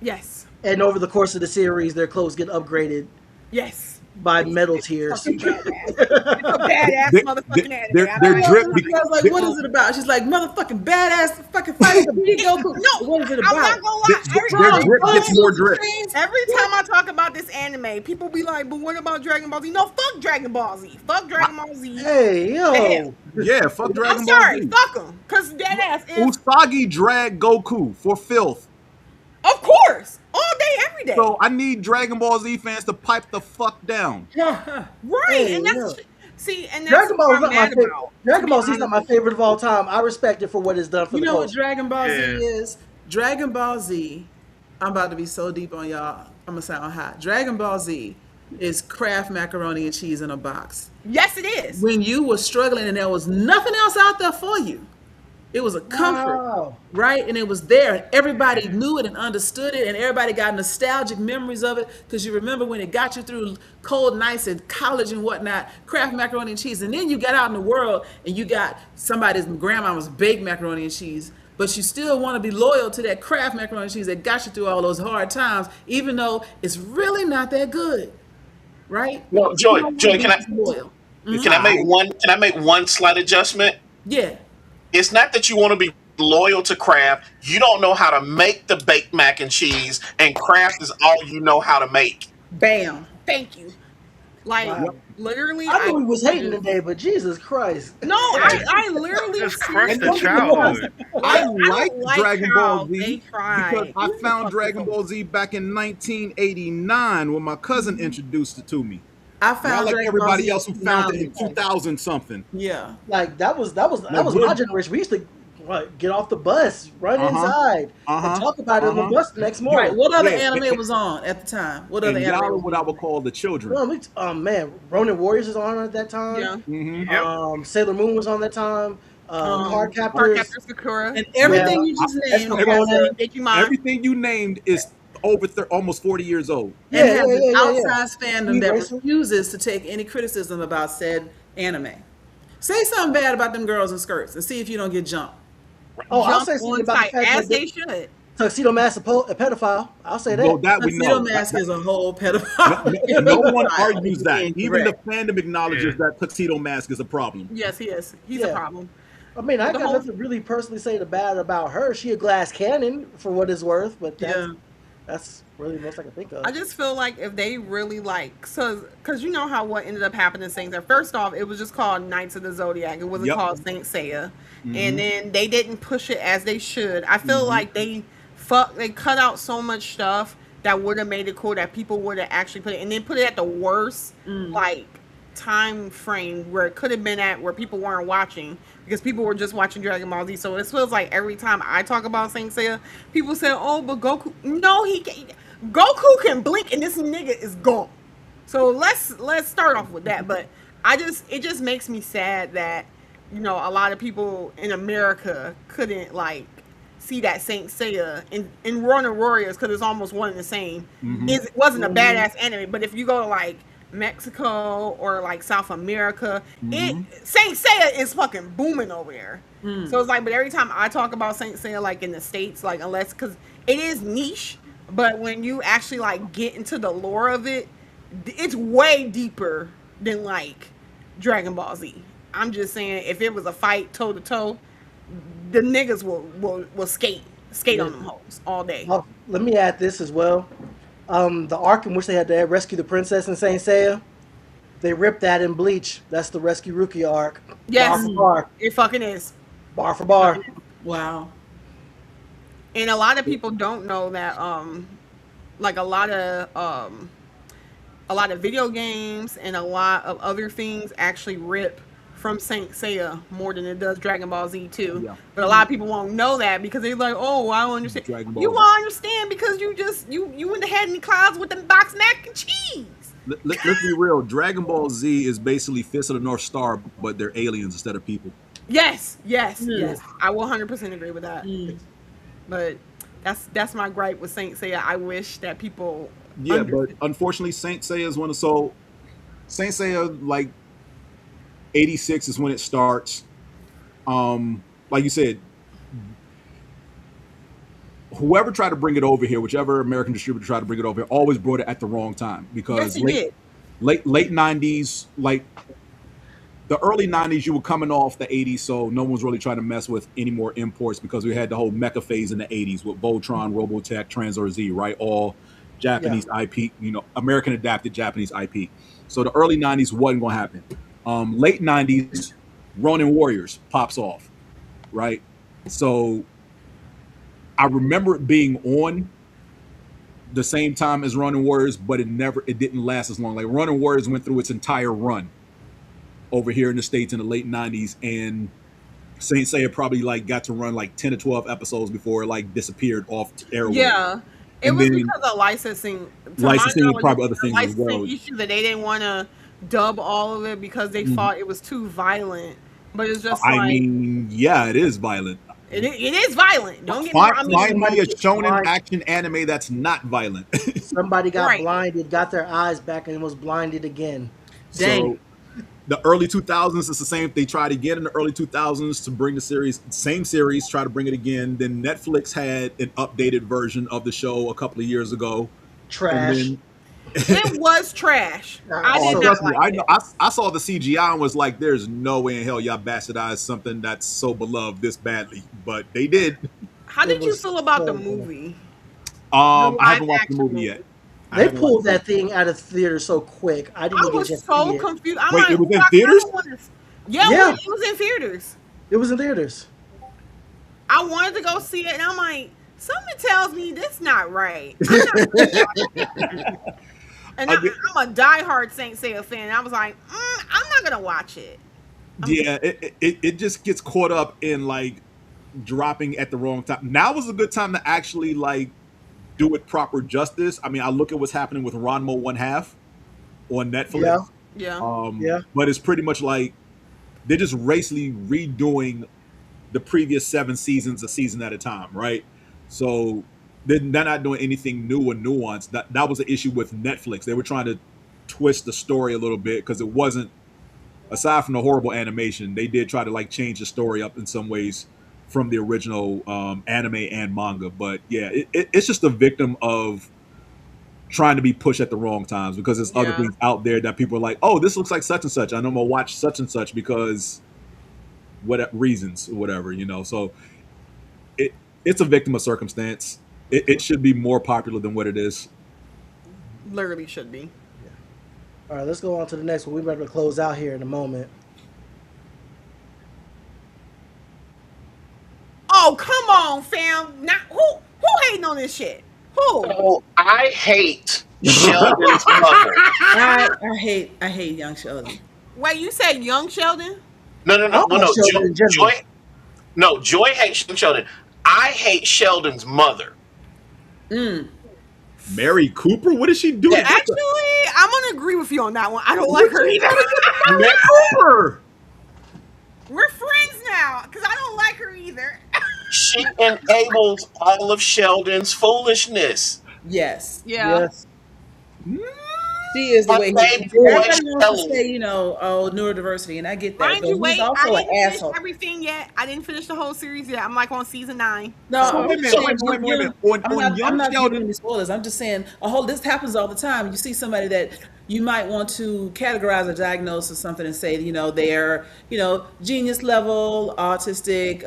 Yes. And over the course of the series, their clothes get upgraded Yes. by metal tiers. Fucking badass. It's a badass They- motherfucking anime. they're- I they're don't drip- know. I was like, what is it about? She's like, motherfucking badass fucking fighting the big Goku. No, What is it I'm about? not gonna lie. Their drip gets more drip. Every time I talk about this anime, people be like, "But what about Dragon Ball Z?" No, fuck Dragon Ball Z. Fuck Dragon Ball Z. Hey, yo. Damn. Yeah, fuck Dragon I'm Ball sorry. Z. Fuck them. Cause dead ass is, Usagi dragged Goku for filth. of course, all day, every day. So I need Dragon Ball Z fans to pipe the fuck down. Right, Hey, and that's yeah. see, and that's Dragon Ball what is I'm not my mad favorite. about. Dragon Ball Z is not my favorite of all time. I respect it for what it's done for You the know what culture. Dragon Ball Z Yeah. is? Dragon Ball Z, I'm about to be so deep on y'all, I'm gonna sound hot. Dragon Ball Z is Kraft macaroni and cheese in a box. Yes, it is. When you were struggling and there was nothing else out there for you, it was a comfort. Wow. Right? And it was there, and everybody knew it and understood it, and everybody got nostalgic memories of it because you remember when it got you through cold nights in college and whatnot, Kraft macaroni and cheese. And then you got out in the world and you got somebody's grandma's baked macaroni and cheese, but you still want to be loyal to that Kraft macaroni and cheese that got you through all those hard times, even though it's really not that good. Right? Well, You Joy, don't Joy, wanna can I be loyal. can I make one slight adjustment? Yeah. It's not that you want to be loyal to Kraft. You don't know how to make the baked mac and cheese, and Kraft is all you know how to make. Bam. Thank you. Like Wow. literally, I knew he was hating today, but Jesus Christ. No, I literally Just crush the seriously- childhood. I don't like Dragon how Ball they Z tried. because I found Dragon Ball Z back in 1989 when my cousin introduced it to me. I Not found like Dragon Ball everybody Z else who found it in knowledgeable. 2000 something. Yeah. Like that was my good. generation. We used to get off the bus, run Uh-huh. inside, Uh-huh. and talk about it on the Uh-huh. bus the next morning. Right. What other Yeah. anime was on at the time? What other And y'all are anime? what I would call the children. Man, Ronin Warriors was on at that time. Yeah. Mhm. Yep. Sailor Moon was on that time. Card Card Captors. Captor Sakura. And everything Yeah. you just That's named the has phone a, name. Digimon. Everything you named is over almost 40 years old. Yeah, and has yeah, an yeah, yeah, outsized fandom that Eraser. refuses to take any criticism about said anime. Say something bad about them girls in skirts and see if you don't get jumped. Oh, I'll Jump say something on about site, the fact as that they should. Tuxedo Mask a pedophile. I'll say that. Well, that we Tuxedo know. Mask is a whole pedophile. No one argues that. Even the Correct. fandom acknowledges Yeah. that Tuxedo Mask is a problem. Yes, he is. He's Yeah. a problem. I mean, I The got whole- nothing really personally say bad about her. She a glass cannon for what it's worth, but that's really the most I can think of. I just feel like if they really because you know how what ended up happening things there. First off, it was just called Knights of the Zodiac. It wasn't Yep. called Saint Seiya, Mhm. and then they didn't push it as they should. I feel like they cut out so much stuff that would have made it cool that people would have actually put it, and then put it at the worst like time frame where it could have been at where people weren't watching because people were just watching Dragon Ball Z. So it feels like every time I talk about Saint Seiya, people say, "Oh, but Goku." No, Goku can blink and this nigga is gone. So let's start off with that. But it just makes me sad that a lot of people in America couldn't see that Saint Seiya in Ronin Warriors, because it's almost one and the same. Mhm. It wasn't a badass anime, but if you go to like Mexico or like South America, it Mhm. Saint Seiya is fucking booming over there. So it's like, but every time I talk about Saint Seiya, like in the States, like unless because it is niche, but when you actually like get into the lore of it, it's way deeper than like Dragon Ball Z. I'm just saying, if it was a fight toe to toe, the niggas will skate on them hoes all day. Oh, let me add this as well. The arc in which they had to rescue the princess in Saint Seiya, they ripped that in Bleach. That's the Rescue Rookie arc. Bar Yes, for bar. it fucking is. Bar for bar. Wow. And a lot of people don't know that like a lot of video games and a lot of other things actually rip from Saint Seiya more than it does Dragon Ball Z too. Yeah. But a lot of people won't know that because they're like, "Oh, I don't understand." Dragon Ball You Z. won't understand because you in the head in the clouds with the box mac and cheese. Let's be real. Dragon Ball Z is basically Fist of the North Star, but they're aliens instead of people. Yes. I will 100% agree with that. But that's my gripe with Saint Seiya. I wish that people Yeah, but unfortunately, Saint Seiya is one of Saint Seiya, like 86 is when it starts. Like you said, whoever tried to bring it over here, whichever American distributor tried to bring it over here, always brought it at the wrong time because yes, he did. late 90s, like the early 90s, you were coming off the 80s, so no one was really trying to mess with any more imports because we had the whole mecha phase in the 80s with Voltron, Robotech, Tranzor Z, right? All Japanese IP, American adapted Japanese IP. So the early 90s wasn't going to happen. Late 90s, Ronin Warriors pops off, right? So I remember it being on the same time as Ronin Warriors, but it didn't last as long. Like Ronin Warriors went through its entire run over here in the States in the late 90s, and Saint Seiya probably like got to run like 10 or 12 episodes before it like disappeared off airwaves. Yeah. It was because of licensing. And probably other things as well. Issue that they didn't want to dub all of it because they thought it was too violent. But it's just I mean, yeah, it is violent. It is violent. Don't get me wrong. Find me a shonen action anime that's not violent. Somebody got blinded, got their eyes back, and was blinded again. Dang. So the early 2000s is the same. They tried again in the early 2000s to bring the same series, try to bring it again. Then Netflix had an updated version of the show a couple of years ago. Trash. It was trash. I did not like it. I saw the CGI and was like, "There's no way in hell y'all bastardized something that's so beloved this badly," but they did. How did you feel about the movie? I haven't watched the movie yet. They pulled that thing out of theater so quick. I was so confused. Wait, it was in theaters? Yeah, it was in theaters. It was in theaters. I wanted to go see it, and I'm like, something tells me this not right. And I'm a diehard Saint Seiya fan. And I was like, I'm not gonna watch it. It just gets caught up in like dropping at the wrong time. Now was a good time to actually like do it proper justice. I mean, I look at what's happening with Ranma 1/2 on Netflix. Yeah. But it's pretty much like they're just racely redoing the previous 7 seasons a season at a time, right? So they're not doing anything new or nuanced. That was the issue with Netflix. They were trying to twist the story a little bit because it wasn't, aside from the horrible animation, they did try to like change the story up in some ways from the original anime and manga. But yeah, it's just a victim of trying to be pushed at the wrong times because there's other things out there that people are like, oh, this looks like such and such. I know I'm gonna watch such and such because what reasons or whatever, So it's a victim of circumstance. It should be more popular than what it is. Literally should be. All right, let's go on to the next one. We're about to close out here in a moment. Oh, come on, fam. Now, who hating on this shit? Who? So I hate Sheldon's mother. I hate young Sheldon. Wait, you said young Sheldon? No, Joy hates Sheldon. I hate Sheldon's mother. Mary Cooper? What is she doing? Yeah, actually, I'm gonna agree with you on that one. I don't like her either. Mary Cooper. We're friends now because I don't like her either. She enables all of Sheldon's foolishness. Yes. Yeah. Yes. She is the And way baby he. boy Everybody wants to Shelley. say, oh, neurodiversity, and I get that, Mind but you, he's wait, also I an didn't finish asshole. everything yet. I didn't finish the whole series yet. I'm like on season 9. No, So I'm wait a just minute, saying, wait a minute. On I'm young not giving Sheldon, any spoilers. I'm just saying, this happens all the time. You see somebody that you might want to categorize or diagnose as something and say, they're, genius level, autistic,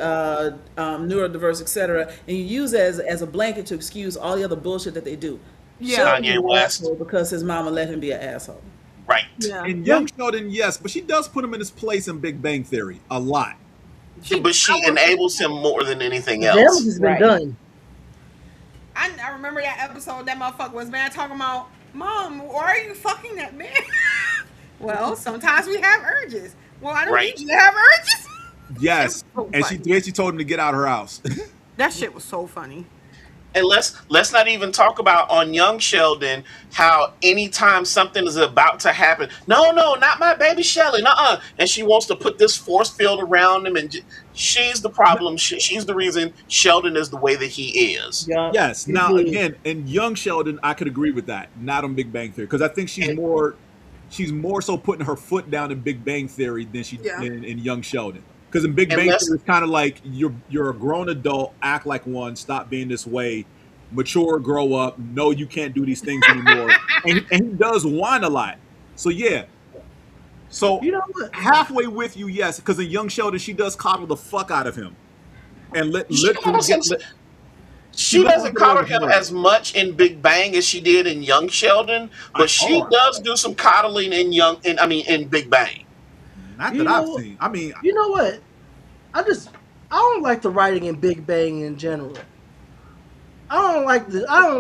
neurodiverse, etc., and you use it as a blanket to excuse all the other bullshit that they do. Yeah. Sheldon is Kanye an West. asshole because his mama let him be an asshole. Right. Yeah. in young Sheldon, yes, but she does put him in his place in Big Bang Theory a lot. But she enables him more than anything The damage else. has been Right. done. I remember that episode. That motherfucker was man talking about, Mom, why are you fucking that man? Well, sometimes we have urges. Well, I don't Right. need you to have urges. Yes, So and she funny. told him to get out of her house. That shit was so funny. And let's not even talk about on young Sheldon how anytime something is about to happen, no, not my baby Shelley, nuh-uh. And she wants to put this force field around him, and she's the problem. She's the reason Sheldon is the way that he is. Yeah. Yes. Now Indeed. again, in young Sheldon, I could agree with that. Not on Big Bang Theory, because I think she's And- more so putting her foot down in Big Bang Theory than she Yeah. in young Sheldon. Because in Big And Bang let's- Theory, it's kind of like you're a grown adult, act like one, stop being this way, mature, grow up. No, you can't do these things anymore. and he does whine a lot. So yeah. So You know what? halfway with you, yes, because in young Sheldon, she does coddle the fuck out of him, and She doesn't doesn't coddle get him away with as much in Big Bang as she did in Young Sheldon, but she does do some coddling in Big Bang. Not You that I've know- seen. I mean, You know what? I don't like the writing in Big Bang in general. I don't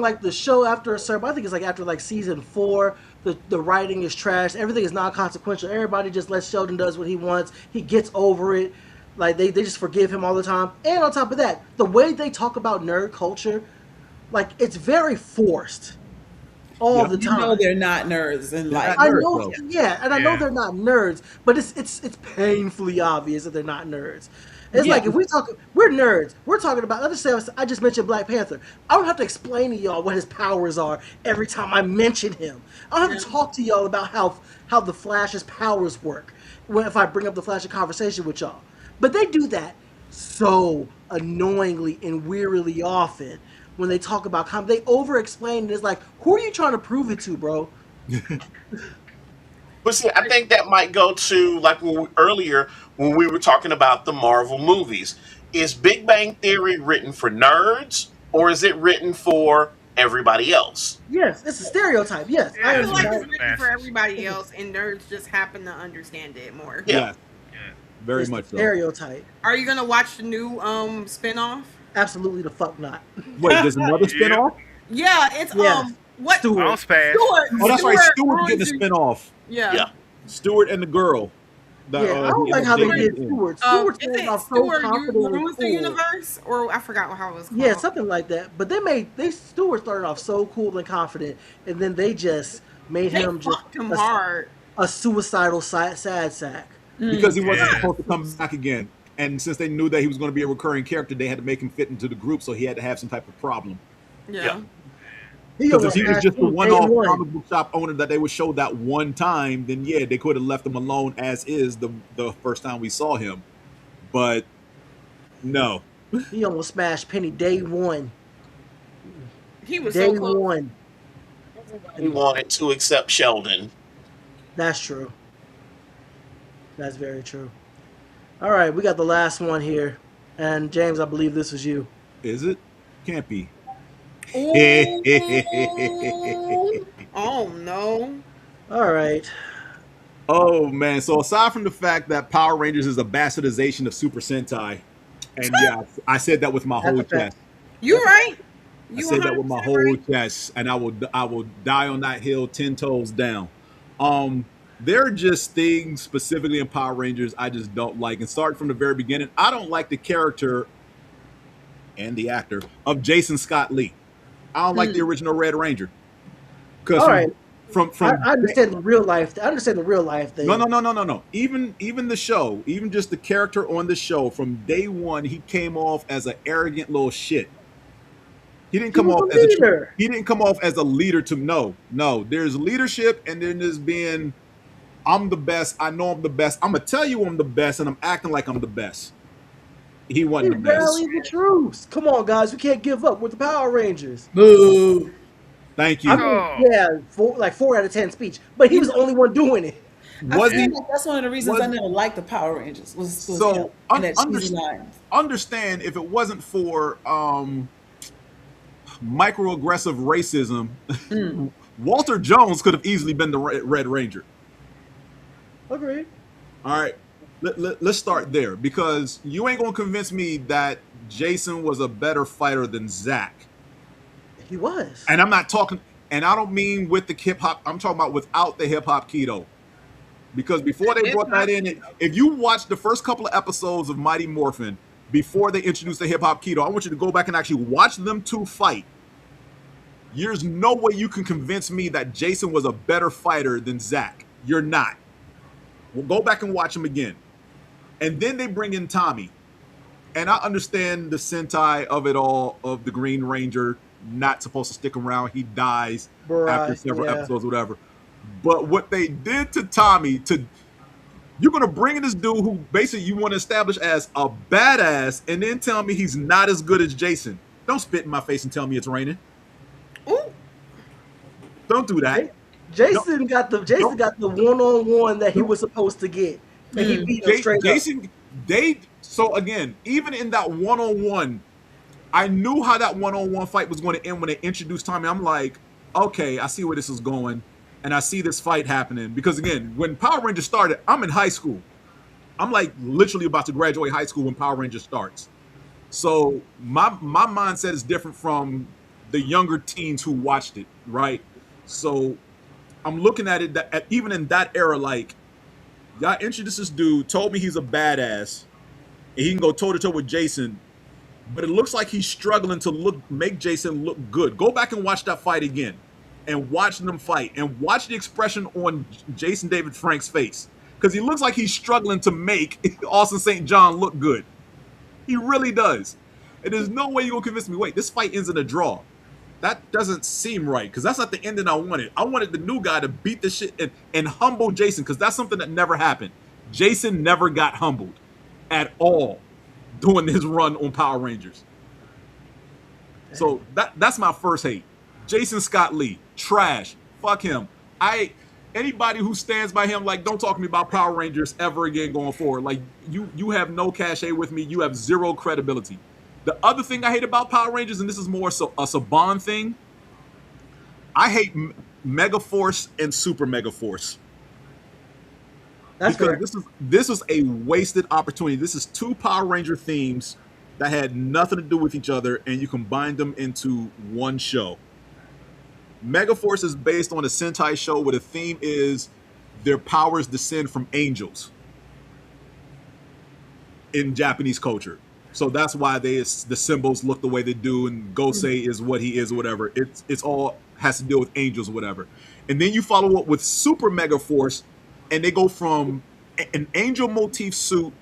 like the show after a certain. I think it's like after like season 4, the writing is trash. Everything is non-consequential. Everybody just lets Sheldon does what he wants. He gets over it. Like they just forgive him all the time. And on top of that, the way they talk about nerd culture, like it's very forced all the time. They're not nerds, and like I nerds, know, though. yeah, and I know Yeah. they're not nerds, but it's painfully obvious that they're not nerds. It's Yeah. like if we're nerds. We're talking about. Let's say I just mentioned Black Panther. I don't have to explain to y'all what his powers are every time I mention him. I don't have to talk to y'all about how the Flash's powers work if I bring up the Flash in conversation with y'all. But they do that so annoyingly and wearily often when they talk about They over-explain it. It's like, who are you trying to prove it to, bro? But see, I think that might go to like earlier when we were talking about the Marvel movies. Is Big Bang Theory written for nerds or is it written for everybody else? Yes, it's a stereotype. Yes, I I feel like understand. it's written for everybody else, and nerds just happen to understand it more. Yeah. yes, very It's much the so. stereotype. Are you gonna watch the new spinoff? Absolutely the fuck not. Wait, there's another spinoff? Yeah, it's Yes. what Stewart. Bounce pass. Stewart. Oh, that's right. Stewart owns getting a the- spinoff. Yeah. Yeah. Stewart and the girl. Yeah, I don't like how they did Stewart. Stewart Is started it off so Stewart confident and ruins the cool. universe, or I forgot how it was called. Yeah, something like that. But Stewart started off so cool and confident, and then they just made They him just fucked him hard. a suicidal sad sack. because he wasn't Yeah. supposed to come back again. And since they knew that he was going to be a recurring character, they had to make him fit into the group, so he had to have some type of problem. Yeah. He Because if almost he was smashed just a through day one-off one. comic book shop owner that they would show that one time, then yeah, they could have left him alone as is the first time we saw him. But no. He almost smashed Penny day one. He was Day so close. one. He wanted to accept Sheldon. That's true. That's very true. All right, we got the last one here. And James, I believe this was you. Is it? Can't be. Ooh. Oh no. All right. Oh man! So aside from the fact that Power Rangers is a bastardization of Super Sentai, and yeah, I said that with my That's whole a fact. chest. You right. I You said that with my 100% whole right. chest, and I will die on that hill 10 toes down. There are just things specifically in Power Rangers I just don't like. And starting from the very beginning, I don't like the character and the actor of Jason Scott Lee. I don't like the original Red Ranger. Because All right. I understand the real life. I understand the real life thing. No. Even the show, even just the character on the show, from day one, he came off as an arrogant little shit. He didn't come off as a leader. He didn't come off as a leader. No. There's leadership, and then there's being, I'm the best. I know I'm the best. I'm gonna tell you I'm the best, and I'm acting like I'm the best. He wasn't the best. Rallied the troops. Come on, guys, we can't give up. We're the Power Rangers. Boo. Thank you. I mean, yeah, 4 out of 10 speech, but he was the only one doing it. I feel like that's one of the reasons I never liked the Power Rangers. Was so him and that cheesy lines. Understand, if it wasn't for microaggressive racism, Walter Jones could have easily been the Red Ranger. Agreed. All right, let's start there, because you ain't gonna convince me that Jason was a better fighter than Zach. He was. And I'm not talking, and I don't mean with the hip hop. I'm talking about without the hip hop keto. Because before they brought that in, if you watch the first couple of episodes of Mighty Morphin before they introduced the hip hop keto, I want you to go back and actually watch them two fight. There's no way you can convince me that Jason was a better fighter than Zach. You're not. We'll go back and watch them again. And then they bring in Tommy. And I understand the Sentai of it all, of the Green Ranger not supposed to stick around. He dies after several episodes, whatever. But what they did to Tommy, you're going to bring in this dude who basically you want to establish as a badass, and then tell me he's not as good as Jason. Don't spit in my face and tell me it's raining. Ooh. Don't do that. Jason got the one-on-one that he was supposed to get. And he beat him straight up. So again, even in that one-on-one, I knew how that one-on-one fight was going to end when they introduced Tommy. I'm like, okay, I see where this is going, and I see this fight happening. Because again, when Power Rangers started, I'm in high school. I'm like literally about to graduate high school when Power Rangers starts. So my mindset is different from the younger teens who watched it, right? So I'm looking at it that even in that era, like, y'all introduced this dude, told me he's a badass, and he can go toe-to-toe with Jason, but it looks like he's struggling to make Jason look good. Go back and watch that fight again, and watch them fight, and watch the expression on Jason David Frank's face, because he looks like he's struggling to make Austin St. John look good. He really does. And there's no way you're gonna convince me, wait, this fight ends in a draw. That doesn't seem right, because that's not the ending I wanted. I wanted the new guy to beat the shit and humble Jason, because that's something that never happened. Jason never got humbled at all doing his run on Power Rangers. So that's my first hate. Jason Scott Lee, trash. Fuck him. Anybody who stands by him, like, don't talk to me about Power Rangers ever again going forward. Like, you have no cachet with me. You have zero credibility. The other thing I hate about Power Rangers, and this is more so a Saban thing, I hate Mega Force and Super Mega Force. That's because fair. This is a wasted opportunity. This is two Power Ranger themes that had nothing to do with each other, and you combined them into one show. Mega Force is based on a Sentai show where the theme is their powers descend from angels in Japanese culture. So that's why the symbols look the way they do, and Gosei is what he is, or whatever. It's all has to deal with angels, or whatever. And then you follow up with Super Mega Force, and they go from an angel motif suit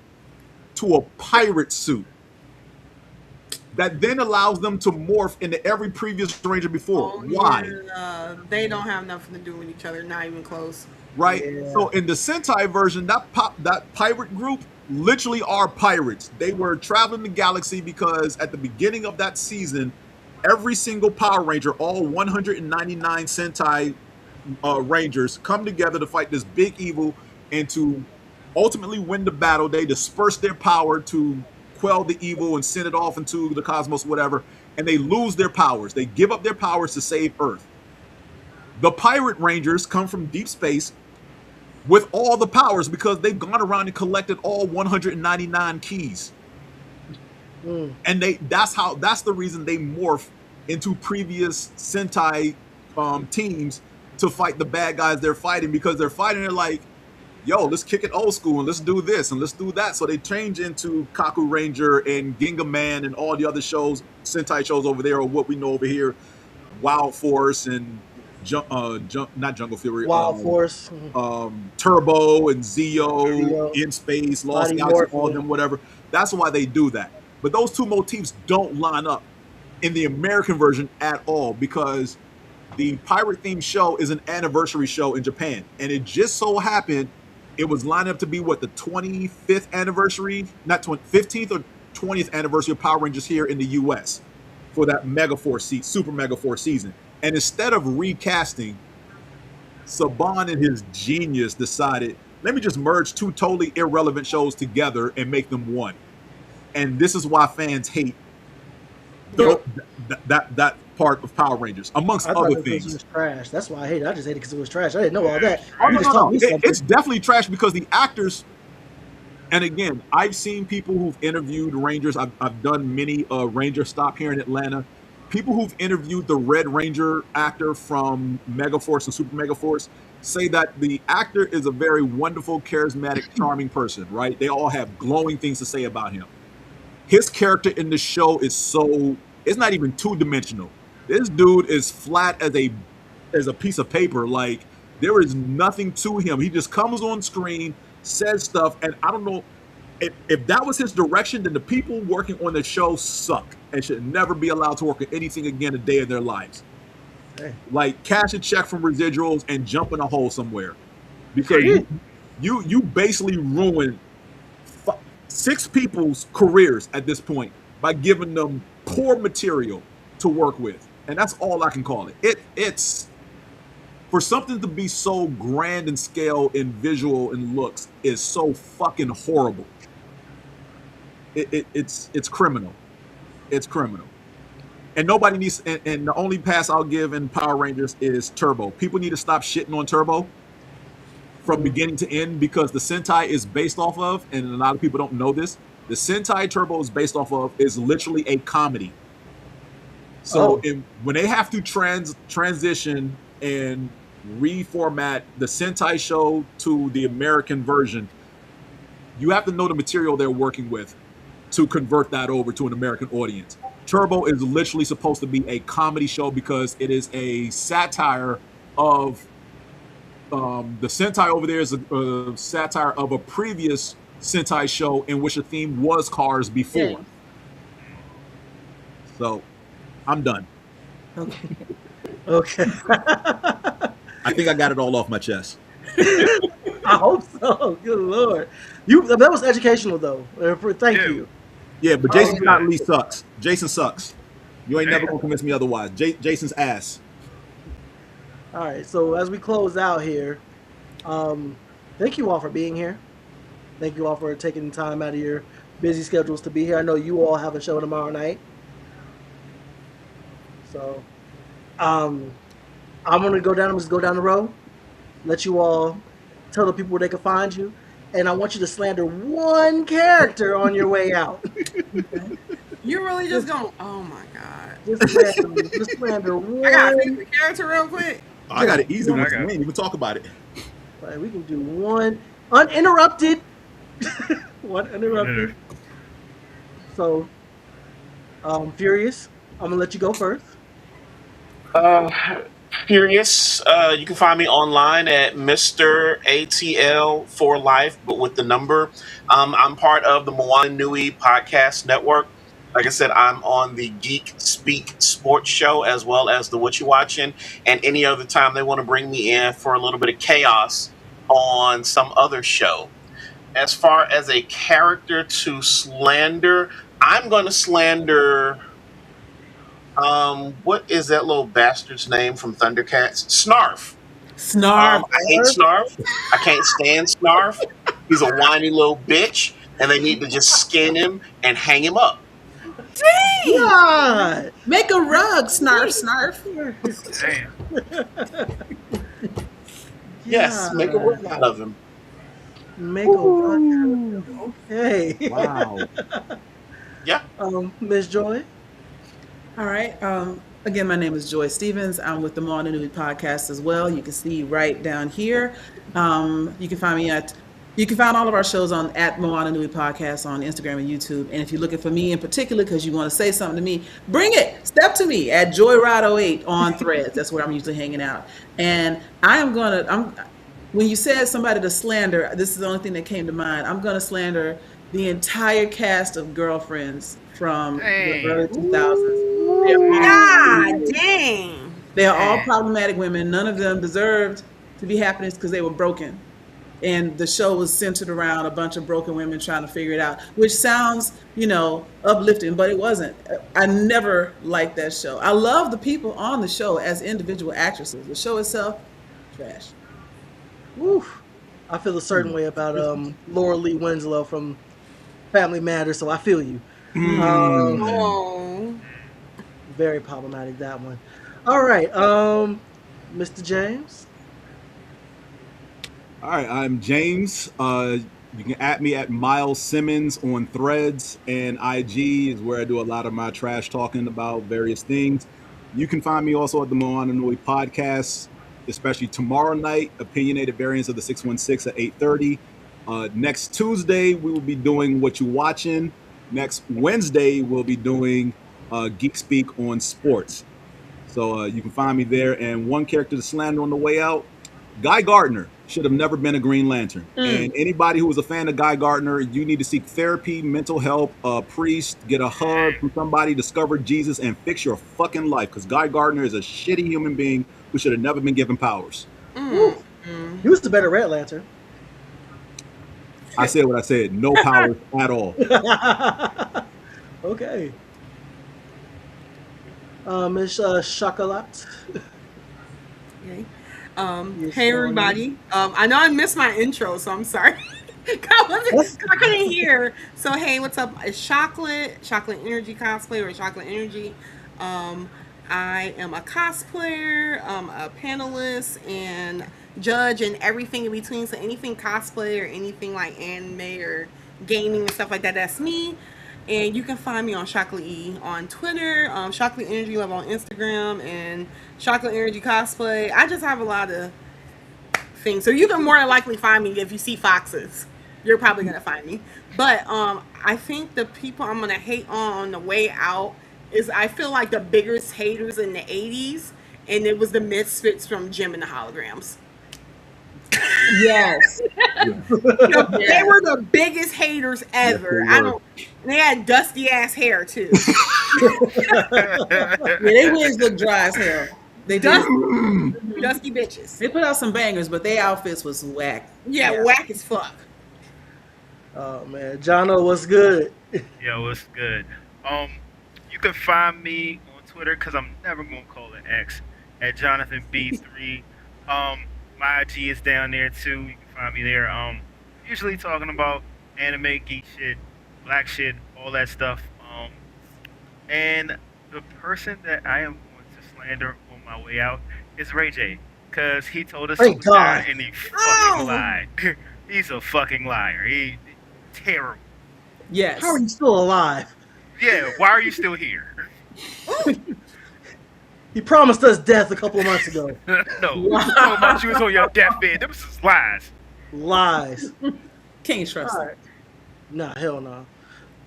to a pirate suit that then allows them to morph into every previous Ranger before. Why? They don't have nothing to do with each other, not even close. Right? Yeah. So in the Sentai version, that pirate group literally are pirates. They were traveling the galaxy because at the beginning of that season, every single Power Ranger, all 199 Sentai Rangers, come together to fight this big evil and to ultimately win the battle. They disperse their power to quell the evil and send it off into the cosmos, whatever, and they lose their powers. They give up their powers to save Earth. The Pirate Rangers come from deep space with all the powers because they've gone around and collected all 199 keys. And that's the reason they morph into previous Sentai teams to fight the bad guys they're fighting, because they're fighting, they're like, yo, let's kick it old school and let's do this and let's do that. So they change into Kaku Ranger and Ginga Man and all the other shows, Sentai shows over there, or what we know over here, Wild Force and not Jungle Fury, Wild Force, Turbo and Zeo, Zeo, In Space, Lost Mighty Galaxy, all of Morphin. them, whatever. That's why they do that. But those two motifs don't line up in the American version at all, because the pirate themed show is an anniversary show in Japan, and it just so happened it was lined up to be what, the 25th anniversary, not 15th or 20th anniversary of Power Rangers here in the US for that Super Mega Force season. And instead of recasting, Saban and his genius decided, let me just merge two totally irrelevant shows together and make them one. And this is why fans hate that part of Power Rangers, amongst other things. It was trash. That's why I hate it. I just hate it because it was trash. I didn't know all that. No. It's definitely trash because the actors. And again, I've seen people who've interviewed Rangers. I've done many Ranger stop here in Atlanta. People who've interviewed the Red Ranger actor from Megaforce and Super Megaforce say that the actor is a very wonderful, charismatic, charming person, right? They all have glowing things to say about him. His character in the show is it's not even two-dimensional. This dude is flat as a piece of paper. Like, there is nothing to him. He just comes on screen, says stuff, and I don't know if that was his direction, then the people working on the show suck and should never be allowed to work on anything again a day of their lives. Hey. Like, cash a check from residuals and jump in a hole somewhere, because you basically ruined 6 people's careers at this point by giving them poor material to work with, and that's all I can call it. It's for something to be so grand in scale, in visual and looks, is so fucking horrible. It's criminal. It's criminal. And nobody needs. And the only pass I'll give in Power Rangers is Turbo. People need to stop shitting on Turbo from beginning to end, because the Sentai is based off of, and a lot of people don't know this, the Sentai Turbo is based off of is literally a comedy. So when they have to transition and reformat the Sentai show to the American version, you have to know the material they're working with to convert that over to an American audience. Turbo is literally supposed to be a comedy show because it is a satire of the Sentai over there is a satire of a previous Sentai show in which the theme was cars before. Yeah. So, I'm done. Okay. I think I got it all off my chest. I hope so. Good Lord. That was educational, though. Thank you. Yeah, but Jason Scott Lee sucks. Jason sucks. You ain't never going to convince me otherwise. Jason's ass. All right, so as we close out here, thank you all for being here. Thank you all for taking time out of your busy schedules to be here. I know you all have a show tomorrow night. So, I'm going to go down the road, let you all tell the people where they can find you, and I want you to slander one character on your way out. Okay. You're really just going, oh my God. Just slander one. I got to pick the character real quick. I got it easy. We ain't even talk about it. Right, we can do one uninterrupted. One uninterrupted. So, Furious, I'm going to let you go first. Furious, you can find me online at Mr. ATL for life, but with the number. I'm part of the Moana Nui podcast network. Like I said, I'm on the Geek Speak Sports Show, as well as the What You Watching, and any other time they want to bring me in for a little bit of chaos on some other show. As far as a character to slander, I'm going to slander... what is that little bastard's name from Thundercats? Snarf. Snarf. I hate Snarf. I can't stand Snarf. He's a whiny little bitch, and they need to just skin him and hang him up. Dang! God. Make a rug, Snarf. Damn. Yes, make a rug out of him. Make a rug out of him. Okay. Wow. Yeah. Ms. Joy? All right. Again, my name is Joy Stevens. I'm with the Moana Nui podcast as well. You can see right down here. You can find me at You can find all of our shows on at Moana Nui Podcast on Instagram and YouTube. And if you're looking for me in particular because you want to say something to me, bring it. Step to me at Joyride08 on Threads. That's where I'm usually hanging out. And when you said somebody to slander, this is the only thing that came to mind. I'm going to slander the entire cast of Girlfriends from the early 2000s. God dang. They are all problematic women. None of them deserved to be happiness because they were broken. And the show was centered around a bunch of broken women trying to figure it out, which sounds, uplifting, but it wasn't. I never liked that show. I love the people on the show as individual actresses. The show itself, trash. Woo. I feel a certain way about Laura Lee Winslow from Family Matters, so I feel you. Oh. Very problematic, that one. All right, Mr. James. All right, I'm James. You can at me at Miles Simmons on Threads, and IG is where I do a lot of my trash talking about various things. You can find me also at the Moana Nui Podcast, especially tomorrow night, Opinionated Variants of the 616 at 8:30. Next Tuesday, we will be doing What You Watching. Next Wednesday, we'll be doing Geek Speak on sports. So you can find me there. And one character to slander on the way out, Guy Gardner should have never been a Green Lantern. And anybody who was a fan of Guy Gardner, you need to seek therapy, mental help, a priest, get a hug from somebody, discover Jesus, and fix your fucking life. Because Guy Gardner is a shitty human being who should have never been given powers. He was the better Red Lantern. I said what I said. No powers at all. Okay. Miss Chocolat. Okay. Yes, Hey everybody. I know I missed my intro, so I'm sorry. I couldn't hear. So hey, what's up? It's Chocolate Energy Cosplay or Chocolate Energy. I am a cosplayer, a panelist, and judge, and everything in between. So anything cosplay or anything like anime or gaming and stuff like that, that's me. And you can find me on Chocolate E on Twitter, Chocolate Energy Love on Instagram, and Chocolate Energy Cosplay. I just have a lot of things. So you can more than likely find me if you see foxes. You're probably going to find me. But I think the people I'm going to hate on the way out is I feel like the biggest haters in the 80s, and it was the Misfits from Jim and the Holograms. Yes. They were the biggest haters ever. They had dusty ass hair too. They wigs look dry as hell. They did. Dusty bitches. They put out some bangers, but their outfits was whack. Yeah, whack as fuck. Oh man, Jono, what's good? Yo, what's good? You can find me on Twitter because I'm never gonna call it X at Jonathan B3. My IG is down there too. You can find me there. Usually talking about anime, geek shit, black shit, all that stuff. And the person that I am going to slander on my way out is Ray J, because he told us to die and he fucking lied. He's a fucking liar. He terrible. Yes. How are you still alive? Yeah, why are you still here? He promised us death a couple of months ago. No, you talking about you was on your deathbed. Them was just lies. Lies. Can't trust All right. Nah, hell no.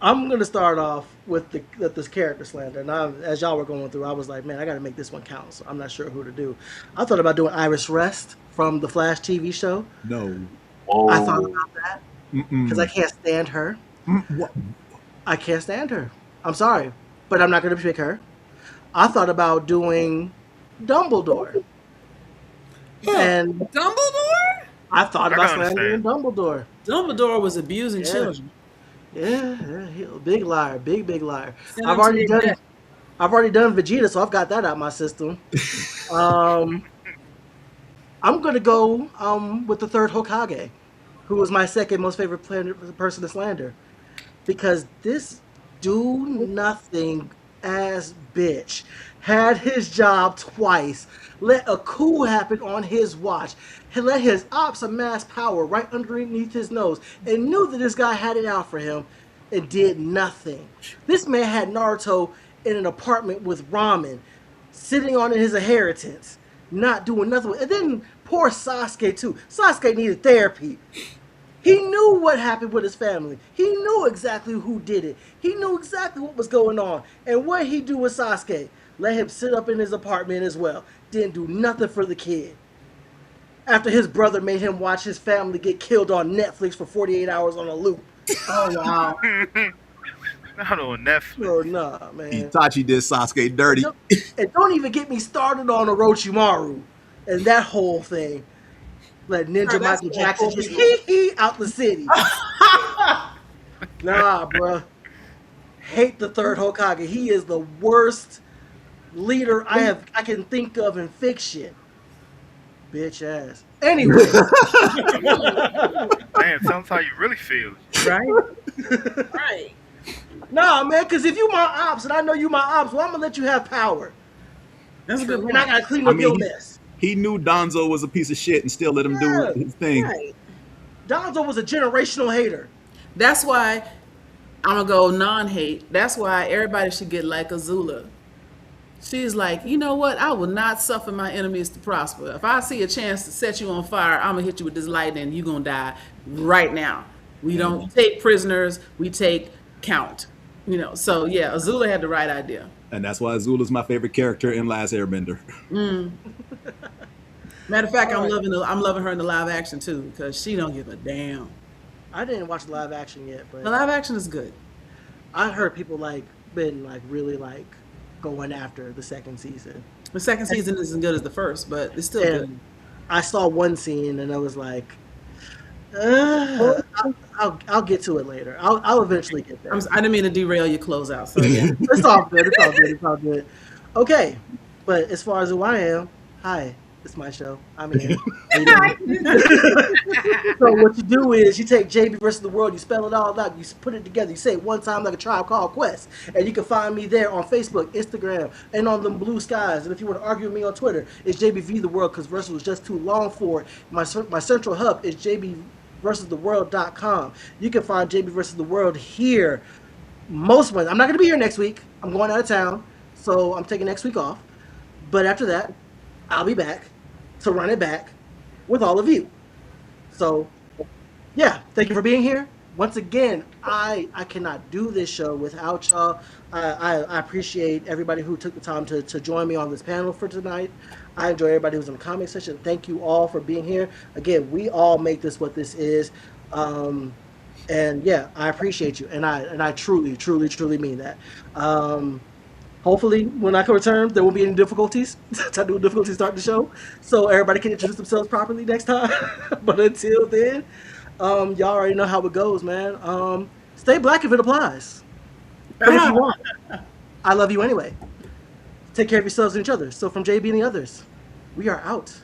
I'm gonna start off with this character slander. And as y'all were going through, I was like, man, I gotta make this one count. So I'm not sure who to do. I thought about doing Iris Rest from the Flash TV show. No. I thought about that because I can't stand her. I can't stand her. I'm sorry, but I'm not gonna pick her. I thought about doing Dumbledore. And Dumbledore? I thought about slandering Dumbledore. Dumbledore was abusing children. Yeah, he a big liar, big liar. I've already done Vegeta, so I've got that out of my system. I'm gonna go with the third Hokage, who was my second most favorite person to slander, because this do nothing ass bitch had his job twice, let a coup happen on his watch, and let his ops amass power right underneath his nose, and knew that this guy had it out for him, and did nothing. This man had Naruto in an apartment with ramen, sitting on his inheritance, not doing nothing. And then poor Sasuke too. Sasuke needed therapy. He knew what happened with his family. He knew exactly who did it. He knew exactly what was going on. And what he do with Sasuke? Let him sit up in his apartment as well. Didn't do nothing for the kid. After his brother made him watch his family get killed on Netflix for 48 hours on a loop. Oh wow. Not on Netflix. Oh, nah, man. Itachi did Sasuke dirty. And don't even get me started on Orochimaru and that whole thing. Let Ninja Bro, that's Michael what Jackson old just people- hee out the city. Nah, bruh. Hate the third Hokage. He is the worst leader I can think of in fiction. Bitch ass. Anyway, Damn, tell us how you really feel. Right? Right. nah, man, because if you my ops and I know you my ops, well, I'm gonna let you have power. That's a good And I point. gotta clean I up your mean, mess. he knew Donzo was a piece of shit and still let him Yeah, do his thing. Right. Donzo was a generational hater. That's why I'm gonna go non-hate. That's why everybody should get like Azula. She's like, you know what? I will not suffer my enemies to prosper. If I see a chance to set you on fire, I'm gonna hit you with this lightning. You're gonna die right now. We don't take prisoners. We take count. You know. So yeah, Azula had the right idea. And that's why Azula's my favorite character in Last Airbender. Matter of fact, All right. I'm loving her in the live action too because she don't give a damn. I didn't watch the live action yet, The but live action is good. I heard people been really going after the second season. The second season isn't good as the first, but it's still good. And I saw one scene and I was like, I'll get to it later. I'll eventually get there. I didn't mean to derail your closeout. So yeah. It's all good. It's all good. It's all good. Okay, but as far as who I am, hi. It's my show. I'm here. How you doing? So what you do is you take JB versus the world, you spell it all out, you put it together, you say it one time like a Tribe Called Quest, and you can find me there on Facebook, Instagram, and on the blue skies. And if you want to argue with me on Twitter, it's JBVtheWorld because versus was just too long for it. My central hub is JBVersusTheWorld.com. You can find JB versus the World here most months. I'm not going to be here next week. I'm going out of town, so I'm taking next week off. But after that, I'll be back to run it back with all of you. So, yeah, thank you for being here. Once again, I cannot do this show without y'all. I appreciate everybody who took the time to join me on this panel for tonight. I enjoy everybody who's in the comment section. Thank you all for being here. Again, we all make this what this is. And yeah, I appreciate you. And I truly, truly, truly mean that. Hopefully, when I can return, there won't be any difficulties. Technical difficulties starting the show, so everybody can introduce themselves properly next time. But until then, y'all already know how it goes, man. Stay black if it applies. But if you want, I love you anyway. Take care of yourselves and each other. So from JB and the others, we are out.